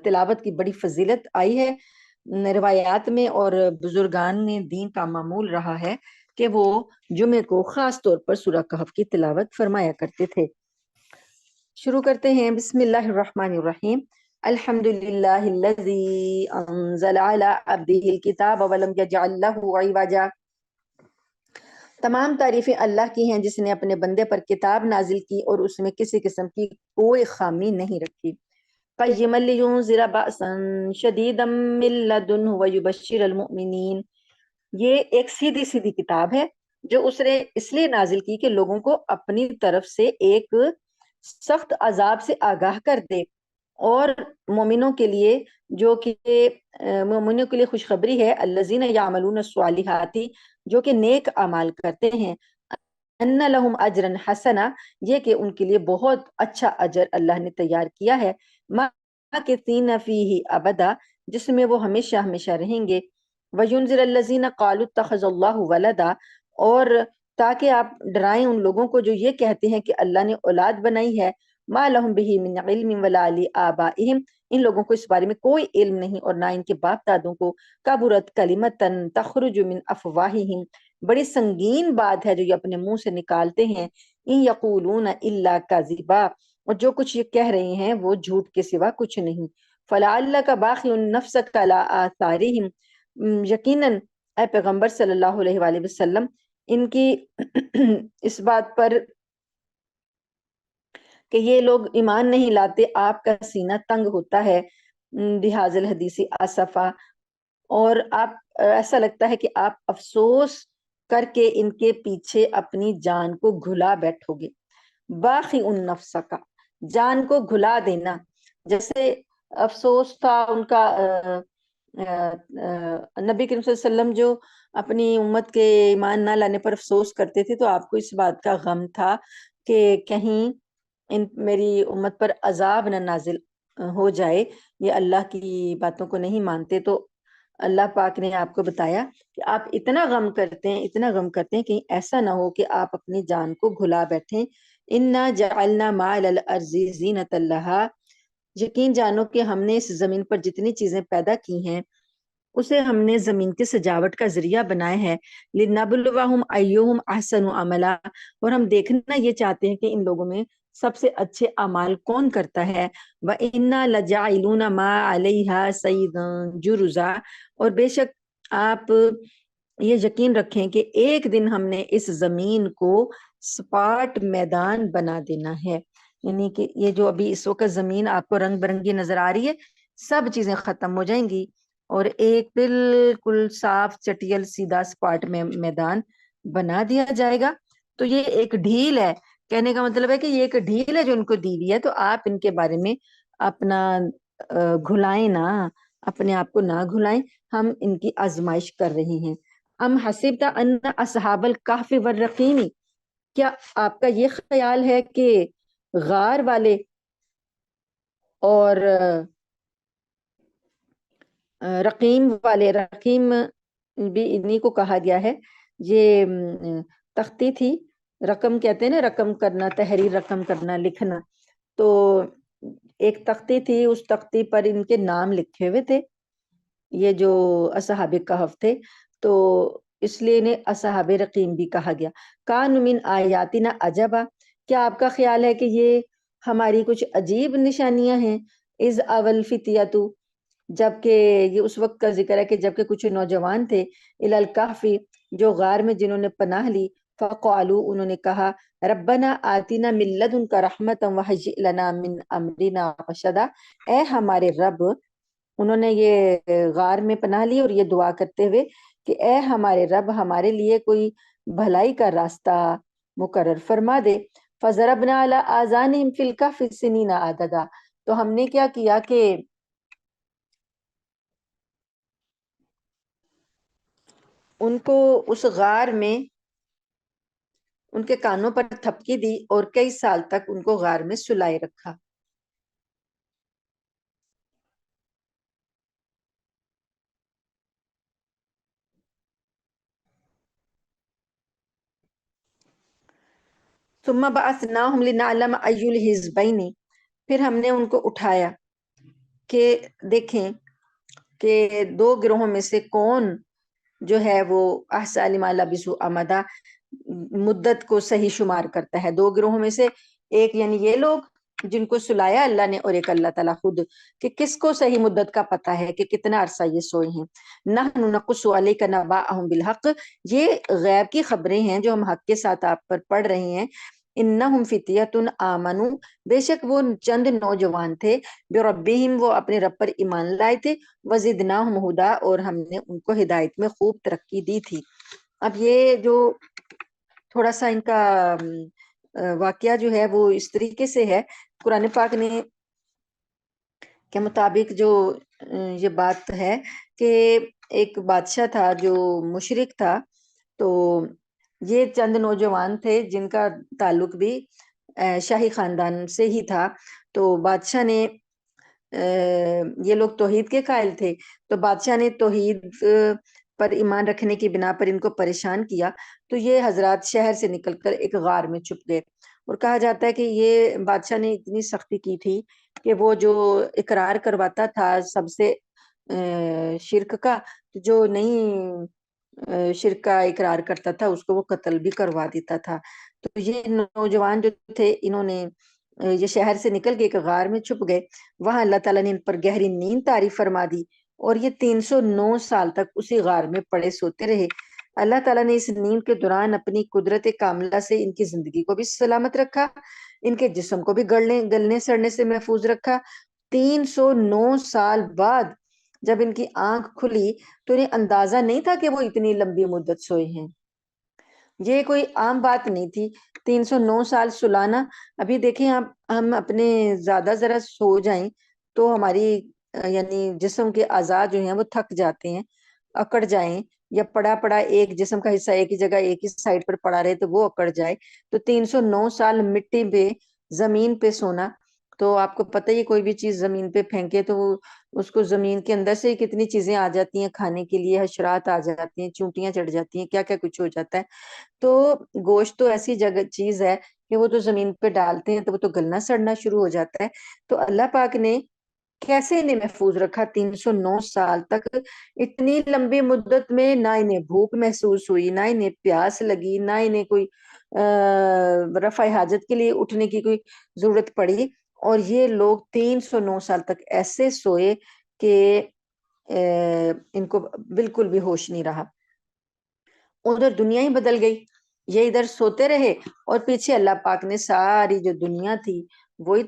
Speaker 1: تلاوت کی بڑی فضیلت آئی ہے روایات میں، اور بزرگان نے دین کا معمول رہا ہے کہ وہ جمعے کو خاص طور پر سورہ کہف کی تلاوت فرمایا کرتے تھے۔ شروع کرتے ہیں۔ بسم اللہ الرحمن الرحیم۔ الحمد للہ الذی انزل علی عبدہ الکتاب ولم یجعل لہ عوجا۔ تمام تعریفیں اللہ کی ہیں جس نے اپنے بندے پر کتاب نازل کی اور اس میں کسی قسم کی کوئی خامی نہیں رکھی۔ قیما لینذر بأسا شدیدا من لدنہ ویبشر المؤمنین۔ یہ ایک سیدھی سیدھی کتاب ہے جو اس نے اس لیے نازل کی کہ لوگوں کو اپنی طرف سے ایک سخت عذاب سے آگاہ کر دے، اور مومنوں کے لیے جو کہ مومنوں کے لیے خوشخبری ہے، الذین یعملون الصالحات، جو کہ نیک اعمال کرتے ہیں، ان لہم اجرا حسنا، یہ کہ ان کے لیے بہت اچھا اجر اللہ نے تیار کیا ہے، ماکثین فیہ ابدا، جس میں وہ ہمیشہ ہمیشہ رہیں گے، وینذر الذین قالوا اتخذ اللہ ولدا، اور تاکہ آپ ڈرائیں ان لوگوں کو جو یہ کہتے ہیں کہ اللہ نے اولاد بنائی ہے، ما لہم بہ من علم ولا لآبائہم، ان لوگوں کو اس بارے میں کوئی علم نہیں اور نہ ان کے باپ دادوں کو، کبرت کلمۃ تخرج من افواہہم، بڑی سنگین بات ہے جو یہ اپنے منہ سے نکالتے ہیں، ان یقولون الا کذبا، اور جو کچھ یہ کہہ رہے ہیں وہ جھوٹ کے سوا کچھ نہیں، فلعلک باخع نفسک علی آثارہم، یقیناً اے پیغمبر صلی اللہ علیہ وآلہ وسلم ان کی اس بات پر کہ یہ لوگ ایمان نہیں لاتے، آپ کا سینہ تنگ ہوتا ہے بہذا الحدیث اسفا، اور آپ ایسا لگتا ہے کہ آپ افسوس کر کے ان کے پیچھے اپنی جان کو گھلا بیٹھو گے۔ باقی ان نفس کا، جان کو گھلا دینا، جیسے افسوس تھا ان کا نبی کریم صلی اللہ علیہ وسلم جو اپنی امت کے ایمان نہ لانے پر افسوس کرتے تھے، تو آپ کو اس بات کا غم تھا کہ کہیں میری امت پر عذاب نہ نازل ہو جائے، یہ اللہ کی باتوں کو نہیں مانتے۔ تو اللہ پاک نے آپ کو بتایا کہ آپ اتنا غم کرتے ہیں، اتنا غم کرتے ہیں، کہیں ایسا نہ ہو کہ آپ اپنی جان کو گھلا بیٹھیں۔ انا جعلنا ما علی الارض زینۃ لہا، یقین جانو کہ ہم نے اس زمین پر جتنی چیزیں پیدا کی ہیں اسے ہم نے زمین کی سجاوٹ کا ذریعہ بنایا ہے، لنبلوہم ایہم احسن عملا، اور ہم دیکھنا یہ چاہتے ہیں کہ ان لوگوں میں سب سے اچھے اعمال کون کرتا ہے، وَإِنَّا لَجَاعِلُونَ مَا عَلَيْهَا صَعِيدًا جُرُزًا، اور بے شک آپ یہ یقین رکھیں کہ ایک دن ہم نے اس زمین کو سپاٹ میدان بنا دینا ہے، یعنی کہ یہ جو ابھی اس وقت زمین آپ کو رنگ برنگی نظر آ رہی ہے، سب چیزیں ختم ہو جائیں گی اور ایک بالکل صاف چٹیل سیدھا سپاٹ میں میدان بنا دیا جائے گا۔ تو یہ ایک ڈھیل ہے، کہنے کا مطلب ہے کہ یہ ایک ڈھیل ہے جو ان کو دی ہوئی ہے، تو آپ ان کے بارے میں اپنا گھلائیں نہ، اپنے آپ کو نہ گھلائیں، ہم ان کی آزمائش کر رہے ہیں۔ ام حسبت ان اصحاب الکہف والرقیم، کیا آپ کا یہ خیال ہے کہ غار والے اور رقیم والے، رقیم بھی انہی کو کہا گیا ہے، یہ تختی تھی، رقم کہتے ہیں نا، رقم کرنا، تحریر رقم کرنا، لکھنا، تو ایک تختی تھی، اس تختی پر ان کے نام لکھے ہوئے تھے، یہ جو اصحاب کہف تھے، تو اس لیے انہیں اصحاب رقیم بھی کہا گیا۔ کان من آیاتنا عجبا، کیا آپ کا خیال ہے کہ یہ ہماری کچھ عجیب نشانیاں ہیں؟ از اول فتیاتو، جبکہ یہ اس وقت کا ذکر ہے کہ جبکہ کچھ نوجوان تھے، الی الکہف، جو غار میں جنہوں نے پناہ لی، فقالوا، انہوں نے کہا، ربنا آتنا من لدنک رحمتا وہیئ لنا من امرنا رشدا، اے ہمارے رب، انہوں نے یہ غار میں پناہ لی اور یہ دعا کرتے ہوئے کہ اے ہمارے رب، ہمارے لیے کوئی بھلائی کا راستہ مقرر فرما دے۔ فضربنا علی آذانہم فی الکہف سنین عددا، تو ہم نے کیا کیا کہ ان کو اس غار میں ان کے کانوں پر تھپکی دی اور کئی سال تک ان کو غار میں سلائے رکھا. ثم بعثناهم لنعلم أي الحزبين، پھر ہم نے ان کو اٹھایا کہ دیکھیں کہ دو گروہوں میں سے کون جو ہے وہ احصیٰ لما لبثوا امدا مدت کو صحیح شمار کرتا ہے. دو گروہوں میں سے ایک یعنی یہ لوگ جن کو سلایا اللہ نے، اور ایک اللہ تعالیٰ خود، کہ کس کو صحیح مدت کا پتہ ہے کہ کتنا عرصہ یہ سوئے ہیں. نحن نقص علیک نبأهم بالحق، یہ غیب کی خبریں ہیں جو ہم حق کے ساتھ آپ پر پڑھ رہے ہیں. انہم فتیۃ آمنو، بے شک وہ چند نوجوان تھے، بربہم، وہ اپنے رب پر ایمان لائے تھے، وزدناہم ہدا، اور ہم نے ان کو ہدایت میں خوب ترقی دی تھی. اب یہ جو تھوڑا سا ان کا واقعہ جو ہے وہ اس طریقے سے ہے، قرآن پاک نے کے مطابق جو یہ بات ہے کہ ایک بادشاہ تھا جو مشرک تھا، تو یہ چند نوجوان تھے جن کا تعلق بھی شاہی خاندان سے ہی تھا. تو بادشاہ نے یہ لوگ توحید کے قائل تھے، تو بادشاہ نے توحید پر ایمان رکھنے کی بنا پر ان کو پریشان کیا. تو یہ حضرات شہر سے نکل کر ایک غار میں چھپ گئے، اور کہا جاتا ہے کہ یہ بادشاہ نے اتنی سختی کی تھی کہ وہ جو اقرار کرواتا تھا سب سے شرک کا، جو نہیں شرک کا اقرار کرتا تھا اس کو وہ قتل بھی کروا دیتا تھا. تو یہ نوجوان جو تھے انہوں نے یہ شہر سے نکل کے ایک غار میں چھپ گئے. وہاں اللہ تعالیٰ نے ان پر گہری نیند طاری فرما دی، اور یہ 309 سال تک اسی غار میں پڑے سوتے رہے. اللہ تعالیٰ نے اس نیند کے دوران اپنی قدرت کاملہ سے ان کی زندگی کو بھی سلامت رکھا، ان کے جسم کو بھی گلنے سڑنے سے محفوظ رکھا. 309 سال بعد جب ان کی آنکھ کھلی تو انہیں اندازہ نہیں تھا کہ وہ اتنی لمبی مدت سوئے ہیں. یہ کوئی عام بات نہیں تھی 309 سال سلانا. ابھی دیکھیں آپ، ہم اپنے زیادہ ذرا سو جائیں تو ہماری یعنی جسم کے اعضاء جو ہیں وہ تھک جاتے ہیں، اکڑ جائیں، یا پڑا پڑا ایک جسم کا حصہ ایک ہی جگہ ایک ہی سائڈ پر پڑا رہے تو وہ اکڑ جائے. تو 309 سال مٹی پہ زمین پہ سونا، تو آپ کو پتہ ہی کوئی بھی چیز زمین پہ پھینکے تو اس کو زمین کے اندر سے کتنی چیزیں آ جاتی ہیں کھانے کے لیے، حشرات آ جاتی ہیں، چونٹیاں چڑھ جاتی ہیں، کیا کیا کچھ ہو جاتا ہے. تو گوشت تو ایسی جگہ چیز ہے کہ وہ تو زمین پہ ڈالتے ہیں تو وہ تو گلنا سڑنا شروع ہو جاتا ہے. تو اللہ پاک نے کیسے انہیں محفوظ رکھا 309 سال تک. اتنی لمبی مدت میں نہ انہیں بھوک محسوس ہوئی، نہ انہیں پیاس لگی، نہ انہیں کوئی رفع حاجت کے لیے اٹھنے کی کوئی ضرورت پڑی. اور یہ لوگ 309 سال تک ایسے سوئے کہ ان کو بالکل بھی ہوش نہیں رہا. ادھر دنیا ہی بدل گئی، یہ ادھر سوتے رہے، اور پیچھے اللہ پاک نے ساری جو دنیا تھی وہی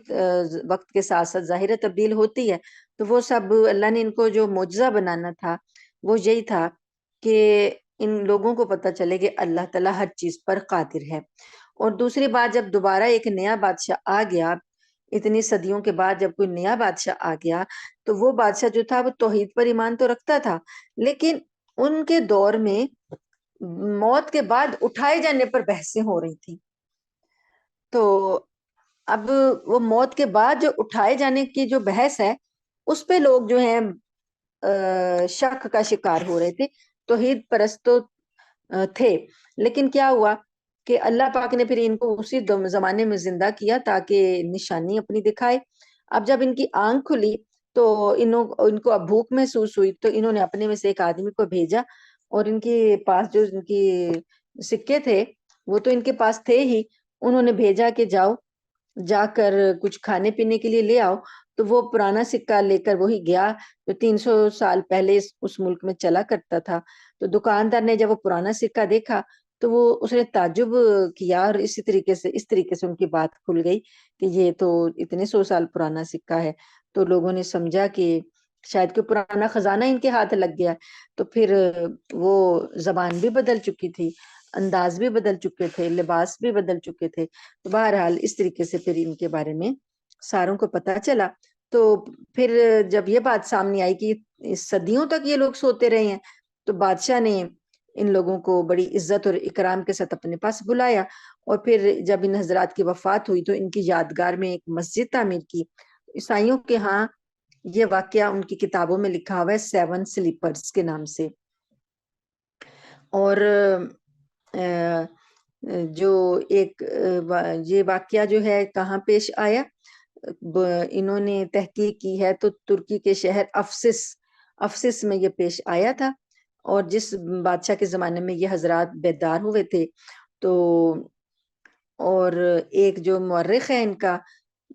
Speaker 1: وقت کے ساتھ ساتھ ظاہر تبدیل ہوتی ہے، تو وہ سب اللہ نے ان کو جو معجزہ بنانا تھا وہ یہی تھا کہ ان لوگوں کو پتہ چلے کہ اللہ تعالیٰ ہر چیز پر قادر ہے. اور دوسری بات، جب دوبارہ ایک نیا بادشاہ آ گیا، اتنی صدیوں کے بعد جب کوئی نیا بادشاہ آ گیا، تو وہ بادشاہ جو تھا وہ توحید پر ایمان تو رکھتا تھا، لیکن ان کے دور میں موت کے بعد اٹھائے جانے پر بحثیں ہو رہی تھی. تو اب وہ موت کے بعد جو اٹھائے جانے کی جو بحث ہے اس پہ لوگ جو ہیں شک کا شکار ہو رہے تھے. توحید پرست تو تھے، لیکن کیا ہوا کہ اللہ پاک نے پھر ان کو اسی زمانے میں زندہ کیا تاکہ نشانی اپنی دکھائے. اب جب ان کی آنکھ کھلی تو ان کو اب بھوک محسوس ہوئی، تو انہوں نے اپنے میں سے ایک آدمی کو بھیجا، اور ان کے پاس جو ان کی سکے تھے وہ تو ان کے پاس تھے ہی. انہوں نے بھیجا کہ جاؤ، جا کر کچھ کھانے پینے کے لیے لے آؤ. تو وہ پرانا سکہ لے کر وہی گیا جو 300 سال پہلے اس ملک میں چلا کرتا تھا. تو دکاندار نے جب وہ پرانا سکہ دیکھا تو وہ اس نے تعجب کیا، اور اس طریقے سے ان کی بات کھل گئی کہ یہ تو اتنے 100 سال پرانا سکہ ہے. تو لوگوں نے سمجھا کہ شاید کوئی پرانا خزانہ ان کے ہاتھ لگ گیا. تو پھر وہ زبان بھی بدل چکی تھی، انداز بھی بدل چکے تھے، لباس بھی بدل چکے تھے. تو بہرحال اس طریقے سے پھر ان کے بارے میں ساروں کو پتا چلا. تو پھر جب یہ بات سامنے آئی کہ صدیوں تک یہ لوگ سوتے رہے ہیں، تو بادشاہ نے ان لوگوں کو بڑی عزت اور اکرام کے ساتھ اپنے پاس بلایا، اور پھر جب ان حضرات کی وفات ہوئی تو ان کی یادگار میں ایک مسجد تعمیر کی۔ عیسائیوں کے ہاں یہ واقعہ ان کی کتابوں میں لکھا ہوا ہے 7 سلیپرز کے نام سے۔ اور جو ایک یہ واقعہ جو ہے کہاں پیش آیا، انہوں نے تحقیق کی ہے تو ترکی کے شہر افسس میں یہ پیش آیا تھا، اور جس بادشاہ کے زمانے میں یہ حضرات بیدار ہوئے تھے تو، اور ایک جو مورخ ہے ان کا،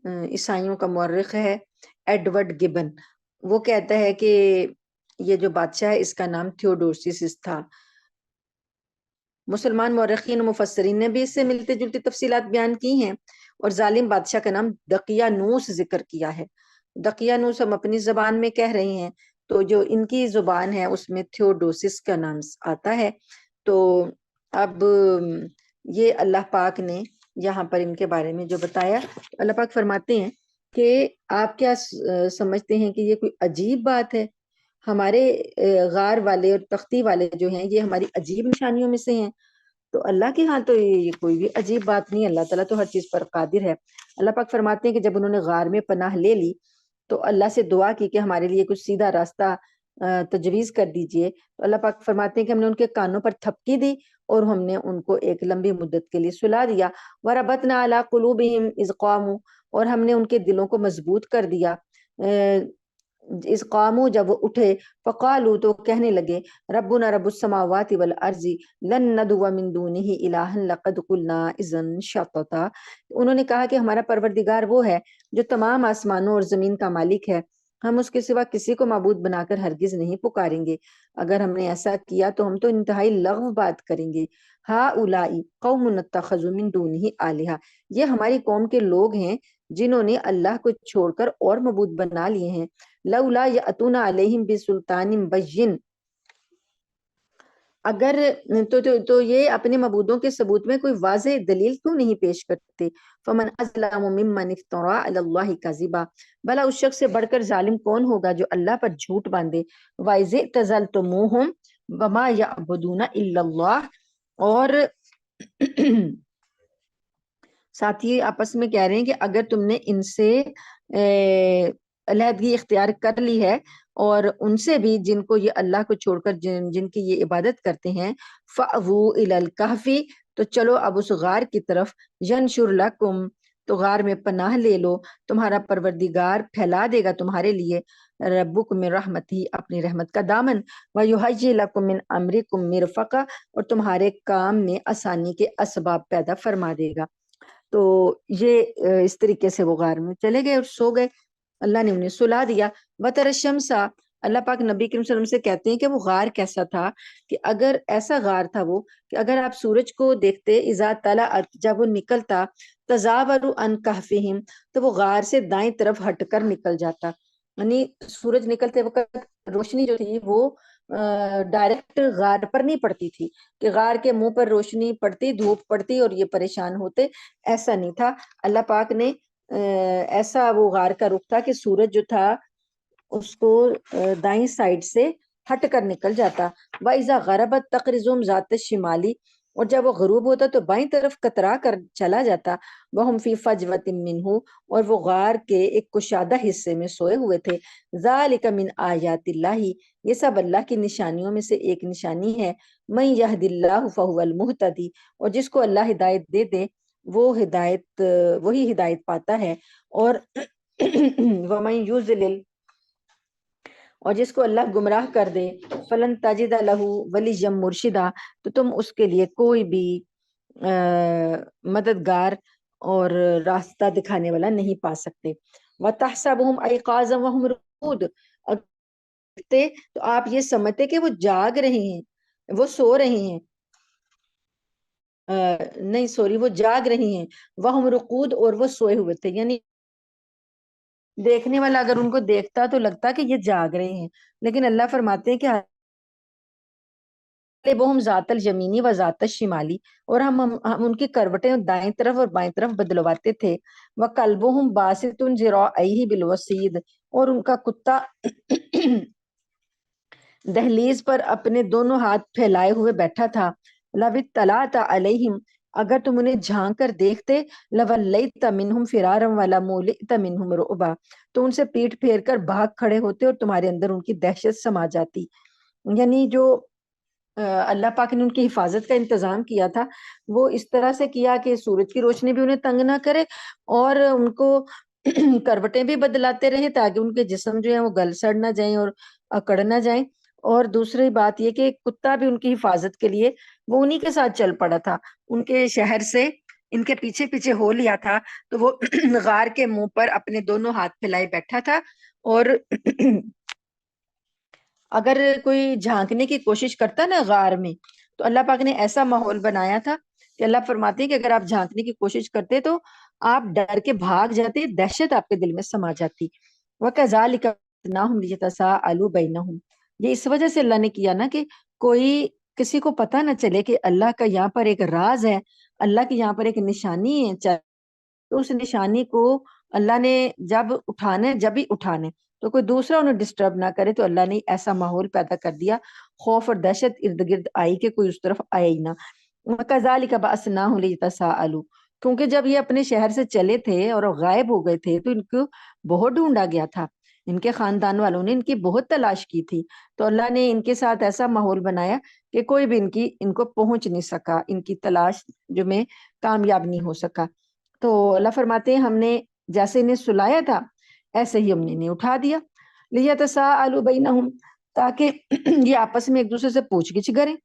Speaker 1: عیسائیوں کا مورخ ہے ایڈورڈ گبن، وہ کہتا ہے کہ یہ جو بادشاہ ہے اس کا نام تھیوڈوسیس تھا۔ مسلمان مورخین و مفسرین نے بھی اس سے ملتے جلتی تفصیلات بیان کی ہیں، اور ظالم بادشاہ کا نام دقیانوس ذکر کیا ہے۔ دقیانوس ہم اپنی زبان میں کہہ رہے ہیں، تو جو ان کی زبان ہے اس میں تھیوڈوسس کا نام آتا ہے۔ تو اب یہ اللہ پاک نے یہاں پر ان کے بارے میں جو بتایا، اللہ پاک فرماتے ہیں کہ آپ کیا سمجھتے ہیں کہ یہ کوئی عجیب بات ہے؟ ہمارے غار والے اور تختی والے جو ہیں یہ ہماری عجیب نشانیوں میں سے ہیں۔ تو اللہ کے ہاں تو یہ کوئی بھی عجیب بات نہیں، اللہ تعالیٰ تو ہر چیز پر قادر ہے۔ اللہ پاک فرماتے ہیں کہ جب انہوں نے غار میں پناہ لے لی تو اللہ سے دعا کی کہ ہمارے لیے کچھ سیدھا راستہ تجویز کر دیجئے، تو اللہ پاک فرماتے ہیں کہ ہم نے ان کے کانوں پر تھپکی دی اور ہم نے ان کو ایک لمبی مدت کے لیے سلا دیا۔ وَرَبَطْنَا عَلَىٰ قُلُوبِهِمْ إِذْ قَامُوا، اور ہم نے ان کے دلوں کو مضبوط کر دیا اس قامو، جب وہ اٹھے، فقالو، تو کہنے لگے، ربنا رب السماوات والارض لن ندعو من دونه الها لقد قلنا اذا شططا، انہوں نے کہا کہ ہمارا پروردگار وہ ہے جو تمام آسمانوں اور زمین کا مالک ہے، ہم اس کے سوا کسی کو معبود بنا کر ہرگز نہیں پکاریں گے، اگر ہم نے ایسا کیا تو ہم تو انتہائی لغو بات کریں گے۔ ہا اولائی قوم اتخذوا من دونه آلہہ، یہ ہماری قوم کے لوگ ہیں جنہوں نے اللہ کو چھوڑ کر اور معبود بنا لیے ہیں۔ لولا یاتون علیہم بسلطان بین، اگر تو یہ اپنے معبودوں کے ثبوت میں کوئی واضح دلیل کیوں نہیں پیش کرتے؟ فمن اظلم ممن افترى علی اللہ کذبا، بھلا اس شخص سے بڑھ کر ظالم کون ہوگا جو اللہ پر جھوٹ باندھے۔ وَإِذِ اعْتَزَلْتُمُوهُمْ وَمَا يَعْبُدُونَ إِلَّا اللَّهَ، اور ساتھ ہی آپس میں کہہ رہے ہیں کہ اگر تم نے ان سے علیحدگی اختیار کر لی ہے، اور ان سے بھی جن کو یہ اللہ کو چھوڑ کر جن کی یہ عبادت کرتے ہیں، فَأْوُوا إِلَى الْكَهْفِ، تو چلو اب اس غار کی طرف، يَنشُرْ لَكُمْ، تو غار میں پناہ لے لو، تمہارا پروردگار پھیلا دے گا تمہارے لیے، ربکم من رحمتہ، اپنی رحمت کا دامن، وَيُهَيِّئْ لَكُم مِّنْ أَمْرِكُم مِّرْفَقًا، اور تمہارے کام میں آسانی کے اسباب پیدا فرما دے گا۔ تو یہ اس طریقے سے وہ غار میں چلے گئے اور سو گئے، اللہ نے انہیں سلا دیا۔ وَتَرَى الشَّمْسَ، اللہ پاک نبی کریم صلی اللہ علیہ وسلم سے کہتے ہیں کہ وہ غار کیسا تھا، کہ اگر ایسا غار تھا وہ کہ اگر آپ سورج کو دیکھتے، اذا طلعت، جب وہ نکلتا، تزاوروا عن کہفہم، تو وہ غار سے دائیں طرف ہٹ کر نکل جاتا، یعنی سورج نکلتے وقت روشنی جو تھی وہ ڈائریکٹ غار پر نہیں پڑتی تھی کہ غار کے منہ پر روشنی پڑتی، دھوپ پڑتی اور یہ پریشان ہوتے، ایسا نہیں تھا۔ اللہ پاک نے ایسا وہ غار کا رخ تھا کہ سورج جو تھا اس کو دائیں سائڈ سے ہٹ کر نکل جاتا۔ وَإِذَا غَرَبَتْ تَقْرِضُهُمْ ذَاتَ الشِّمَالِ، اور جب وہ غروب ہوتا تو بائیں طرف کترا کر چلا جاتا۔ وَهُمْ فِي فَجْوَةٍ مِّنْهُ، اور وہ غار کے ایک کشادہ حصے میں سوئے ہوئے تھے۔ ذَلِكَ مِنْ آیَاتِ اللَّهِ، یہ سب اللہ کی نشانیوں میں سے ایک نشانی ہے۔ مَن يَهْدِ اللَّهُ فَهُوَ الْمُهْتَدِي، اور جس کو اللہ ہدایت دے دے وہ ہدایت، وہی ہدایت پاتا ہے۔ اور وَمَن يُضْلِلْ، اور جس کو اللہ گمراہ کر دے، فلن تجد لہ ولیا مرشدا، تو تم اس کے لیے کوئی بھی مددگار اور راستہ دکھانے والا نہیں پا سکتے۔ وَتَحْسَبُهُمْ أَيْقَاظًا وَهُمْ رُقُودٌ، تو آپ یہ سمجھتے کہ وہ جاگ رہے ہیں، وہ سو رہے ہیں، نہیں سوری، وہ جاگ رہی ہیں، وَهُمْ رُقُود، اور وہ سوئے ہوئے تھے، یعنی دیکھنے والا اگر ان کو دیکھتا تو لگتا کہ یہ جاگ رہے ہیں، لیکن اللہ فرماتے ہیں کہ بہم ذات الیمینی و ذات الشمالی، اور ہم ان کی کروٹیں دائیں طرف اور بائیں طرف بدلواتے تھے۔ وَقَلْبُهُمْ بَاسِطٌ ذِرَاعَيْهِ بِالْوَصِيدِ، اور ان کا کتا دہلیز پر اپنے دونوں ہاتھ پھیلائے ہوئے بیٹھا تھا. لو اطلعت علیہم، اگر تم انہیں جھانک کر دیکھتے، لولیت منہم فرارا ولمولئت منہم رعبا، تو ان سے پیٹ پھیر کر بھاگ کھڑے ہوتے اور تمہارے اندر ان کی دہشت سما جاتی. یعنی جو اللہ پاک نے ان کی حفاظت کا انتظام کیا تھا وہ اس طرح سے کیا کہ سورج کی روشنی بھی انہیں تنگ نہ کرے اور ان کو کروٹیں بھی بدلاتے رہے تاکہ ان کے جسم جو ہیں وہ گل سڑ نہ جائیں اور اکڑ نہ جائیں. اور دوسری بات یہ کہ کتا بھی ان کی حفاظت کے لیے وہ انہی کے ساتھ چل پڑا تھا. ان کے شہر سے ان کے پیچھے پیچھے ہو لیا تھا تو وہ غار کے منہ پر اپنے دونوں ہاتھ پھیلائے بیٹھا تھا. اور اگر کوئی جھانکنے کی کوشش کرتا نا غار میں تو اللہ پاک نے ایسا ماحول بنایا تھا کہ اللہ فرماتے ہیں کہ اگر آپ جھانکنے کی کوشش کرتے تو آپ ڈر کے بھاگ جاتے، دہشت آپ کے دل میں سما جاتی. وَكَذَلِكَ فَتَنَّاهُمْ لِيَتَسَاءَلُوا بَيْنَهُمْ، یہ اس وجہ سے اللہ نے کیا نا کہ کوئی کسی کو پتہ نہ چلے کہ اللہ کا یہاں پر ایک راز ہے، اللہ کی یہاں پر ایک نشانی ہے. تو اس نشانی کو اللہ نے جب ہی اٹھانے تو کوئی دوسرا انہیں ڈسٹرب نہ کرے، تو اللہ نے ایسا ماحول پیدا کر دیا، خوف اور دہشت ارد گرد آئی کہ کوئی اس طرف آیا ہی نہ. وَكَذَلِكَ بَعَثْنَاهُمْ لِيَتَسَاءَلُوا، کیونکہ جب یہ اپنے شہر سے چلے تھے اور غائب ہو گئے تھے تو ان کو بہت ڈھونڈا گیا تھا، ان کے خاندان والوں نے ان کی بہت تلاش کی تھی. تو اللہ نے ان کے ساتھ ایسا ماحول بنایا کہ کوئی بھی ان کو پہنچ نہیں سکا، ان کی تلاش جو میں کامیاب نہیں ہو سکا. تو اللہ فرماتے ہیں ہم نے جیسے انہیں سلایا تھا ایسے ہی ہم نے انہیں اٹھا دیا. لیتساءلوا بینہم، تاکہ یہ آپس میں ایک دوسرے سے پوچھ گچھ کریں،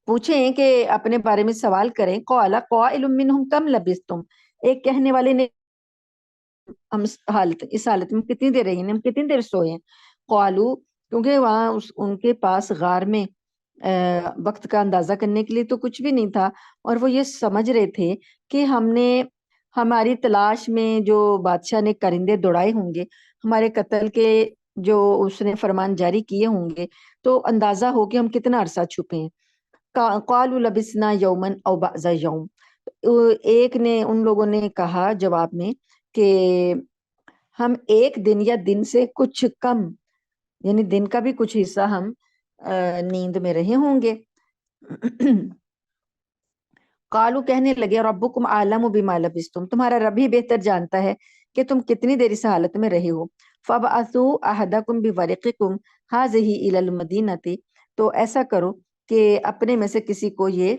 Speaker 1: پوچھیں کہ اپنے بارے میں سوال کریں. قال قائل منہم کم لبثتم، ایک کہنے والے نے ہم اس حالت میں کتنی دیر رہی ہیں، ہم کتنی دیر سوئے ہیں. قالو، کیونکہ وہاں ان کے پاس غار میں وقت کا اندازہ کرنے کے لیے تو کچھ بھی نہیں تھا، اور وہ یہ سمجھ رہے تھے کہ ہم نے ہماری تلاش میں جو بادشاہ نے کرندے دوڑائے ہوں گے، ہمارے قتل کے جو اس نے فرمان جاری کیے ہوں گے، تو اندازہ ہو کہ ہم کتنا عرصہ چھپے ہیں. قالوا لبسنا یومن او بعض یوم، ایک نے ان لوگوں نے کہا جواب میں کہ ہم ایک دن یا دن سے کچھ کم، یعنی دن کا بھی کچھ حصہ ہم نیند میں رہے ہوں گے. قالو، کہنے لگے ربکم عالم بما لبستم، تمہارا رب ہی بہتر جانتا ہے کہ تم کتنی دیر اس حالت میں رہے ہو. فبعثوا احدکم بورقکم هذه الى المدینہ، تو ایسا کرو کہ اپنے میں سے کسی کو یہ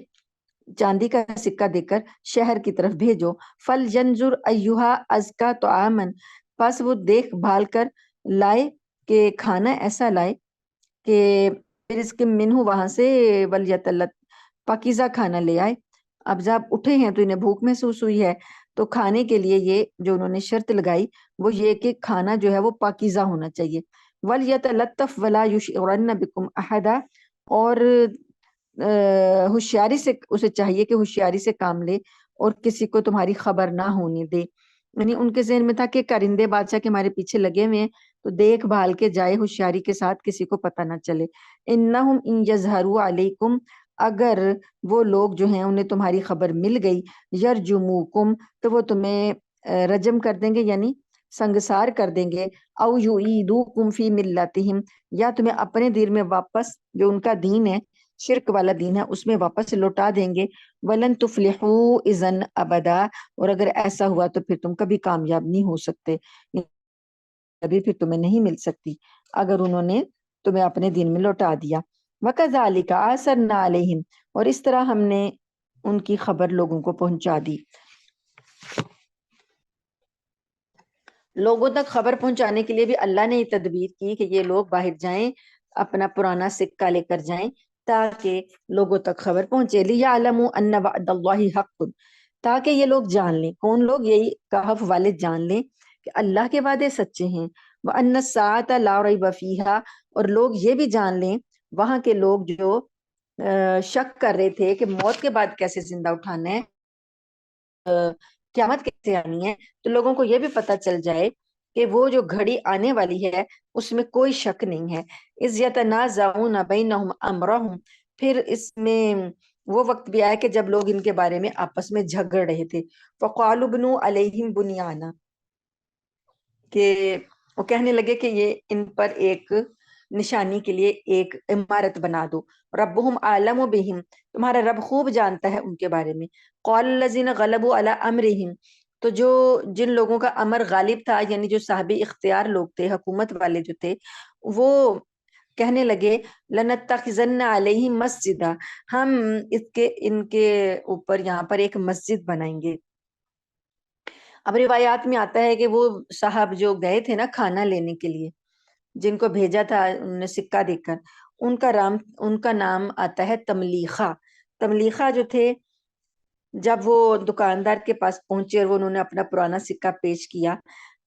Speaker 1: چاندی کا سکہ دے کر شہر کی طرف بھیجو. فلینظر ایھا ازکا طعاما، پس وہ دیکھ بھال کر لائے کہ کھانا ایسا لائے کہ رزق منہ، وہاں سے ولیتلت، پاکیزہ کھانا لے آئے. اب جب اٹھے ہیں تو انہیں بھوک محسوس ہوئی ہے، تو کھانے کے لیے یہ جو انہوں نے شرط لگائی وہ یہ کہ کھانا جو ہے وہ پاکیزہ ہونا چاہیے. ولیتلطف ولا یشعرن بکم احدا، اور ہوشیاری سے اسے چاہیے کہ ہوشیاری سے کام لے اور کسی کو تمہاری خبر نہ ہونے دے. یعنی ان کے ذہن میں تھا کہ کرندے بادشاہ کے ہمارے پیچھے لگے ہوئے ہیں تو دیکھ بھال کے جائے ہوشیاری کے ساتھ، کسی کو پتہ نہ چلے. انہم ان یظہروا علیکم، اگر وہ لوگ جو ہیں انہیں تمہاری خبر مل گئی، یرجموکم، تو وہ تمہیں رجم کر دیں گے، یعنی سنگسار کر دیں گے. او یعیدوکم فی ملتہم، یا تمہیں اپنے دین میں واپس، جو ان کا دین ہے شرک والا دین ہے، اس میں واپس لوٹا دیں گے. ولن تفلحوا اذا ابدا، اور اگر ایسا ہوا تو پھر تم کبھی کامیاب نہیں ہو سکتے، کبھی پھر تمہیں نہیں مل سکتی اگر انہوں نے تمہیں اپنے دین میں لوٹا دیا. وَكَذَلِكَ آثَرْنَا عَلَيْهِمْ، اور اس طرح ہم نے ان کی خبر لوگوں کو پہنچا دی. لوگوں تک خبر پہنچانے کے لیے بھی اللہ نے یہ تدبیر کی کہ یہ لوگ باہر جائیں، اپنا پرانا سکہ لے کر جائیں تاکہ لوگوں تک خبر پہنچے. لِيَعْلَمُوا أَنَّ وَعْدَ اللَّهِ حَقٌّ، تاکہ یہ لوگ جان لیں، کون لوگ؟ یہی کہف والے جان لیں کہ اللہ کے وعدے سچے ہیں. وَأَنَّ السَّاعَةَ لَا رَيْبَ فِيهَا، اور لوگ یہ بھی جان لیں، وہاں کے لوگ جو شک کر رہے تھے کہ موت کے بعد کیسے زندہ اٹھانا ہے، قیامت کیسے آنی ہے، تو لوگوں کو یہ بھی پتہ چل جائے کہ وہ جو گھڑی آنے والی ہے اس میں کوئی شک نہیں ہے. اذ یتنازعون بینہم امرہم، پھر اس میں وہ وقت بھی آیا کہ جب لوگ ان کے بارے میں آپس میں جھگڑ رہے تھے. فقالوا بنوا علیہم بنیانا، کہ وہ کہنے لگے کہ یہ ان پر ایک نشانی کے لیے ایک عمارت بنا دو. ربہم اعلم بہم، تمہارا رب خوب جانتا ہے ان کے بارے میں. قال الذین غلبوا علی امرہم، تو جو جن لوگوں کا امر غالب تھا، یعنی جو صاحب اختیار لوگ تھے، حکومت والے جو تھے، وہ کہنے لگے لنتخذن علیہم مسجدا، ہم ان کے اوپر یہاں پر ایک مسجد بنائیں گے. اب روایات میں آتا ہے کہ وہ صاحب جو گئے تھے نا کھانا لینے کے لیے، جن کو بھیجا تھا انہوں نے سکہ دے کر، ان کا نام آتا ہے تملیخہ. تملیخہ جو تھے، جب وہ دکاندار کے پاس پہنچے اور انہوں نے اپنا پرانا سکہ پیش کیا،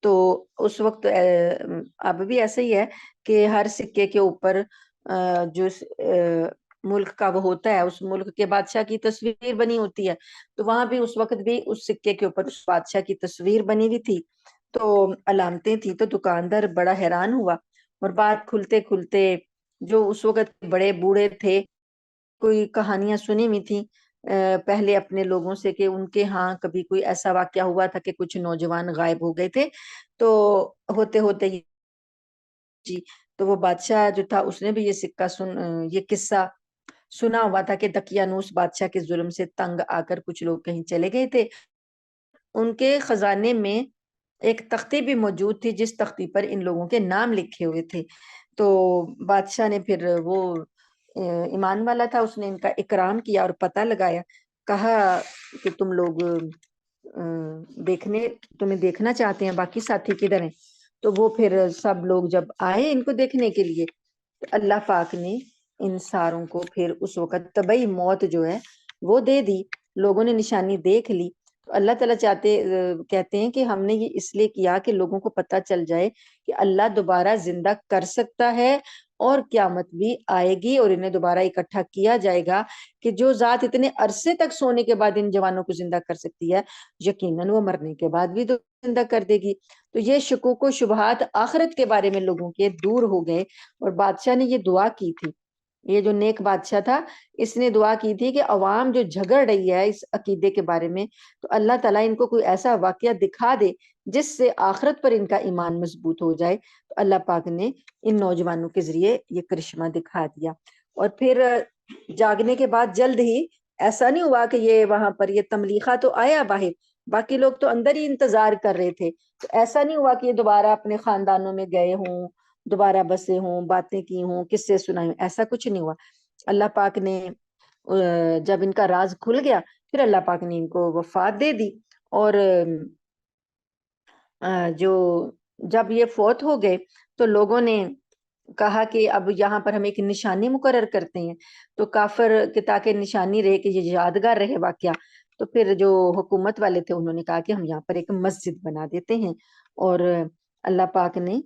Speaker 1: تو اس وقت اب بھی ایسا ہی ہے کہ ہر سکے کے اوپر جو ملک کا وہ ہوتا ہے، اس ملک کے بادشاہ کی تصویر بنی ہوتی ہے. تو وہاں بھی اس وقت بھی اس سکے کے اوپر اس بادشاہ کی تصویر بنی ہوئی تھی، تو علامتیں تھی. تو دکاندار بڑا حیران ہوا، اور بات کھلتے کھلتے جو اس وقت بڑے بوڑھے تھے، کوئی کہانیاں سنی ہوئی تھیں پہلے اپنے لوگوں سے کہ ان کے ہاں کبھی کوئی ایسا واقعہ ہوا تھا کہ کچھ نوجوان غائب ہو گئے تھے. تو ہوتے ہوتے جی، تو وہ بادشاہ جو تھا اس نے بھی یہ قصہ سنا ہوا تھا کہ دقیانوس بادشاہ کے ظلم سے تنگ آ کر کچھ لوگ کہیں چلے گئے تھے. ان کے خزانے میں ایک تختی بھی موجود تھی، جس تختی پر ان لوگوں کے نام لکھے ہوئے تھے. تو بادشاہ نے پھر وہ ایمان والا تھا، اس نے ان کا اکرام کیا اور پتہ لگایا، کہا کہ تم لوگ تمہیں دیکھنا چاہتے ہیں، باقی ساتھی کدھر ہیں؟ تو وہ پھر سب لوگ جب آئے ان کو دیکھنے کے لیے، تو اللہ پاک نے ان ساروں کو پھر اس وقت طبعی موت جو ہے وہ دے دی. لوگوں نے نشانی دیکھ لی. تو اللہ تعالیٰ کہتے ہیں کہ ہم نے یہ اس لیے کیا کہ لوگوں کو پتہ چل جائے کہ اللہ دوبارہ زندہ کر سکتا ہے، اور قیامت بھی آئے گی اور انہیں دوبارہ اکٹھا کیا جائے گا. کہ جو ذات اتنے عرصے تک سونے کے بعد ان جوانوں کو زندہ کر سکتی ہے، یقیناً وہ مرنے کے بعد بھی تو زندہ کر دے گی. تو یہ شکوک و شبہات آخرت کے بارے میں لوگوں کے دور ہو گئے. اور بادشاہ نے یہ دعا کی تھی، یہ جو نیک بادشاہ تھا، اس نے دعا کی تھی کہ عوام جو جھگڑ رہی ہے اس عقیدے کے بارے میں، تو اللہ تعالیٰ ان کو کوئی ایسا واقعہ دکھا دے جس سے آخرت پر ان کا ایمان مضبوط ہو جائے. تو اللہ پاک نے ان نوجوانوں کے ذریعے یہ کرشمہ دکھا دیا. اور پھر جاگنے کے بعد جلد ہی ایسا نہیں ہوا کہ یہ وہاں پر یہ تملیخہ تو آیا باہر، باقی لوگ تو اندر ہی انتظار کر رہے تھے. تو ایسا نہیں ہوا کہ یہ دوبارہ اپنے خاندانوں میں گئے ہوں، دوبارہ بسے ہوں، باتیں کی ہوں، قصے سنائے ہوں، ایسا کچھ نہیں ہوا. اللہ پاک نے جب ان کا راز کھل گیا، پھر اللہ پاک نے ان کو وفات دے دی. اور جو جب یہ فوت ہو گئے تو لوگوں نے کہا کہ اب یہاں پر ہم ایک نشانی مقرر کرتے ہیں. تو کافر کہ تاکہ نشانی رہے، کہ یہ یادگار رہے واقعہ، تو پھر جو حکومت والے تھے انہوں نے کہا کہ ہم یہاں پر ایک مسجد بنا دیتے ہیں. اور اللہ پاک نے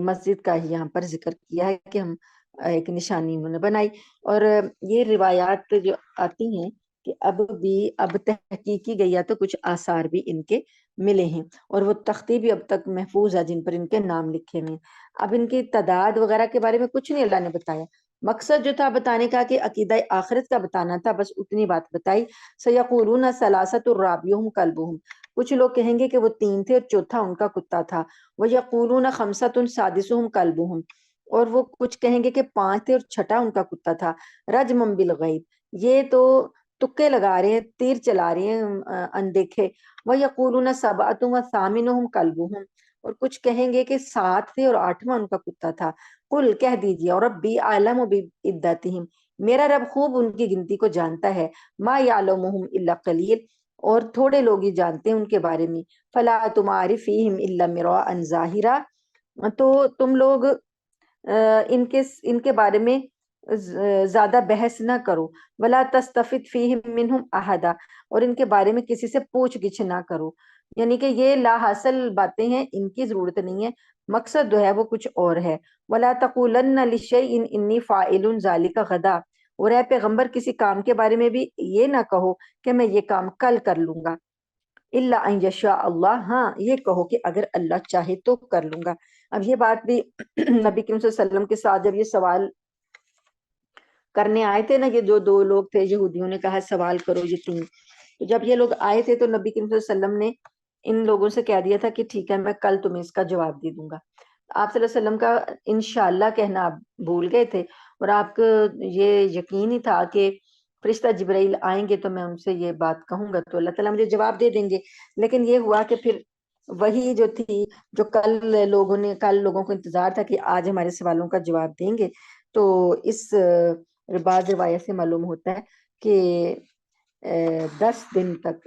Speaker 1: مسجد کا ہی یہاں پر ذکر کیا ہے کہ ہم ایک نشانی انہوں نے بنائی. اور یہ روایات جو آتی ہیں کہ اب تحقیق کی گئی ہے تو کچھ آثار بھی ان کے ملے ہیں، اور وہ تختی بھی اب تک محفوظ ہے جن پر ان کے نام لکھے ہوئے ہیں. اب ان کی تعداد وغیرہ کے بارے میں کچھ نہیں اللہ نے بتایا. مقصد جو تھا بتانے کا کہ عقیدہ آخرت کا بتانا تھا، بس اتنی بات بتائی. سیقولون ثلاثۃ رابعہم کلبہم، کچھ لوگ کہیں گے کہ وہ 3 تھے اور چوتھا ان کا کتا تھا. ویقولون خمسۃ سادسہم کلبہم، اور وہ کچھ کہیں گے کہ 5 تھے اور چھٹا ان کا کتا تھا. رجما بالغیب، یہ تو تکے لگا رہے ہیں، تیر چلا رہے ہیں اندیکھے. ویقولون سبعۃ وثامنہم کلبہم، اور کچھ کہیں گے کہ 7 تھے اور 8واں ان کا کتا تھا. قل کہہ دیجیے، اور ربی اعلم بعدتہم، میرا رب خوب ان کی گنتی کو جانتا ہے. ما یعلمہم الا قلیل، اور تھوڑے لوگ ہی جانتے ہیں ان کے بارے میں. فلا تمار فیہم الا مراء ظاہرا، تو تم لوگ ان کے بارے میں زیادہ بحث نہ کرو. ولا تستفت فیہم منہم احدا، اور ان کے بارے میں کسی سے پوچھ گچھ نہ کرو. یعنی کہ یہ لا حاصل باتیں ہیں، ان کی ضرورت نہیں ہے، مقصد جو ہے وہ کچھ اور ہے. ولا تقولن لشیء انی فاعل ذلک غدا، اور اے پیغمبر کسی کام کے بارے میں بھی یہ نہ کہو کہ میں یہ کام کل کر لوں گا. الا ان یشاء اللہ، ہاں یہ کہو کہ اگر اللہ چاہے تو کر لوں گا. اب یہ بات بھی نبی کریم صلی اللہ علیہ وسلم کے ساتھ جب یہ سوال کرنے آئے تھے نا، یہ جو 2 لوگ تھے یہودیوں نے کہا سوال کرو یہ 3، تو جب یہ لوگ آئے تھے تو نبی کریم صلی اللہ علیہ وسلم نے ان لوگوں سے کہہ دیا تھا کہ ٹھیک ہے میں کل تمہیں اس کا جواب دے دوں گا. آپ صلی اللہ علیہ وسلم کا انشاءاللہ کہنا آپ بھول گئے تھے، اور آپ کو یہ یقین ہی تھا کہ فرشتہ جبرائیل آئیں گے تو میں ان سے یہ بات کہوں گا تو اللہ تعالیٰ مجھے جواب دے دیں گے. لیکن یہ ہوا کہ پھر وہی جو تھی، جو کل لوگوں کو انتظار تھا کہ آج ہمارے سوالوں کا جواب دیں گے، تو اس بعض روایت سے معلوم ہوتا ہے کہ 10 دن تک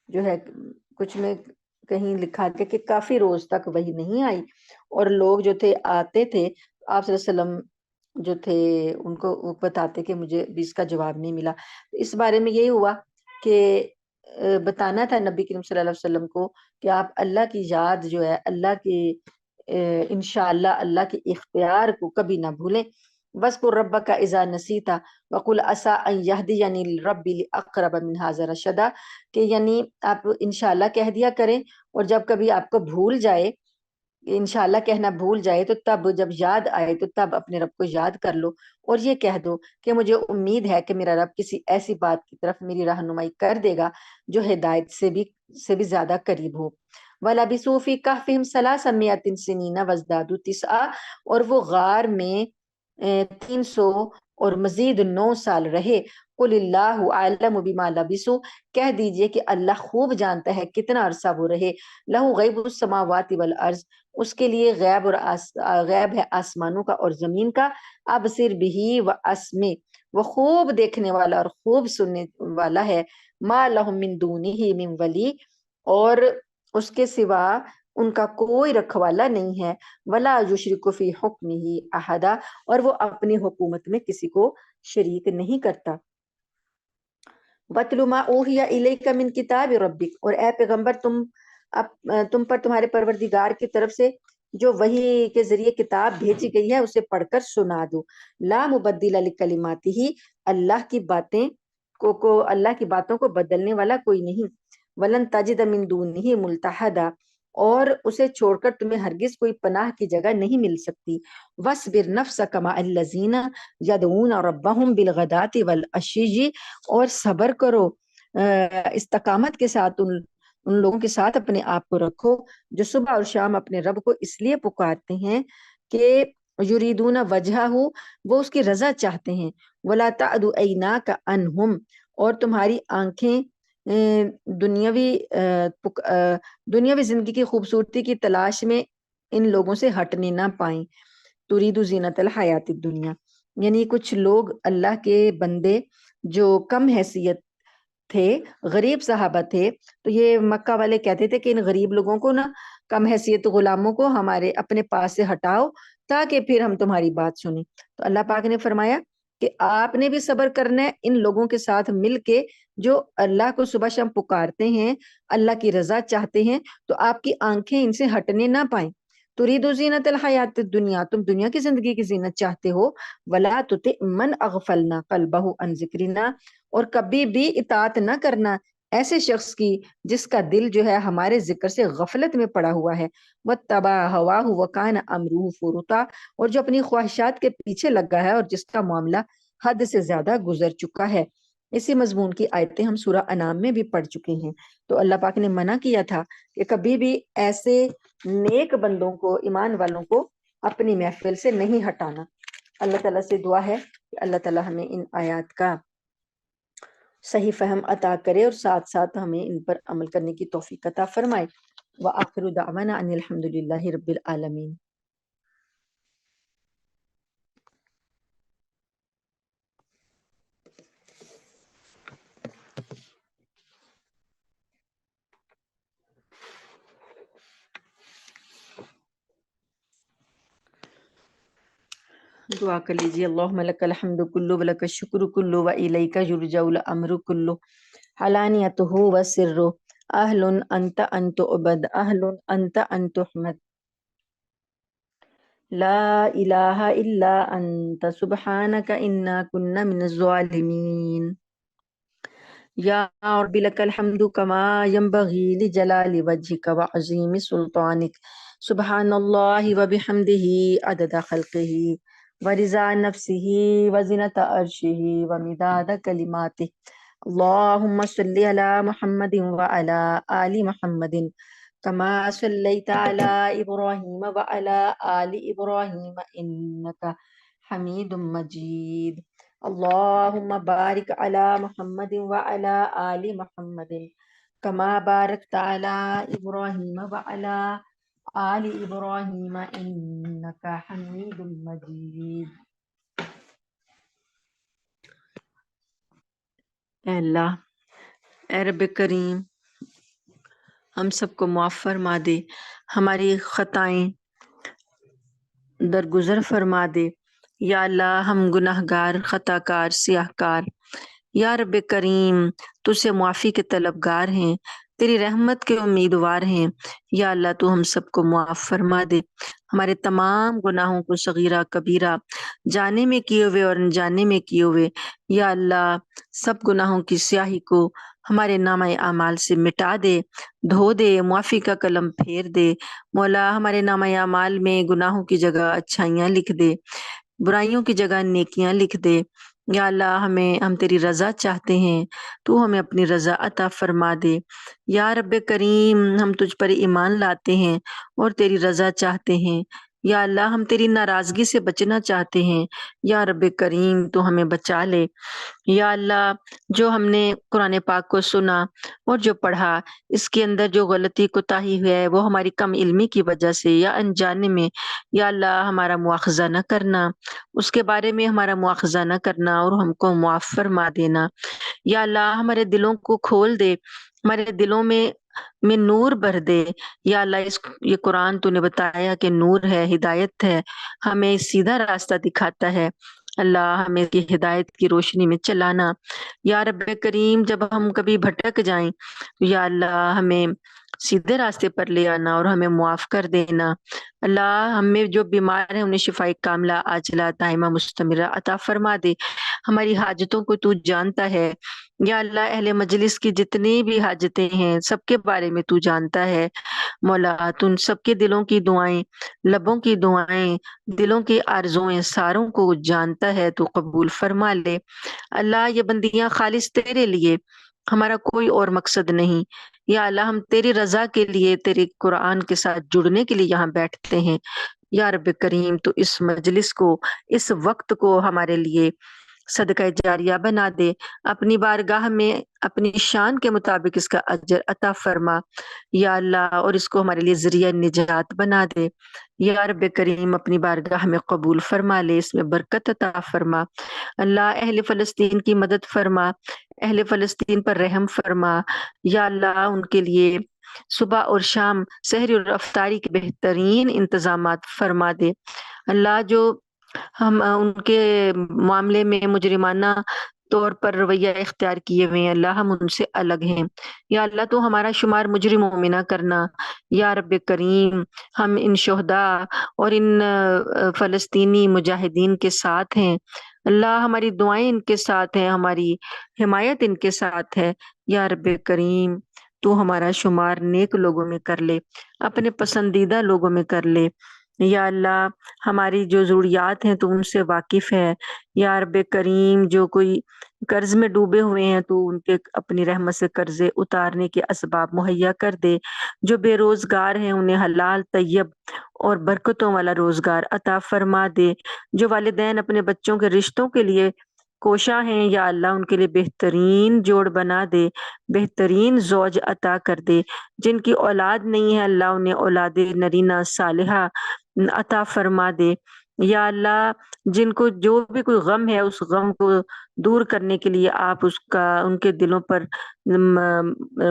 Speaker 1: جو ہے، کچھ میں کہیں لکھا گیا کہ کافی روز تک وہی نہیں آئی، اور لوگ جو تھے آتے تھے، آپ صلی اللہ علیہ وسلم جو تھے ان کو وہ بتاتے کہ مجھے بھی اس کا جواب نہیں ملا. اس بارے میں یہی ہوا کہ بتانا تھا نبی کریم صلی اللہ علیہ وسلم کو کہ آپ اللہ کی یاد جو ہے، اللہ کی انشاءاللہ اللہ کے اختیار کو کبھی نہ بھولیں. وَاذْكُر رَبَّكَ إِذَا نَسِيتَ وَقُلْ عَسَىٰ أَن يَهْدِيَنِي رَبِّي لِأَقْرَبَ مِنْ هَٰذَا رَشَدًا، کہ یعنی آپ انشاءاللہ کہہ دیا کریں، اور جب کبھی آپ کو بھول جائے، انشاءاللہ کہنا بھول جائے، تو تب جب یاد آئے تو تب اپنے رب کو یاد کر لو، اور یہ کہہ دو کہ مجھے امید ہے کہ میرا رب کسی ایسی بات کی طرف میری رہنمائی کر دے گا جو ہدایت سے بھی زیادہ قریب ہو. وَلَبِثُوا فِي كَهْفِهِمْ ثَلَاثَ مِائَةٍ سِنِينَ وَازْدَادُوا تِسْعًا، اور وہ غار میں 300 اور مزید 9 سال رہے. قُلِ اللَّهُ أَعْلَمُ بِمَا لَبِثُوا، کہہ دیجئے کہ اللہ خوب جانتا ہے کتنا عرصہ وہ رہے. لَهُ غَيْبُ السَّمَاوَاتِ وَالْأَرْضِ، اس کے لیے غیب ہے آسمانوں کا اور زمین کا. ابصر بھی و اسمع، وہ خوب دیکھنے والا اور خوب سننے والا ہے. ما لهم من دونه من ولی، اور اس کے سوا ان کا کوئی رکھوالا نہیں ہے. ولا یشرک فی حکمہ احدا، اور وہ اپنی حکومت میں کسی کو شریک نہیں کرتا. وَاتْلُ مَا أُوحِیَ إِلَيْکَ مِن کتاب ربک، اور اے پیغمبر تم پر تمہارے پروردگار کی طرف سے جو وحی کے ذریعے کتاب بھیجی گئی ہے اسے پڑھ کر سنا دو. لا مبدل لکلماتہ، اللہ کی باتیں اللہ کی باتوں کو بدلنے والا کوئی نہیں. ولن تجد من دونہ ملتحدا، اور اسے چھوڑ کر تمہیں ہرگز کوئی پناہ کی جگہ نہیں مل سکتی. وَاصْبِرْ نَفْسَكَ مَعَ الَّذِينَ يَدْعُونَ رَبَّهُمْ بِالْغَدَاةِ وَالْعَشِيِّ، اور صبر کرو، استقامت کے ساتھ ان لوگوں کے ساتھ اپنے آپ کو رکھو جو صبح اور شام اپنے رب کو اس لیے پکارتے ہیں کہ یریدون وجہہ، وہ اس کی رضا چاہتے ہیں. وَلَا تَعْدُ عَيْنَاكَ عَنْهُمْ، اور تمہاری آنکھیں دنیاوی زندگی کی خوبصورتی کی تلاش میں ان لوگوں سے ہٹنے نہ پائیں. ترید زینت الحیات الدنیا، یعنی کچھ لوگ اللہ کے بندے جو کم حیثیت تھے، غریب صحابہ تھے، تو یہ مکہ والے کہتے تھے کہ ان غریب لوگوں کو نا، کم حیثیت غلاموں کو ہمارے اپنے پاس سے ہٹاؤ تاکہ پھر ہم تمہاری بات سنیں. تو اللہ پاک نے فرمایا کہ آپ نے بھی صبر کرنا ہے ان لوگوں کے ساتھ مل کے جو اللہ کو صبح شام پکارتے ہیں، اللہ کی رضا چاہتے ہیں، تو آپ کی آنکھیں ان سے ہٹنے نہ پائیں. ترید زینت الحیات الدنیا، تم دنیا کی زندگی کی زینت چاہتے ہو. ولا تطع من اغفلنا قلبہ عن ذکرنا، اور کبھی بھی اطاعت نہ کرنا ایسے شخص کی جس کا دل جو ہے ہمارے ذکر سے غفلت میں پڑا ہوا ہے. واتبع ہواہ وکان امرہ فرطا، اور جو اپنی خواہشات کے پیچھے لگا ہے اور جس کا معاملہ حد سے زیادہ گزر چکا ہے. اسی مضمون کی آیتیں ہم سورہ انعام میں بھی پڑھ چکے ہیں. تو اللہ پاک نے منع کیا تھا کہ کبھی بھی ایسے نیک بندوں کو، ایمان والوں کو اپنی محفل سے نہیں ہٹانا. اللہ تعالیٰ سے دعا ہے کہ اللہ تعالیٰ ہمیں ان آیات کا صحیح فہم عطا کرے اور ساتھ ساتھ ہمیں ان پر عمل کرنے کی توفیق عطا فرمائے. وآخر دعوانا ان الحمد للہ رب العالمین. دعا کر لیجیے. اللہم لک الحمد کلو ولک الشکر کلو والیک یرجع الامر کلو علانیتہ وسرہ اہل انت ان تعبد اہل انت ان تحمد لا الہ الا انت سبحانک انا کنا من الظالمین. یا رب لک الحمد کما ینبغی لجلال وجہک وعظیم سلطانک. سبحان اللہ وبحمدہ عدد خلقہ ورضا نفسہ وزنۃ عرشہ ومداد کلماتہ. اللہم صلی علی محمد وعلی آل محمد كما صليت على إبراهيم وعلى آل إبراهيم إنك حميد مجيد. اللهم بارك على محمد وعلى آل محمد كما باركت على إبراهيم وعلى آل إبراهيم إنك حميد مجيد. اے اللہ، اے رب کریم، ہم سب کو معاف فرما دے، ہماری خطائیں درگزر فرما دے۔ یا اللہ، ہم گناہ گار، خطا کار، سیاہ کار، یا رب کریم تجھ سے معافی کے طلبگار ہیں، تیری رحمت کے امیدوار ہیں۔ یا اللہ، تو ہم سب کو معاف فرما دے، ہمارے تمام گناہوں کو، صغیرہ کبیرہ، جانے میں کیے ہوئے اور انجانے میں کیے ہوئے، یا اللہ سب گناہوں کی سیاہی کو ہمارے نامہ اعمال سے مٹا دے، دھو دے، معافی کا قلم پھیر دے۔ مولا، ہمارے نامہ اعمال میں گناہوں کی جگہ اچھائیاں لکھ دے، برائیوں کی جگہ نیکیاں لکھ دے۔ یا اللہ، ہم تیری رضا چاہتے ہیں، تو ہمیں اپنی رضا عطا فرما دے۔ یا رب کریم، ہم تجھ پر ایمان لاتے ہیں اور تیری رضا چاہتے ہیں۔ یا اللہ، ہم تیری ناراضگی سے بچنا چاہتے ہیں۔ یا رب کریم، تو ہمیں بچا لے۔ یا اللہ، جو ہم نے قرآن پاک کو سنا اور جو پڑھا، اس کے اندر جو غلطی کوتاہی ہے وہ ہماری کم علمی کی وجہ سے یا انجانے میں، یا اللہ ہمارا مواخذہ نہ کرنا، اس کے بارے میں ہمارا مواخذہ نہ کرنا اور ہم کو معاف فرما دینا۔ یا اللہ، ہمارے دلوں کو کھول دے، ہمارے دلوں میں نور بھر دے۔ یا اللہ، یہ قرآن تو نے بتایا کہ نور ہے، ہدایت ہے، ہمیں سیدھا راستہ دکھاتا ہے۔ اللہ، ہمیں کی ہدایت کی روشنی میں چلانا۔ یا رب کریم، جب ہم کبھی بھٹک جائیں تو یا اللہ ہمیں سیدھے راستے پر لے آنا اور ہمیں معاف کر دینا۔ اللہ، ہمیں جو بیمار ہیں انہیں شفاء کاملہ عاجلہ دائمہ مستمرہ عطا فرما دے۔ ہماری حاجتوں کو تو جانتا ہے۔ یا اللہ، اہل مجلس کی جتنی بھی حاجتیں ہیں سب کے بارے میں تو جانتا ہے۔ مولا، تو ان سب کے دلوں کی دعائیں، لبوں کی دعائیں، دلوں کی آرزوئیں ساروں کو جانتا ہے، تو قبول فرما لے۔ اللہ، یہ بندیاں خالص تیرے لیے، ہمارا کوئی اور مقصد نہیں۔ یا اللہ، ہم تیری رضا کے لیے، تیرے قرآن کے ساتھ جڑنے کے لیے یہاں بیٹھتے ہیں۔ یا رب کریم، تو اس مجلس کو، اس وقت کو ہمارے لیے صدقہ جاریہ بنا دے، اپنی بارگاہ میں اپنی شان کے مطابق اس کا اجر عطا فرما۔ یا اللہ، اور اس کو ہمارے لیے ذریعہ نجات بنا دے۔ یا رب کریم، اپنی بارگاہ میں قبول فرما لے، اس میں برکت عطا فرما۔ اللہ، اہل فلسطین کی مدد فرما، اہل فلسطین پر رحم فرما۔ یا اللہ، ان کے لیے صبح اور شام، سحری اور افطاری کے بہترین انتظامات فرما دے۔ اللہ، جو ہم ان کے معاملے میں مجرمانہ طور پر رویہ اختیار کیے ہوئے ہیں، اللہ ہم ان سے الگ ہیں۔ یا اللہ، تو ہمارا شمار مجرموں میں نہ کرنا۔ یا رب کریم، ہم ان شہداء اور ان فلسطینی مجاہدین کے ساتھ ہیں۔ اللہ، ہماری دعائیں ان کے ساتھ ہیں، ہماری حمایت ان کے ساتھ ہے۔ یا رب کریم، تو ہمارا شمار نیک لوگوں میں کر لے، اپنے پسندیدہ لوگوں میں کر لے۔ یا اللہ، ہماری جو ضروریات ہیں تو ان سے واقف ہے۔ یا رب کریم، جو کوئی قرض میں ڈوبے ہوئے ہیں تو ان کے اپنی رحمت سے قرضے اتارنے کے اسباب مہیا کر دے۔ جو بے روزگار ہیں انہیں حلال، طیب اور برکتوں والا روزگار عطا فرما دے۔ جو والدین اپنے بچوں کے رشتوں کے لیے کوشاں ہیں، یا اللہ ان کے لیے بہترین جوڑ بنا دے، بہترین زوج عطا کر دے۔ جن کی اولاد نہیں ہے، اللہ انہیں اولاد نرینہ صالحہ عطا فرما دے۔ یا اللہ، جن کو جو بھی کوئی غم ہے اس غم کو دور کرنے کے لیے آپ ان کے دلوں پر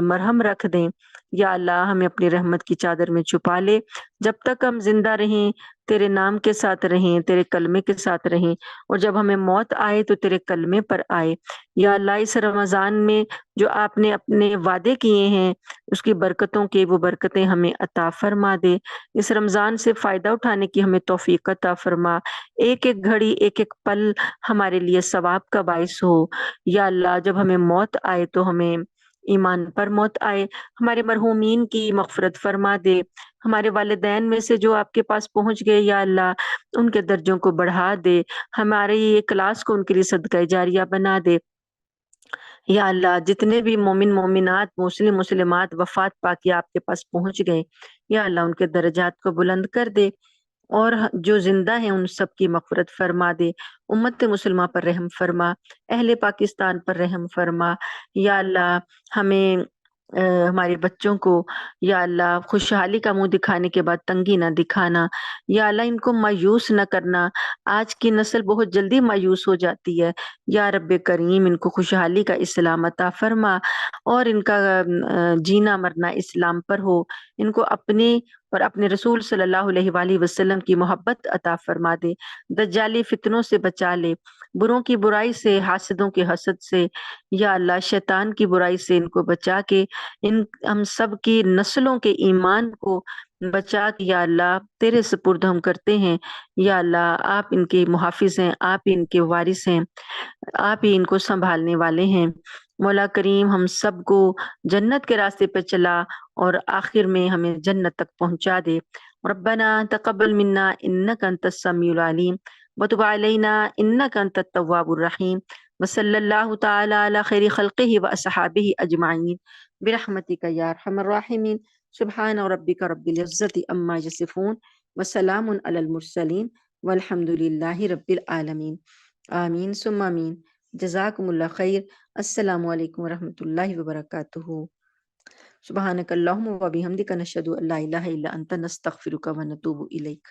Speaker 1: مرہم رکھ دیں۔ یا اللہ، ہمیں اپنی رحمت کی چادر میں چھپا لے، جب تک ہم زندہ رہیں تیرے نام کے ساتھ رہیں، تیرے کلمے کے ساتھ رہیں، اور جب ہمیں موت آئے تو تیرے کلمے پر آئے۔ یا اللہ، اس رمضان میں جو آپ نے اپنے وعدے کیے ہیں اس کی برکتوں کے، وہ برکتیں ہمیں عطا فرما دے۔ اس رمضان سے فائدہ اٹھانے کی ہمیں توفیق عطا فرما۔ ایک ایک گھڑی، ایک ایک پل ہمارے لیے ثواب کا باعث ہو۔ یا اللہ، جب ہمیں موت آئے تو ہمیں ایمان پر موت آئے۔ ہمارے مرحومین کی مغفرت فرما دے۔ ہمارے والدین میں سے جو آپ کے پاس پہنچ گئے، یا اللہ ان کے درجوں کو بڑھا دے۔ ہمارے یہ کلاس کو ان کے لیے صدقہ جاریہ بنا دے۔ یا اللہ جتنے بھی مومن مومنات مسلم مسلمات وفات پا کے آپ کے پاس پہنچ گئے، یا اللہ ان کے درجات کو بلند کر دے، اور جو زندہ ہیں ان سب کی مغفرت فرما دے، امت مسلمہ پر رحم فرما، اہل پاکستان پر رحم فرما، یا اللہ ہمیں ہمارے بچوں کو یا اللہ خوشحالی کا منہ دکھانے کے بعد تنگی نہ دکھانا، یا اللہ ان کو مایوس نہ کرنا، آج کی نسل بہت جلدی مایوس ہو جاتی ہے، یا رب کریم ان کو خوشحالی کا اسلام عطا فرما، اور ان کا جینا مرنا اسلام پر ہو، ان کو اپنے اور اپنے رسول صلی اللہ علیہ وآلہ وسلم کی محبت عطا فرما دے، دجالی فتنوں سے بچا لے، بروں کی برائی سے، حاسدوں کے حسد سے، یا اللہ شیطان کی برائی سے ان کو بچا کے ان ہم سب کی نسلوں کے ایمان کو بچا کے یا اللہ تیرے سپرد ہم کرتے ہیں، یا اللہ آپ ان کے محافظ ہیں، آپ ہی ان کے وارث ہیں، آپ ہی ان کو سنبھالنے والے ہیں۔ مولا کریم ہم سب کو جنت کے راستے پہ چلا اور آخر میں ہمیں جنت تک پہنچا دے۔ ربنا تقبل منا انك انت السميع العليم وتب علينا انك انت التواب الرحيم وصلى الله تعالى على خير خلقه واصحابه اجمعين برحمتك يا ارحم الراحمين سبحان ربك رب العزة عما يصفون وسلام على المرسلين والحمد لله رب العالمين آمین ثم آمین۔ جزاکم اللہ خیر۔ السلام علیکم ورحمۃ اللہ وبرکاتہ۔ سبحانک اللہم و بحمدک نشہد ان لا الہ الا انت نستغفرک و نتوب الیک۔